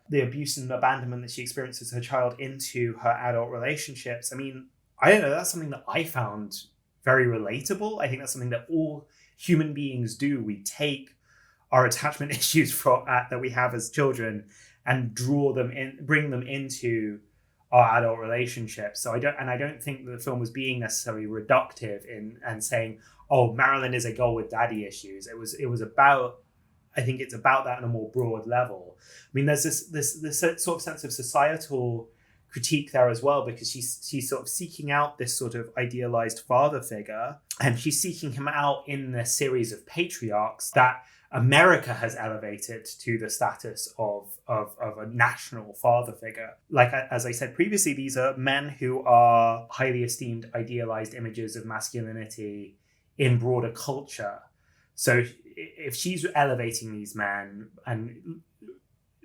Speaker 1: the abuse and abandonment that she experiences as her child into her adult relationships. I mean, I don't know, that's something that I found very relatable. I think that's something that all human beings do. We take our attachment issues that we have as children and bring them into our adult relationships. So I don't think the film was being necessarily reductive and saying, oh, Marilyn is a girl with daddy issues. It was about, I think it's about that on a more broad level. I mean, there's this sort of sense of societal critique there as well, because she's sort of seeking out this sort of idealized father figure, and she's seeking him out in the series of patriarchs that America has elevated to the status of a national father figure. Like, as I said previously, these are men who are highly esteemed, idealized images of masculinity in broader culture. So if she's elevating these men and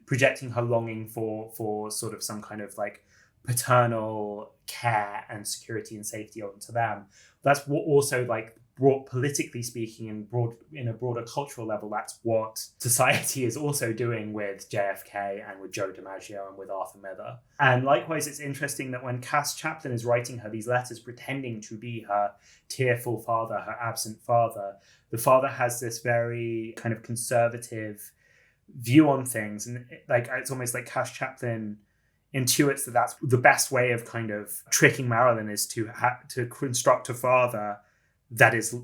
Speaker 1: projecting her longing for sort of some kind of like paternal care and security and safety onto them, that's what also, like, brought politically speaking and in a broader cultural level, that's what society is also doing with JFK and with Joe DiMaggio and with Arthur Miller. And likewise, it's interesting that when Cass Chaplin is writing her these letters pretending to be her tearful father, her absent father, the father has this very kind of conservative view on things. And it's almost like Cass Chaplin intuits that that's the best way of kind of tricking Marilyn is to construct a father that is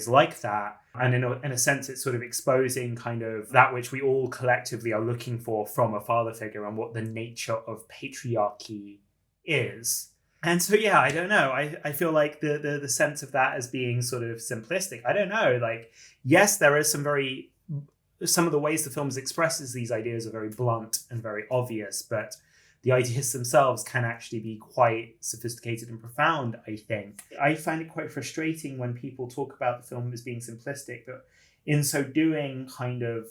Speaker 1: like that. And in a sense, it's sort of exposing kind of that which we all collectively are looking for from a father figure and what the nature of patriarchy is. And so, yeah, I don't know. I feel like the sense of that as being sort of simplistic. I don't know. Like, yes, there is some of the ways the film expresses these ideas are very blunt and very obvious, but the ideas themselves can actually be quite sophisticated and profound, I think. I find it quite frustrating when people talk about the film as being simplistic, but in so doing kind of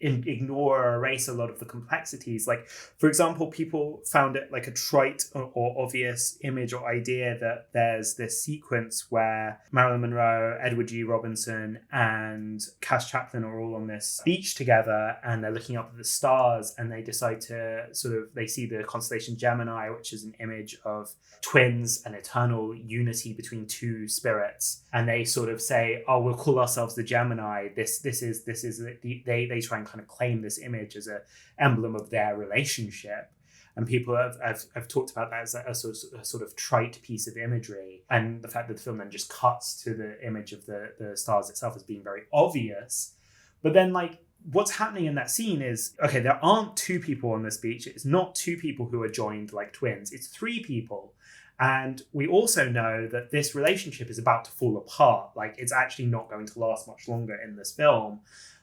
Speaker 1: ignore or erase a lot of the complexities. Like, for example, people found it like a trite or obvious image or idea that there's this sequence where Marilyn Monroe, Edward G. Robinson, and Cass Chaplin are all on this beach together, and they're looking up at the stars, and they decide to they see the constellation Gemini, which is an image of twins and eternal unity between two spirits. And they sort of say, oh, we'll call ourselves the Gemini. This is they try and kind of claim this image as an emblem of their relationship. And people have talked about that as a sort of trite piece of imagery. And the fact that the film then just cuts to the image of the stars itself as being very obvious. But then, like, what's happening in that scene is, okay, there aren't two people on this beach. It's not two people who are joined like twins. It's three people. And we also know that this relationship is about to fall apart. Like, it's actually not going to last much longer in this film.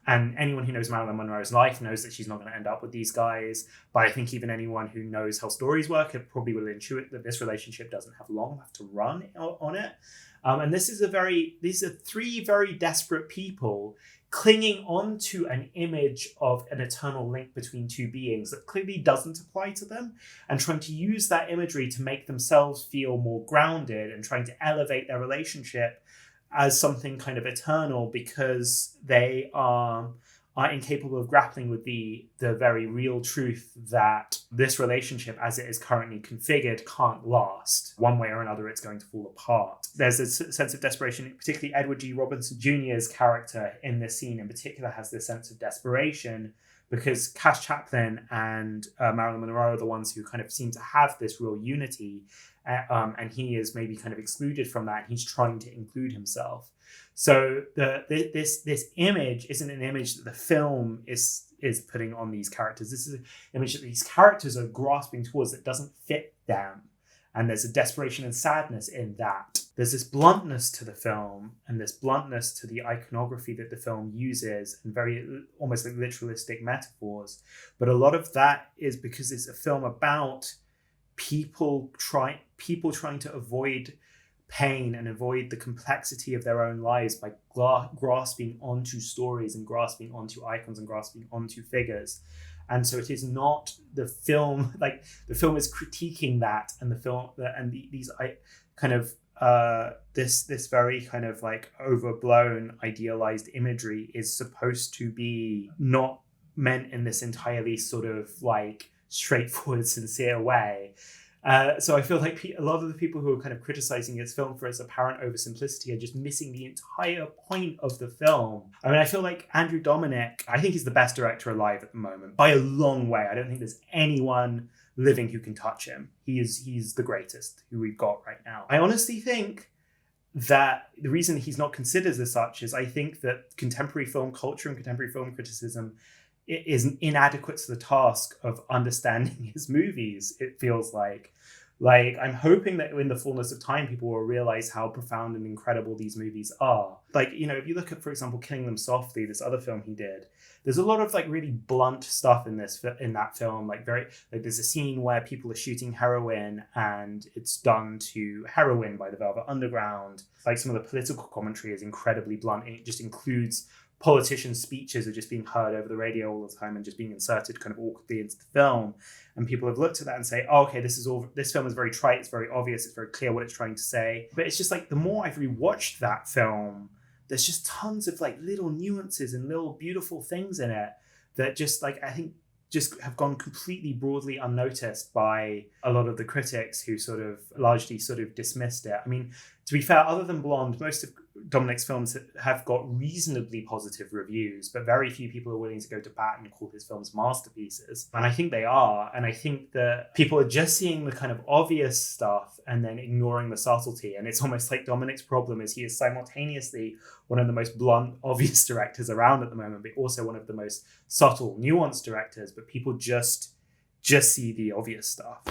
Speaker 1: And anyone who knows Marilyn Monroe's life knows that she's not going to end up with these guys. But I think even anyone who knows how stories work, it probably will intuit that this relationship doesn't have long enough to run on it. And these are three very desperate people clinging onto an image of an eternal link between two beings that clearly doesn't apply to them, and trying to use that imagery to make themselves feel more grounded and trying to elevate their relationship as something kind of eternal because they are incapable of grappling with the very real truth that this relationship as it is currently configured can't last. One way or another, it's going to fall apart. There's a sense of desperation, particularly Edward G. Robinson Jr.'s character in this scene in particular has this sense of desperation because Cash Chaplin and Marilyn Monroe are the ones who kind of seem to have this real unity, and he is maybe kind of excluded from that. He's trying to include himself. So this image isn't an image that the film is putting on these characters. This is an image that these characters are grasping towards that doesn't fit them. And there's a desperation and sadness in that. There's this bluntness to the film and this bluntness to the iconography that the film uses and very almost like literalistic metaphors. But a lot of that is because it's a film about people trying to avoid pain and avoid the complexity of their own lives by grasping onto stories and grasping onto icons and grasping onto figures. And so it is not the film, like the film is critiquing that, and the film and these kind of this very kind of like overblown idealized imagery is supposed to be not meant in this entirely sort of like straightforward, sincere way. So I feel like a lot of the people who are kind of criticizing this film for its apparent oversimplicity are just missing the entire point of the film. I mean, I feel like Andrew Dominik, I think he's the best director alive at the moment by a long way. I don't think there's anyone living who can touch him. He's the greatest who we've got right now. I honestly think that the reason he's not considered as such is I think that contemporary film culture and contemporary film criticism is inadequate to the task of understanding his movies. It feels like I'm hoping that in the fullness of time, people will realize how profound and incredible these movies are. Like, you know, if you look at, for example, Killing Them Softly, this other film he did, there's a lot of like really blunt stuff in that film. Like there's a scene where people are shooting heroin and it's done to Heroin by the Velvet Underground. Like some of the political commentary is incredibly blunt. And it just includes politicians' speeches are just being heard over the radio all the time and just being inserted kind of awkwardly into the film. And people have looked at that and say, oh, okay, this film is very trite, it's very obvious, it's very clear what it's trying to say. But it's just like the more I've rewatched that film, there's just tons of like little nuances and little beautiful things in it that just like, I think just have gone completely broadly unnoticed by a lot of the critics who sort of largely sort of dismissed it. I mean, to be fair, other than Blonde, most of Dominik's films have got reasonably positive reviews, but very few people are willing to go to bat and call his films masterpieces. And I think they are. And I think that people are just seeing the kind of obvious stuff and then ignoring the subtlety. And it's almost like Dominik's problem is he is simultaneously one of the most blunt, obvious directors around at the moment, but also one of the most subtle, nuanced directors. But people just see the obvious stuff.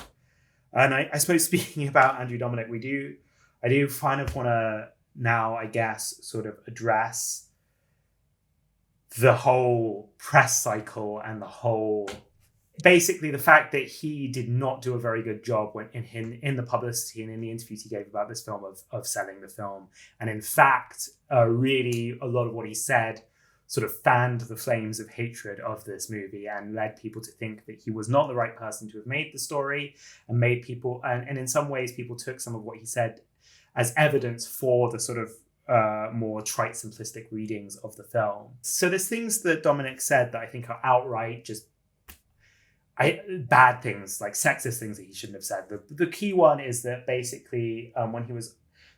Speaker 1: And I suppose speaking about Andrew Dominik, I do kind of want to now, I guess, sort of address the whole press cycle and the whole, basically the fact that he did not do a very good job in the publicity and in the interviews he gave about this film of selling the film. And in fact, really a lot of what he said sort of fanned the flames of hatred of this movie and led people to think that he was not the right person to have made the story and made people, and in some ways people took some of what he said as evidence for the sort of more trite, simplistic readings of the film. So there's things that Dominik said that I think are outright just bad things, like sexist things that he shouldn't have said. The key one is that basically when he was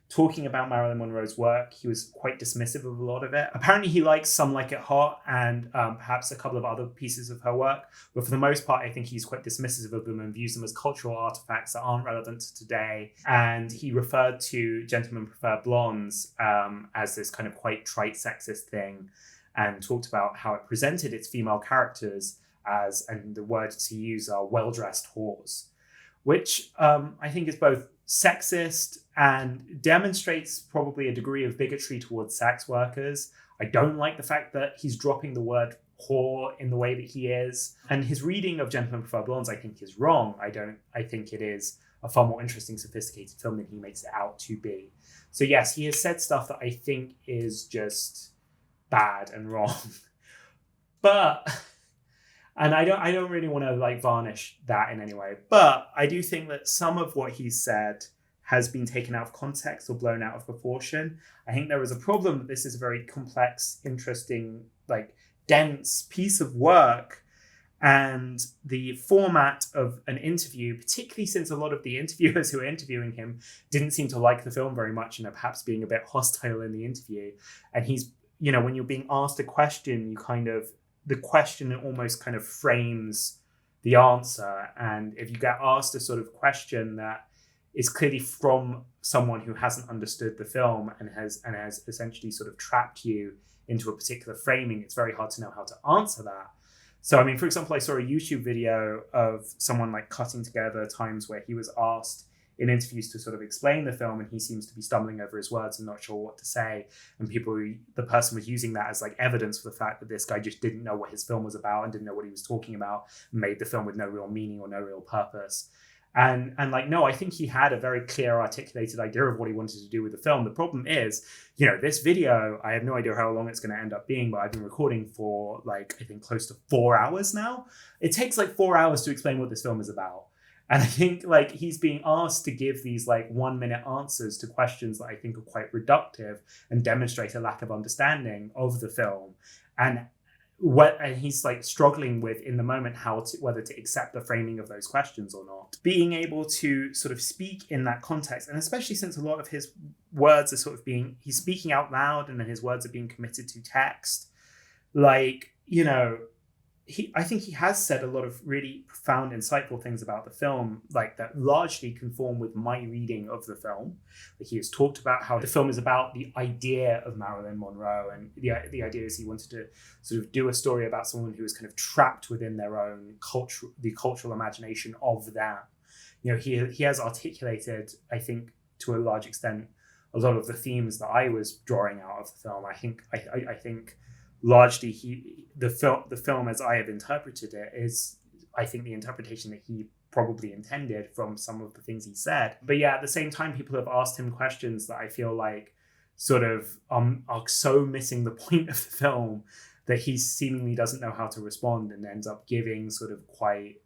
Speaker 1: talking about Marilyn Monroe's work, he was quite dismissive of a lot of it. Apparently he likes Some Like It Hot and perhaps a couple of other pieces of her work. But for the most part, I think he's quite dismissive of them and views them as cultural artifacts that aren't relevant to today. And he referred to Gentlemen Prefer Blondes as this kind of quite trite sexist thing and talked about how it presented its female characters as, and the words to use are well-dressed whores, which I think is both sexist and demonstrates probably a degree of bigotry towards sex workers. I don't like the fact that he's dropping the word whore in the way that he is. And his reading of Gentlemen Prefer Blondes, I think, is wrong. I think it is a far more interesting, sophisticated film than he makes it out to be. So yes, he has said stuff that I think is just bad and wrong. And I don't really want to like varnish that in any way. But I do think that some of what he said has been taken out of context or blown out of proportion. I think there is a problem that this is a very complex, interesting, like dense piece of work. And the format of an interview, particularly since a lot of the interviewers who are interviewing him didn't seem to like the film very much and are perhaps being a bit hostile in the interview. And he's, when you're being asked a question, the question almost kind of frames the answer. And if you get asked a sort of question that is clearly from someone who hasn't understood the film and has essentially sort of trapped you into a particular framing, it's very hard to know how to answer that. So, I mean, for example, I saw a YouTube video of someone like cutting together times where he was asked in interviews to sort of explain the film, and he seems to be stumbling over his words and not sure what to say. And the person was using that as like evidence for the fact that this guy just didn't know what his film was about and didn't know what he was talking about, and made the film with no real meaning or no real purpose. And like, no, I think he had a very clear, articulated idea of what he wanted to do with the film. The problem is, this video, I have no idea how long it's going to end up being, but I've been recording for like, I think close to 4 hours now. It takes like 4 hours to explain what this film is about. And I think like he's being asked to give these like 1 minute answers to questions that I think are quite reductive and demonstrate a lack of understanding of the film. And he's like struggling with in the moment whether to accept the framing of those questions or not. Being able to sort of speak in that context, and especially since a lot of his words are sort of he's speaking out loud and then his words are being committed to text. Like, I think he has said a lot of really profound, insightful things about the film, like that largely conform with my reading of the film. Like he has talked about how the film is about the idea of Marilyn Monroe, and the idea is he wanted to sort of do a story about someone who was kind of trapped within their own culture, the cultural imagination of them. He has articulated, I think, to a large extent, a lot of the themes that I was drawing out of the film. I think largely the film as I have interpreted it is, I think, the interpretation that he probably intended from some of the things he said. But yeah, at the same time, people have asked him questions that I feel like sort of are so missing the point of the film that he seemingly doesn't know how to respond and ends up giving sort of quite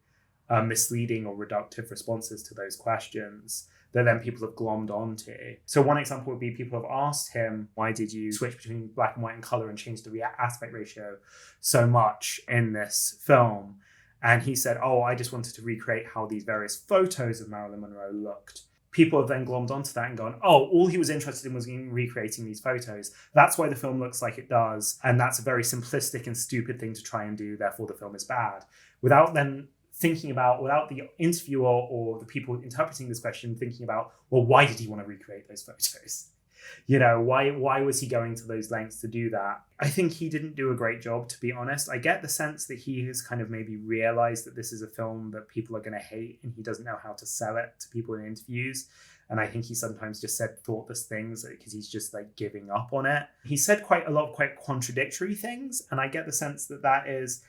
Speaker 1: misleading or reductive responses to those questions that then people have glommed onto. So one example would be people have asked him, why did you switch between black and white and color and change the aspect ratio so much in this film? And he said, I just wanted to recreate how these various photos of Marilyn Monroe looked. People have then glommed onto that and gone, all he was interested in was in recreating these photos. That's why the film looks like it does. And that's a very simplistic and stupid thing to try and do. Therefore, the film is bad. Without the interviewer or the people interpreting this question thinking about, well, why did he want to recreate those photos? Why was he going to those lengths to do that? I think he didn't do a great job, to be honest. I get the sense that he has kind of maybe realized that this is a film that people are going to hate and he doesn't know how to sell it to people in interviews. And I think he sometimes just said thoughtless things because he's just like giving up on it. He said quite a lot of quite contradictory things. And I get the sense that is,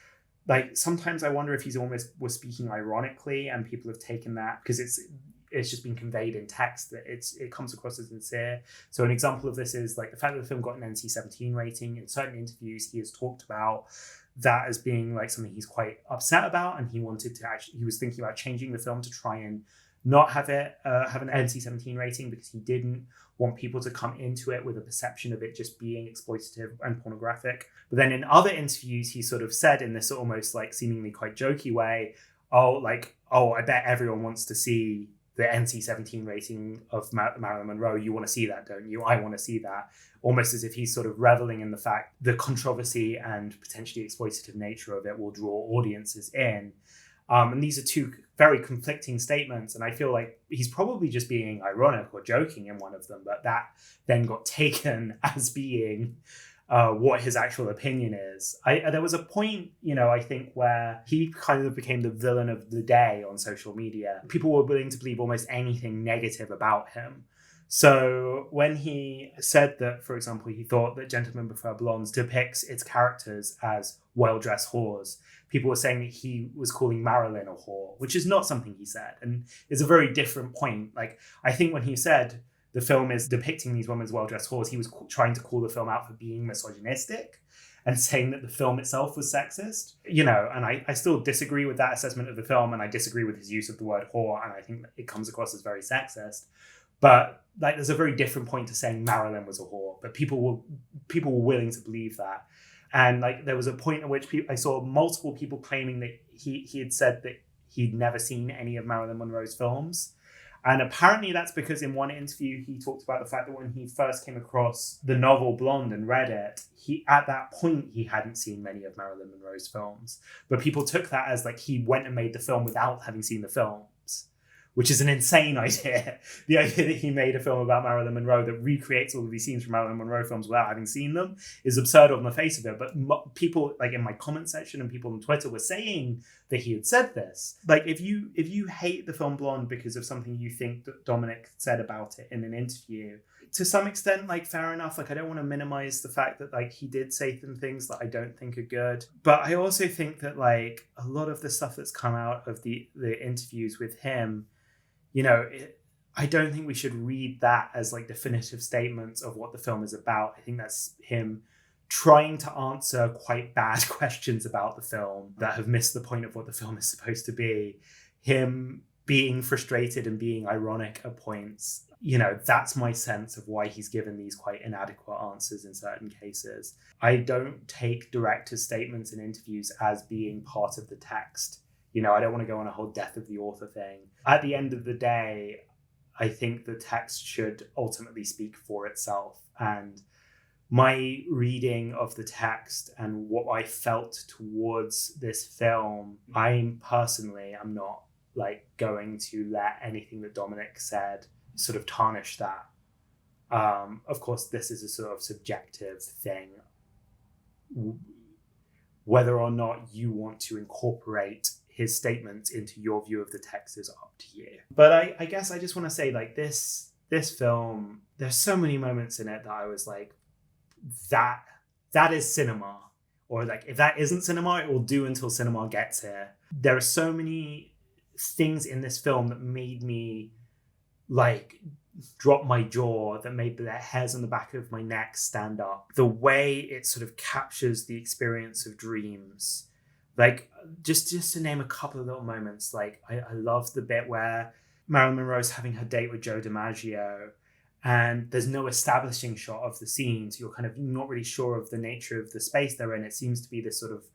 Speaker 1: like, sometimes I wonder if he's almost was speaking ironically and people have taken that because it's just been conveyed in text that it comes across as sincere. So an example of this is like the fact that the film got an NC-17 rating. In certain interviews, he has talked about that as being like something he's quite upset about, and he was thinking about changing the film to try and not have it have an NC-17 rating because he didn't want people to come into it with a perception of it just being exploitative and pornographic. But then in other interviews, he sort of said in this almost like seemingly quite jokey way, I bet everyone wants to see the NC-17 rating of Marilyn Monroe. You want to see that, don't you? I want to see that. Almost as if he's sort of reveling in the fact the controversy and potentially exploitative nature of it will draw audiences in. And these are two very conflicting statements. And I feel like he's probably just being ironic or joking in one of them, but that then got taken as being what his actual opinion is. There was a point, I think, where he kind of became the villain of the day on social media. People were willing to believe almost anything negative about him. So when he said that, for example, he thought that Gentlemen Prefer Blondes depicts its characters as well-dressed whores, people were saying that he was calling Marilyn a whore, which is not something he said. And it's a very different point. Like, I think when he said the film is depicting these women as well-dressed whores, he was trying to call the film out for being misogynistic and saying that the film itself was sexist. And I still disagree with that assessment of the film, and I disagree with his use of the word whore, and I think that it comes across as very sexist. But like, there's a very different point to saying Marilyn was a whore, but people were willing to believe that. And like, there was a point at which I saw multiple people claiming that he had said that he'd never seen any of Marilyn Monroe's films. And apparently that's because in one interview, he talked about the fact that when he first came across the novel Blonde and read it, at that point, he hadn't seen many of Marilyn Monroe's films. But people took that as like he went and made the film without having seen the films, which is an insane idea. The idea that he made a film about Marilyn Monroe that recreates all of these scenes from Marilyn Monroe films without having seen them is absurd on the face of it. But people, like in my comment section and people on Twitter, were saying that he had said this. Like, if you hate the film Blonde because of something you think that Dominik said about it in an interview, to some extent, like, fair enough. Like, I don't want to minimize the fact that like he did say some things that I don't think are good. But I also think that like a lot of the stuff that's come out of the interviews with him, you know, I don't think we should read that as like definitive statements of what the film is about. I think that's him trying to answer quite bad questions about the film that have missed the point of what the film is supposed to be. Him being frustrated and being ironic at points. You know, that's my sense of why he's given these quite inadequate answers in certain cases. I don't take director's statements in interviews as being part of the text. You know, I don't want to go on a whole death of the author thing. At the end of the day, I think the text should ultimately speak for itself. And my reading of the text and what I felt towards this film, I'm not like going to let anything that Dominik said sort of tarnish that. Of course, this is a sort of subjective thing. Whether or not you want to incorporate his statements into your view of the text is up to you. But I guess I just want to say, like, this film, there's so many moments in it that I was like, that is cinema. Or like, if that isn't cinema, it will do until cinema gets here. There are so many things in this film that made me like drop my jaw, that made the hairs on the back of my neck stand up. The way it sort of captures the experience of dreams. Like, just to name a couple of little moments, like I love the bit where Marilyn Monroe's having her date with Joe DiMaggio, and there's no establishing shot of the scene, so you're kind of not really sure of the nature of the space they're in. It seems to be this sort of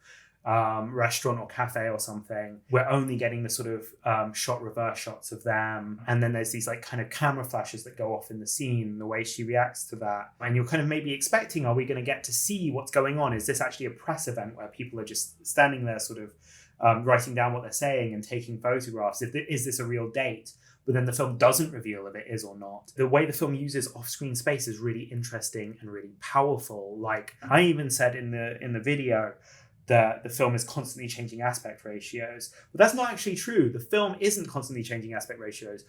Speaker 1: restaurant or cafe or something. We're only getting the sort of shot reverse shots of them, and then there's these like kind of camera flashes that go off in the scene, the way she reacts to that, and you're kind of maybe expecting, are we going to get to see what's going on? Is this actually a press event where people are just standing there sort of writing down what they're saying and taking photographs? Is this a real date? But then the film doesn't reveal if it is or not. The way the film uses off-screen space is really interesting and really powerful. Like, I even said in the video that the film is constantly changing aspect ratios. But that's not actually true. The film isn't constantly changing aspect ratios.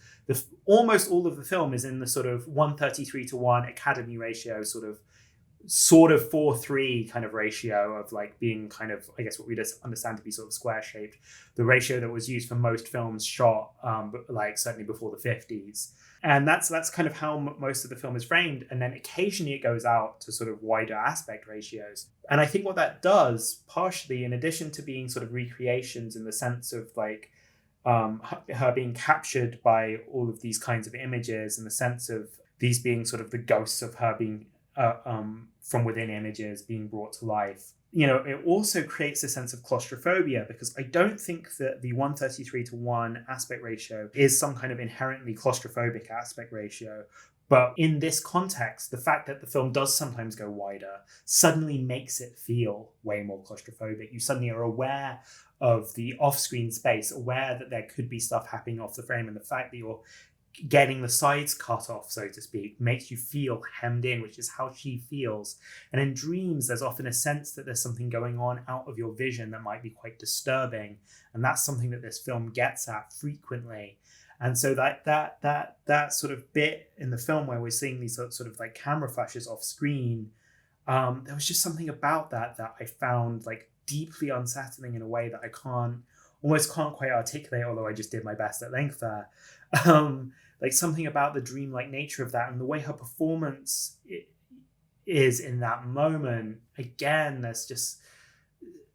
Speaker 1: Almost all of the film is in the sort of 1:33:1 Academy ratio, sort of 4:3 kind of ratio of like being kind of, I guess, what we just understand to be sort of square shaped. The ratio that was used for most films shot, like certainly before the 50s. And that's kind of how most of the film is framed. And then occasionally it goes out to sort of wider aspect ratios. And I think what that does, partially, in addition to being sort of recreations in the sense of like her being captured by all of these kinds of images, in the sense of these being sort of the ghosts of her being from within images being brought to life. You know, it also creates a sense of claustrophobia, because I don't think that the 1:33:1 aspect ratio is some kind of inherently claustrophobic aspect ratio. But in this context, the fact that the film does sometimes go wider suddenly makes it feel way more claustrophobic. You suddenly are aware of the off-screen space, aware that there could be stuff happening off the frame, and the fact that you're getting the sides cut off, so to speak, makes you feel hemmed in, which is how she feels. And in dreams, there's often a sense that there's something going on out of your vision that might be quite disturbing. And that's something that this film gets at frequently. And so that sort of bit in the film where we're seeing these sort of like camera flashes off screen, there was just something about that I found like deeply unsettling in a way that I almost can't quite articulate, although I just did my best at length there. Like something about the dreamlike nature of that, and the way her performance is in that moment. Again, there's just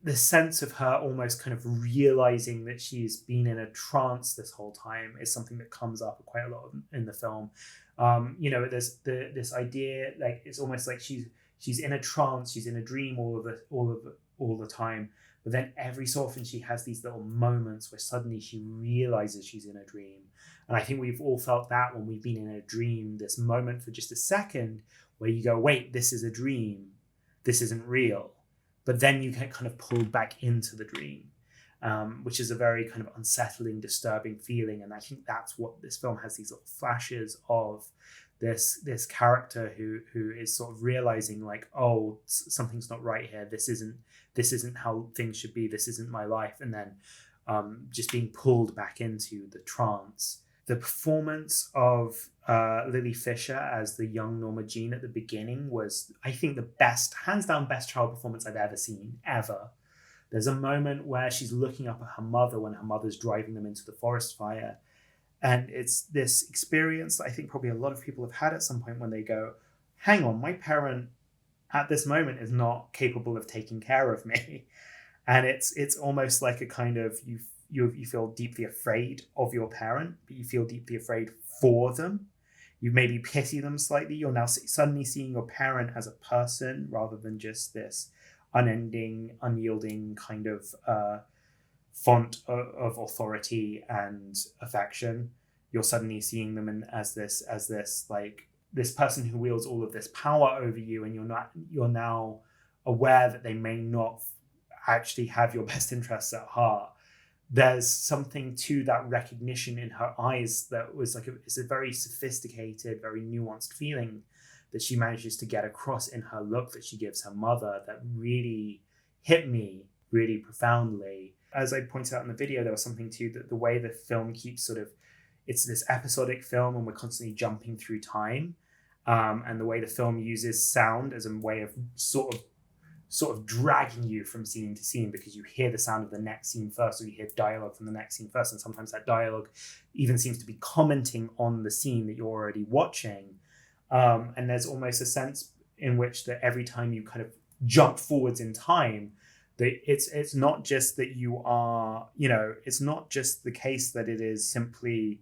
Speaker 1: the sense of her almost kind of realizing that she's been in a trance this whole time is something that comes up quite a lot in the film. There's this idea, like it's almost like she's in a trance, she's in a dream all the time, but then every so often she has these little moments where suddenly she realizes she's in a dream. And I think we've all felt that when we've been in a dream, this moment for just a second where you go, wait, this is a dream, this isn't real. But then you get kind of pulled back into the dream, which is a very kind of unsettling, disturbing feeling. And I think that's what this film has, these little flashes of this character who is sort of realizing like, oh, something's not right here. This isn't how things should be. This isn't my life. And then just being pulled back into the trance. The performance of Lily Fisher as the young Norma Jean at the beginning was, I think, the best, hands down, best child performance I've ever seen, ever. There's a moment where she's looking up at her mother when her mother's driving them into the forest fire. And it's this experience that I think probably a lot of people have had at some point when they go, hang on, my parent at this moment is not capable of taking care of me. And it's almost like a kind of, you feel deeply afraid of your parent, but you feel deeply afraid for them. You maybe pity them slightly. You're now suddenly seeing your parent as a person rather than just this unending, unyielding kind of font of authority and affection. You're suddenly seeing them as this like this person who wields all of this power over you, and you're now aware that they may not actually have your best interests at heart. There's something to that recognition in her eyes that was like it's a very sophisticated, very nuanced feeling that she manages to get across in her look that she gives her mother that really hit me really profoundly. As I pointed out in the video, there was something too that the way the film keeps sort of, it's this episodic film and we're constantly jumping through time, and the way the film uses sound as a way of sort of dragging you from scene to scene, because you hear the sound of the next scene first, or you hear dialogue from the next scene first, and sometimes that dialogue even seems to be commenting on the scene that you're already watching. And there's almost a sense in which that every time you kind of jump forwards in time, that it's not just that you are, it's not just the case that it is simply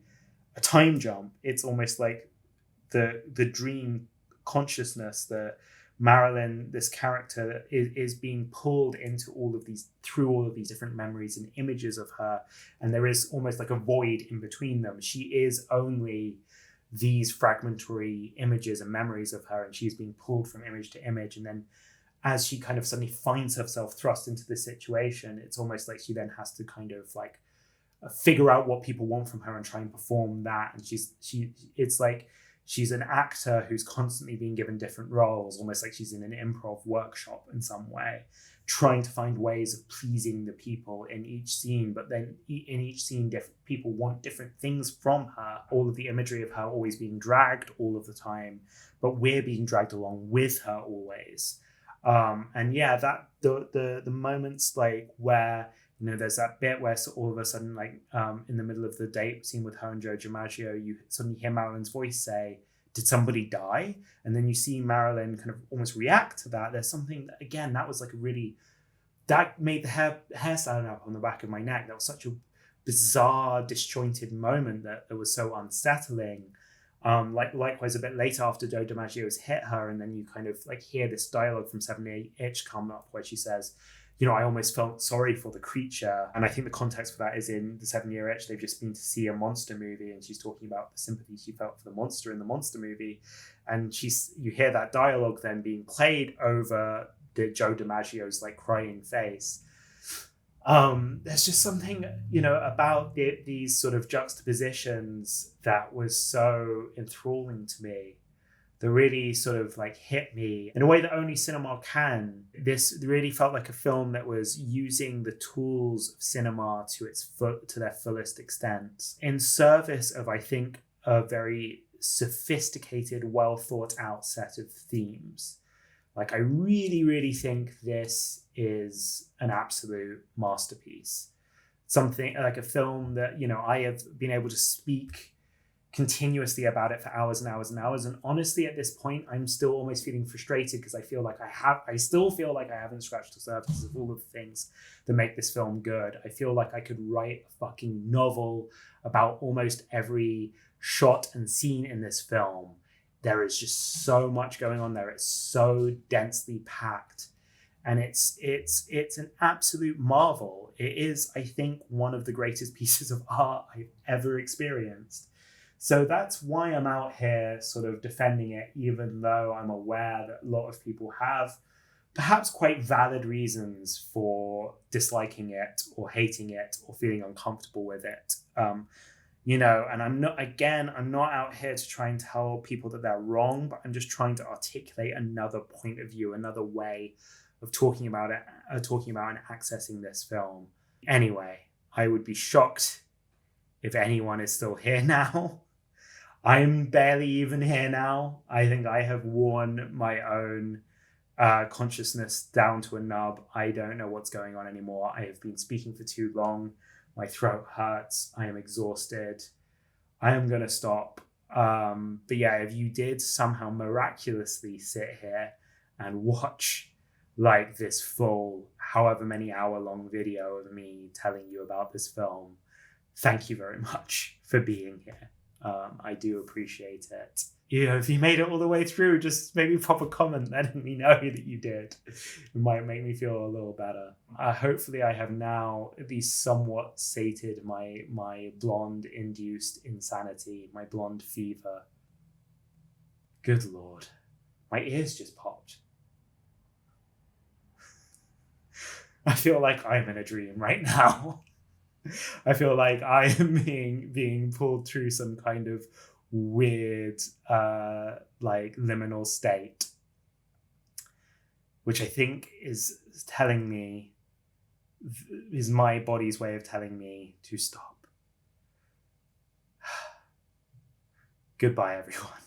Speaker 1: a time jump. It's almost like the dream consciousness that Marilyn, this character, is being pulled into through all of these different memories and images of her, and there is almost like a void in between them. She is only these fragmentary images and memories of her, and she's being pulled from image to image. And then as she kind of suddenly finds herself thrust into this situation, it's almost like she then has to kind of like figure out what people want from her and try and perform that. And it's like she's an actor who's constantly being given different roles, almost like she's in an improv workshop in some way, trying to find ways of pleasing the people in each scene. But then in each scene, different people want different things from her. All of the imagery of her always being dragged all of the time, but we're being dragged along with her always. And yeah, that the moments like where, there's that bit where all of a sudden, like in the middle of the date scene with her and Joe DiMaggio, you suddenly hear Marilyn's voice say, "Did somebody die?" And then you see Marilyn kind of almost react to that. There's something that, again, that was like that made the hair stand up on the back of my neck. That was such a bizarre, disjointed moment that was so unsettling. Likewise, a bit later after Joe DiMaggio's hit her, and then you kind of like hear this dialogue from 7 Itch come up where she says, I almost felt sorry for the creature. And I think the context for that is in the 7 Itch. They've just been to see a monster movie, and she's talking about the sympathy she felt for the monster in the monster movie. And you hear that dialogue then being played over the Joe DiMaggio's like crying face. There's just something, about these sort of juxtapositions that was so enthralling to me, that really sort of like hit me in a way that only cinema can. This really felt like a film that was using the tools of cinema to their fullest extent in service of, I think, a very sophisticated, well thought out set of themes. Like, I really, really think this is an absolute masterpiece. Something like a film that, I have been able to speak continuously about it for hours and hours and hours. And honestly, at this point, I'm still almost feeling frustrated because I still feel like I haven't scratched the surface of all of the things that make this film good. I feel like I could write a fucking novel about almost every shot and scene in this film. There is just so much going on there. It's so densely packed. And it's an absolute marvel. It is, I think, one of the greatest pieces of art I've ever experienced. So that's why I'm out here sort of defending it, even though I'm aware that a lot of people have perhaps quite valid reasons for disliking it or hating it or feeling uncomfortable with it. And I'm not out here to try and tell people that they're wrong, but I'm just trying to articulate another point of view, another way of talking about it, and accessing this film. Anyway, I would be shocked if anyone is still here now. I'm barely even here now. I think I have worn my own consciousness down to a nub. I don't know what's going on anymore. I have been speaking for too long. My throat hurts. I am exhausted. I am going to stop. But yeah, if you did somehow miraculously sit here and watch like this full, however many hour long video of me telling you about this film, thank you very much for being here. I do appreciate it. If you made it all the way through, just maybe pop a comment letting me know that you did. It might make me feel a little better. Hopefully I have now at least somewhat sated my blonde-induced insanity, my blonde fever. Good Lord. My ears just popped. I feel like I'm in a dream right now. I feel like I am being pulled through some kind of weird like liminal state, which I think is telling me, is my body's way of telling me to stop. Goodbye, everyone.